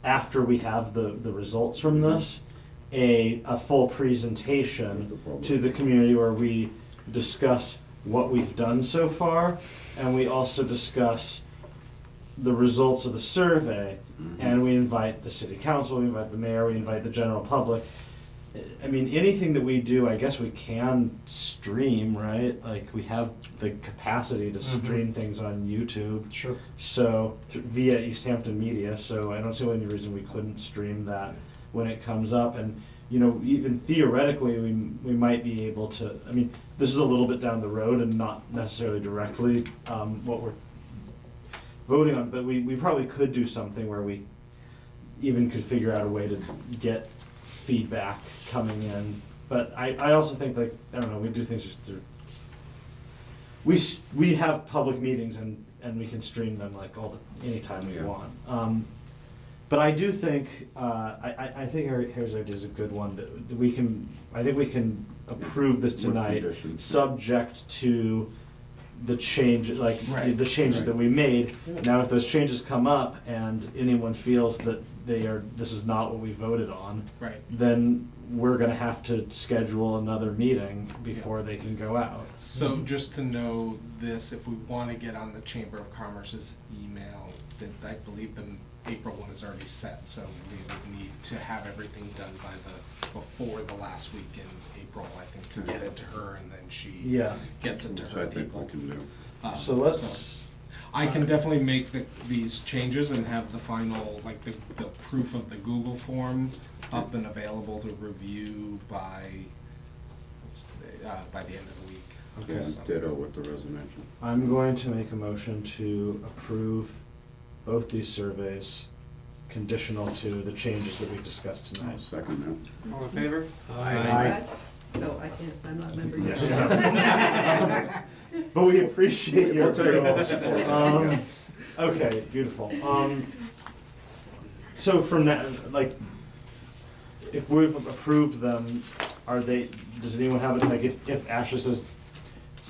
after we have the results from this, a full presentation to the community where we discuss what we've done so far, and we also discuss the results of the survey, and we invite the city council, we invite the mayor, we invite the general public. I mean, anything that we do, I guess we can stream, right? Like, we have the capacity to stream things on YouTube. Sure. So, via Easthampton Media, so I don't see any reason we couldn't stream that when it comes up. And, you know, even theoretically, we might be able to, I mean, this is a little bit down the road and not necessarily directly what we're voting on, but we probably could do something where we even could figure out a way to get feedback coming in. But I also think, like, I don't know, we do things just through, we have public meetings and we can stream them like anytime we want. But I do think, I think Harry's idea is a good one, that I think we can approve this With tonight, conditions. subject to the change, like, Right. the changes that we made. Now, if those changes come up and anyone feels that this is not what we voted on, Right. then we're gonna have to schedule another meeting before they can go out. So just to know this, if we want to get on the Chamber of Commerce's email, that I believe the April one is already set, so we would need to have everything done before the last week in April, I think, to get it to her, and then she Yeah. gets it to Which her I think people. we can do. So let's, I can definitely make these changes and have the final, like, the proof of the Google form up and available to review by, what's today, by the end of the week. Okay. So- Ditto with the residential. I'm going to make a motion to approve both these surveys, conditional to the changes that we've discussed I'll tonight. second that. All in favor? Aye. No, I can't, I'm not a member yet. Yeah. But we appreciate your. We'll take all the support. Okay, beautiful. So from that, like, if we've approved them, does anyone have it, like, if Ashley says,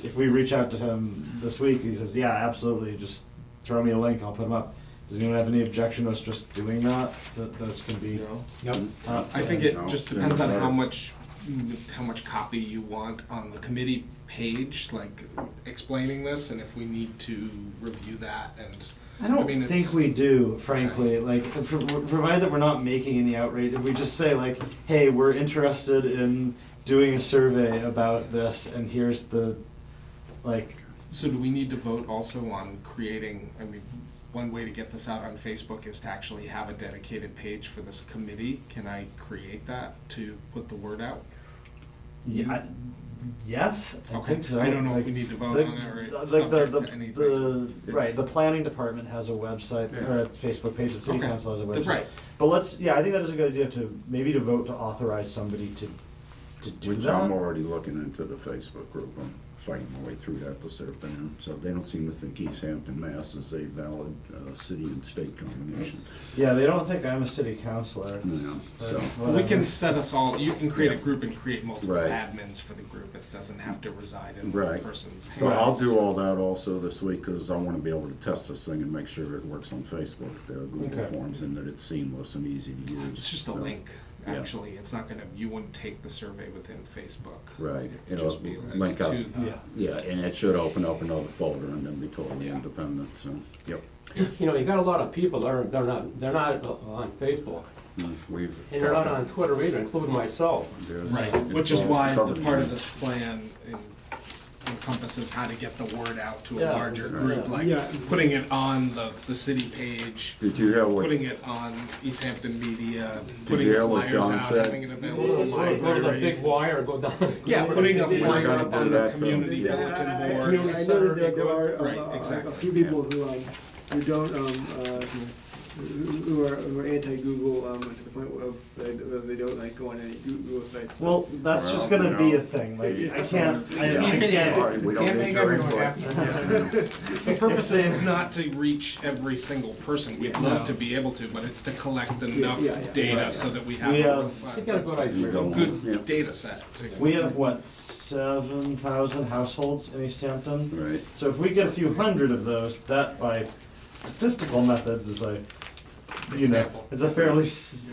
if we reach out to him this week, he says, yeah, absolutely, just throw me a link, I'll put them up. Does anyone have any objection to us just doing that? That's gonna be. No. Nope. I think it No, just sooner depends on the how better. much copy you want on the committee page, like explaining this, and if we need to review that, and I don't mean, think it's- we do, frankly, like, provided that we're not making any outrage, if we just say like, hey, we're interested in doing a survey about this, and here's the, like, So do we need to vote also on creating, I mean, one way to get this out on Facebook is to actually have a dedicated page for this committee. Can I create that to put the word out? yeah, yes, I Okay, think so. I don't know if Like, we need to vote the- on it or it's like subject to anything. Right, the planning department has a website, or a Facebook page, the city Okay. council has a website. Right. But I think that is a good idea to, maybe to vote to authorize somebody to do Which that. I'm already looking into the Facebook group, I'm fighting my way through that this afternoon, so they don't seem to think Easthampton, Mass is a valid city and state combination. Yeah, they don't think I'm a city councilor. It's- No, but so- We whatever. can set us all, you can create a Yeah. group and create multiple Right. admins for the group. It doesn't have to reside in one Right. person's So I'll hands. do all that also this week, because I want to be able to test this thing and make sure it works on Facebook, the Google Okay. Forms, and that it's seamless and easy to use. It's just a So, link, yeah. actually. It's not gonna, you wouldn't take the survey within Facebook. Right. It'd It'll just be link up. to the. Yeah. Yeah, and it should open up another folder and then be totally Yeah. independent, so, yep. You know, you got a lot of people that are, they're not on Facebook, We've. and they're not on Twitter either, including myself. Right, which is why the part of this plan encompasses how to get the word out to a Yeah. larger group, Yeah. like Yeah. putting it on the city page, Did you hear what, putting it on East Hampton Media, Did putting you hear what flyers John out, said? having it Go available in the to the library. big wire, go down. Yeah, putting a We're flyer gonna up do on the that, too. community Yeah, bulletin I board. know that there are Right, a exactly, few people who don't, who are anti-Google, to the point where they don't like go on any Google sites. Well, that's just Well, gonna be you a thing, like, I Yeah. can't, Sorry, we don't Can't need make your everyone input. happy. The purpose is not to reach every single person, we'd love No. to be able to, but it's to collect enough yeah, yeah. data Right. so that we have We a have- You got a good idea. You don't good want- yeah. data set. we have, what, 7,000 households in East Hampton? Right, So if we get a few hundred of those, that by statistical methods is a, you know, Example. it's a fairly,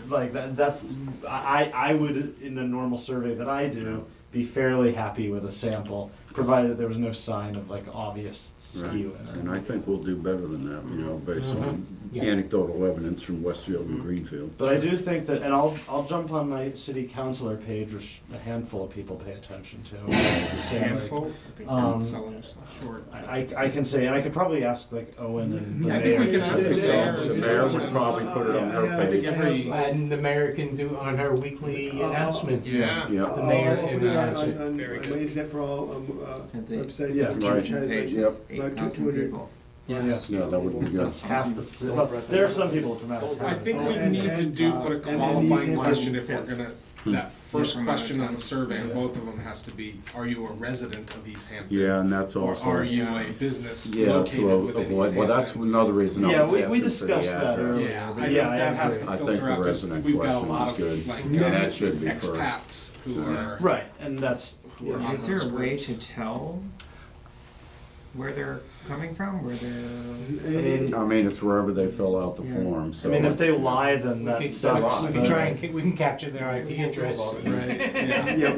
like, that's, I would, in a normal survey that I do, be fairly happy with a sample, provided that there was no sign of like obvious right. skew in And it. I think we'll do better than that, you know, based on Yeah. anecdotal evidence from Westfield and Greenfield. But I do think that, and I'll jump on my city councilor page, which a handful of people pay attention to. and just say, like, Handful, I think um, we're selling yourself short. I can say, and I could probably ask like Owen and the I mayor. think we can ask the So mayor. the as mayor well would to- probably put it on her Yeah, I think page. every, And the mayor can do on her weekly announcement. yeah. Yeah, The mayor I'll and put it announce on, it. on Very my good. Internet for All And the website, Yeah. which Right. has page like is about 8,000 200. people. Yes. yeah, that would be good. That's half the, well, there are some people from out of town. I think we And- need to and, do, put a and qualifying these- question if we're gonna, that first from question out of on the survey, and Yeah. both of them has to be, are you a resident of East Hampton? Yeah, and that's Or also. are you a business Yeah, located to within avoid, East well, that's Hampton? another reason I Yeah, was we asking for the discussed that address. earlier. Yeah, but I yeah, think that has agree. to I think filter the out, 'cause resident we've got a question lot is of, good. like, Yeah, that should be first. expats who Yeah. are, Right, and that's, who are on Is there those a way groups. to tell where they're coming from, where they're? I mean, it's wherever they fill out the Yeah. form, I so. mean, if they lie, then We that can- sucks. We can but- try and, we can capture their IP address. Right, yeah. Yeah,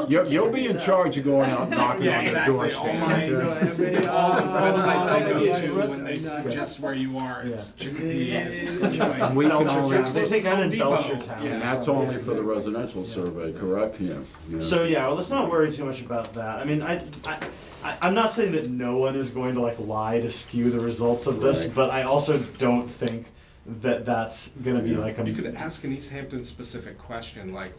but You'll be in charge of going out knocking Yeah, on their exactly. doorstep. All my, Yeah. all the websites I go yeah, to, when they and, suggest where you are, it's Yeah. Chicopee, it's Yeah. like. We can Belcher only- Town. They think I'm in Depot. Belcher Town. Yeah. And that's only for the residential survey, correct? Yeah. Yeah. So yeah, well, let's not worry too much about that. I mean, I'm not saying that no one is going to like lie to skew the results of this, Right. but I also don't think that that's gonna be like a. You could ask an East Hampton specific question, like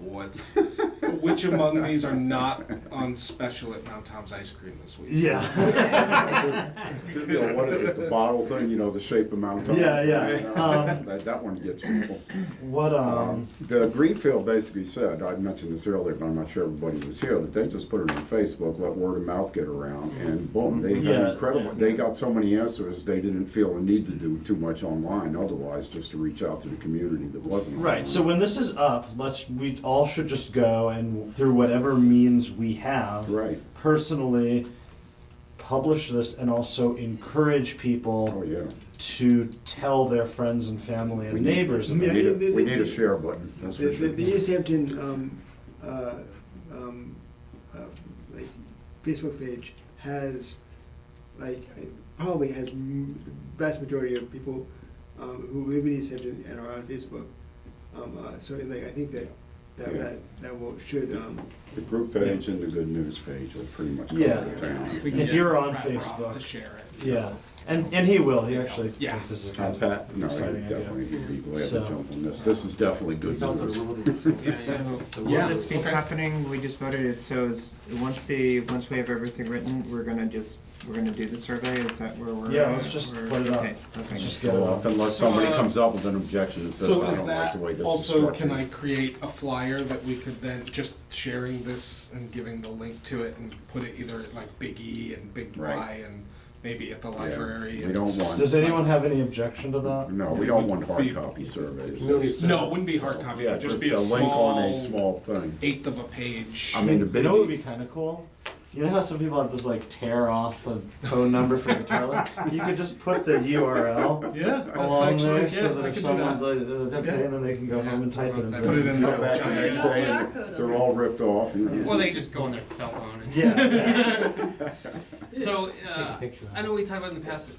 which among these are not on special at Mount Tom's Ice Cream this week. Yeah. You know, what is it, the bottle thing, you know, the shape of Mount Tom? Yeah, yeah. That one gets people. What, The Greenfield basically said, I mentioned this earlier, but I'm not sure everybody was here, but they just put it on Facebook, let word of mouth get around, and boom, they had Yeah, incredible, yeah. they got so many answers, they didn't feel a need to do too much online otherwise, just to reach out to the community that wasn't online. right, so when this is up, we all should just go and through whatever means we have, Right, personally publish this and also encourage people oh, yeah. to tell their friends and family We and need- neighbors. Yeah, We need a share button, that's for sure. The Easthampton, like, Facebook page has, like, probably has vast majority of people, who live in Easthampton and are on Facebook. So like, I think that should, The group page and the good news page will pretty much cover Yeah. the town. If we can If get you're on Pat Roth Facebook. to share it. Yeah, and he will, he actually Yeah. thinks this is Pat, kind of no, I exciting idea. definitely would be glad to So- jump on this. This is definitely good news. So, Yeah, will this be okay. happening, we just voted it, so once we have everything written, we're gonna do the survey, is that where we're? Yeah, let's just we're- put it up. okay, Let's okay. just get it off. Unless somebody comes up with an objection that says, I So don't is like that the way this is also, structured. can I create a flyer that we could then, just sharing this and giving the link to it and put it either at like Big E and Big Right. Y and maybe at the Yeah, library? we and- don't want- Does anyone have any objection to that? No, we don't want hard copy surveys. Community No, it wouldn't be hard copy, Yeah, it'd just just be a a link on a small small thing. eighth of a page. I mean, the You big, know what would be kind of cool? You know how some people have this like tear off a phone number for guitar link? You could just put the URL Yeah, that's along actually, there yeah, so that I if could do someone's that. like, okay, and then they can go home and type it in. Put it in come the back the giant. next That's day, the and barcode they're of it. all ripped off. You know. Or they just go on their cell phone and. Yeah. So, I know we talked about in the past,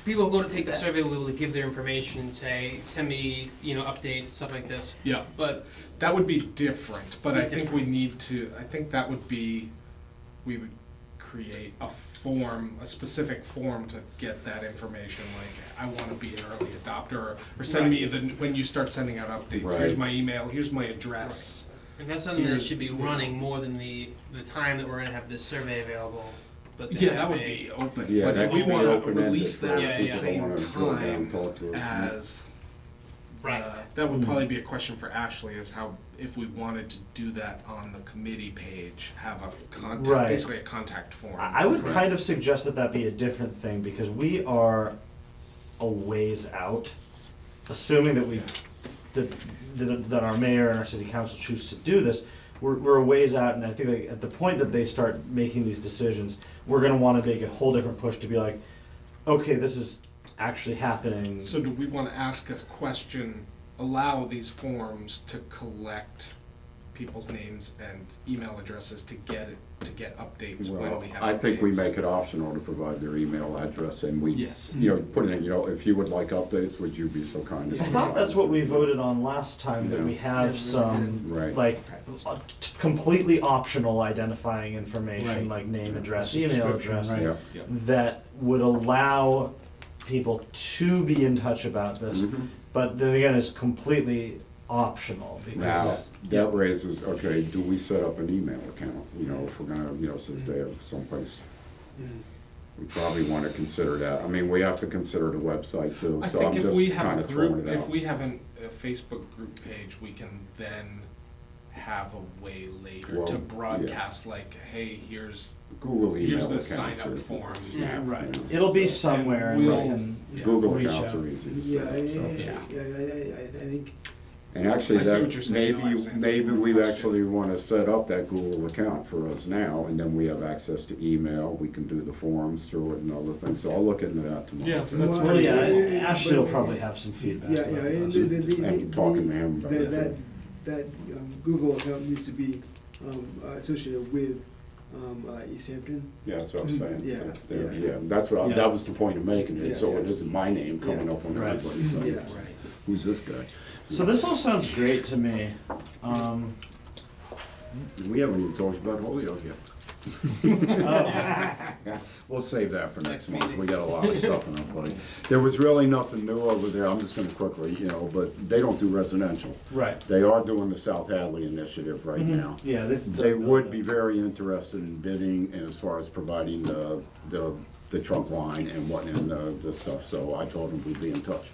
people who go to take the survey will be able to give their information and say, send me, updates and stuff like this. Yeah, But that would be different, but I think we need to, I think that would be, we would create a form, a specific form to get that information, like, I wanna be an early adopter, or send me when you start sending out updates, here's Right. my email, here's my address. and that's something that should be running more than the time that we're gonna have this survey available. But to Yeah, have that would a- be open, Yeah, but that do we could be wanna open-ended release for that Yeah, at the yeah. same People wanna drill down and time talk to us. as? Right. That would probably be a question for Ashley, is how, if we wanted to do that on the committee page, have a contact, Right. basically a contact form. I would kind of suggest that be a different thing because we are a ways out, assuming that that our mayor and our city council choose to do this. We're a ways out, and I think that at the point that they start making these decisions, we're gonna wanna make a whole different push to be like, okay, this is actually happening. So do we want to ask a question, allow these forms to collect people's names and email addresses to get updates when Well, we have I think we updates? make it optional to provide their email address, and we, Yes. put it in, if you would like updates, would you be so kind as I to thought provide that's what we us? voted on last time, that we have some, Right. like, completely optional identifying information, Right. like name, address, email Subscription, address, right. Yeah. Yeah. that would allow people to be in touch about this, Mhm. but then again, it's completely optional, Now, because, that raises, okay, do we set up an email account, if we're gonna, sit there someplace? We probably wanna consider that, I mean, we have to consider the website too, I so think I'm if just we have kinda a throwing group, it if out. we have a Facebook group page, we can then have a way later Well, to yeah. broadcast, like, hey, here's Google email the accounts sign up or- form. Yeah, right. it'll be So- somewhere, and and we we'll- can Yeah. Google reach accounts out. are easy to Yeah, set up, so. Yeah. I think, And actually, I see that, what you're saying, maybe, Alexander. maybe we Question. actually wanna set up that Google account for us now, and then we have access to email, we can do the forms through it and other things, so I'll look into that tomorrow. Yeah, too. that's Well, Well, yeah, Yeah, Ashley will but- probably have some feedback. yeah, about and that. And talking to him about it, that Google account needs to be associated with Easthampton. Yeah, that's what I'm saying. Yeah, There, yeah. yeah, that's what, Yeah. that was the point of making it, Yeah, so it yeah. isn't my name coming Yeah. up on Right. everybody's site. Yeah. Right. Who's this guy? So this all sounds great to me. We haven't even talked about Holyoke yet. We'll save that for Next next month, meeting. we got a lot of stuff in our plate. There was really nothing new over there, I'm just gonna quickly, but they don't do residential. Right. They are doing the South Hadley initiative right now. Yeah, They would be very interested in bidding as far as providing the trunk line and the stuff, so I told them we'd be in touch.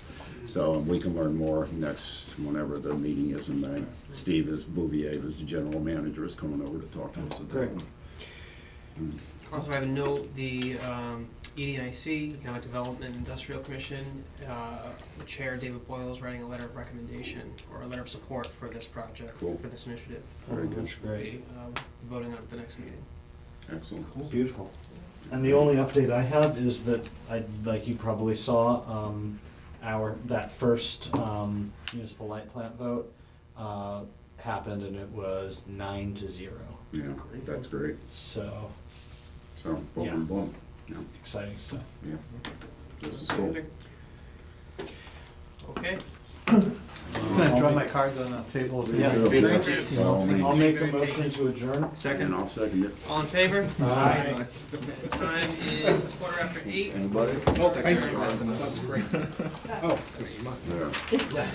So we can learn more whenever the meeting is in May. Steve Bouvier, who's the general manager, is coming over to talk to us about Great. it. Also, I have a note, the EDIC, Economic Development Industrial Commission, the chair, David Boyle, is writing a letter of recommendation, or a letter of support for this project, Cool. for this initiative. Very good. That's great. We'll be voting on it at the next meeting. Excellent. Beautiful. And the only update I have is that like you probably saw, that first municipal light plant vote happened, and it was 9-0. Yeah, that's great. So So, boom, Yeah. boom, boom. Yeah, exciting stuff. yeah. This is cool. Okay. I'm gonna draw my cards on a fable of Yeah. these. Thank you. By all means. I'll make a motion to adjourn. And I'll second it. All in favor? Aye. The time is 8:15. Anybody? Oh, thank you, that's great. Oh, this is mine. Yeah.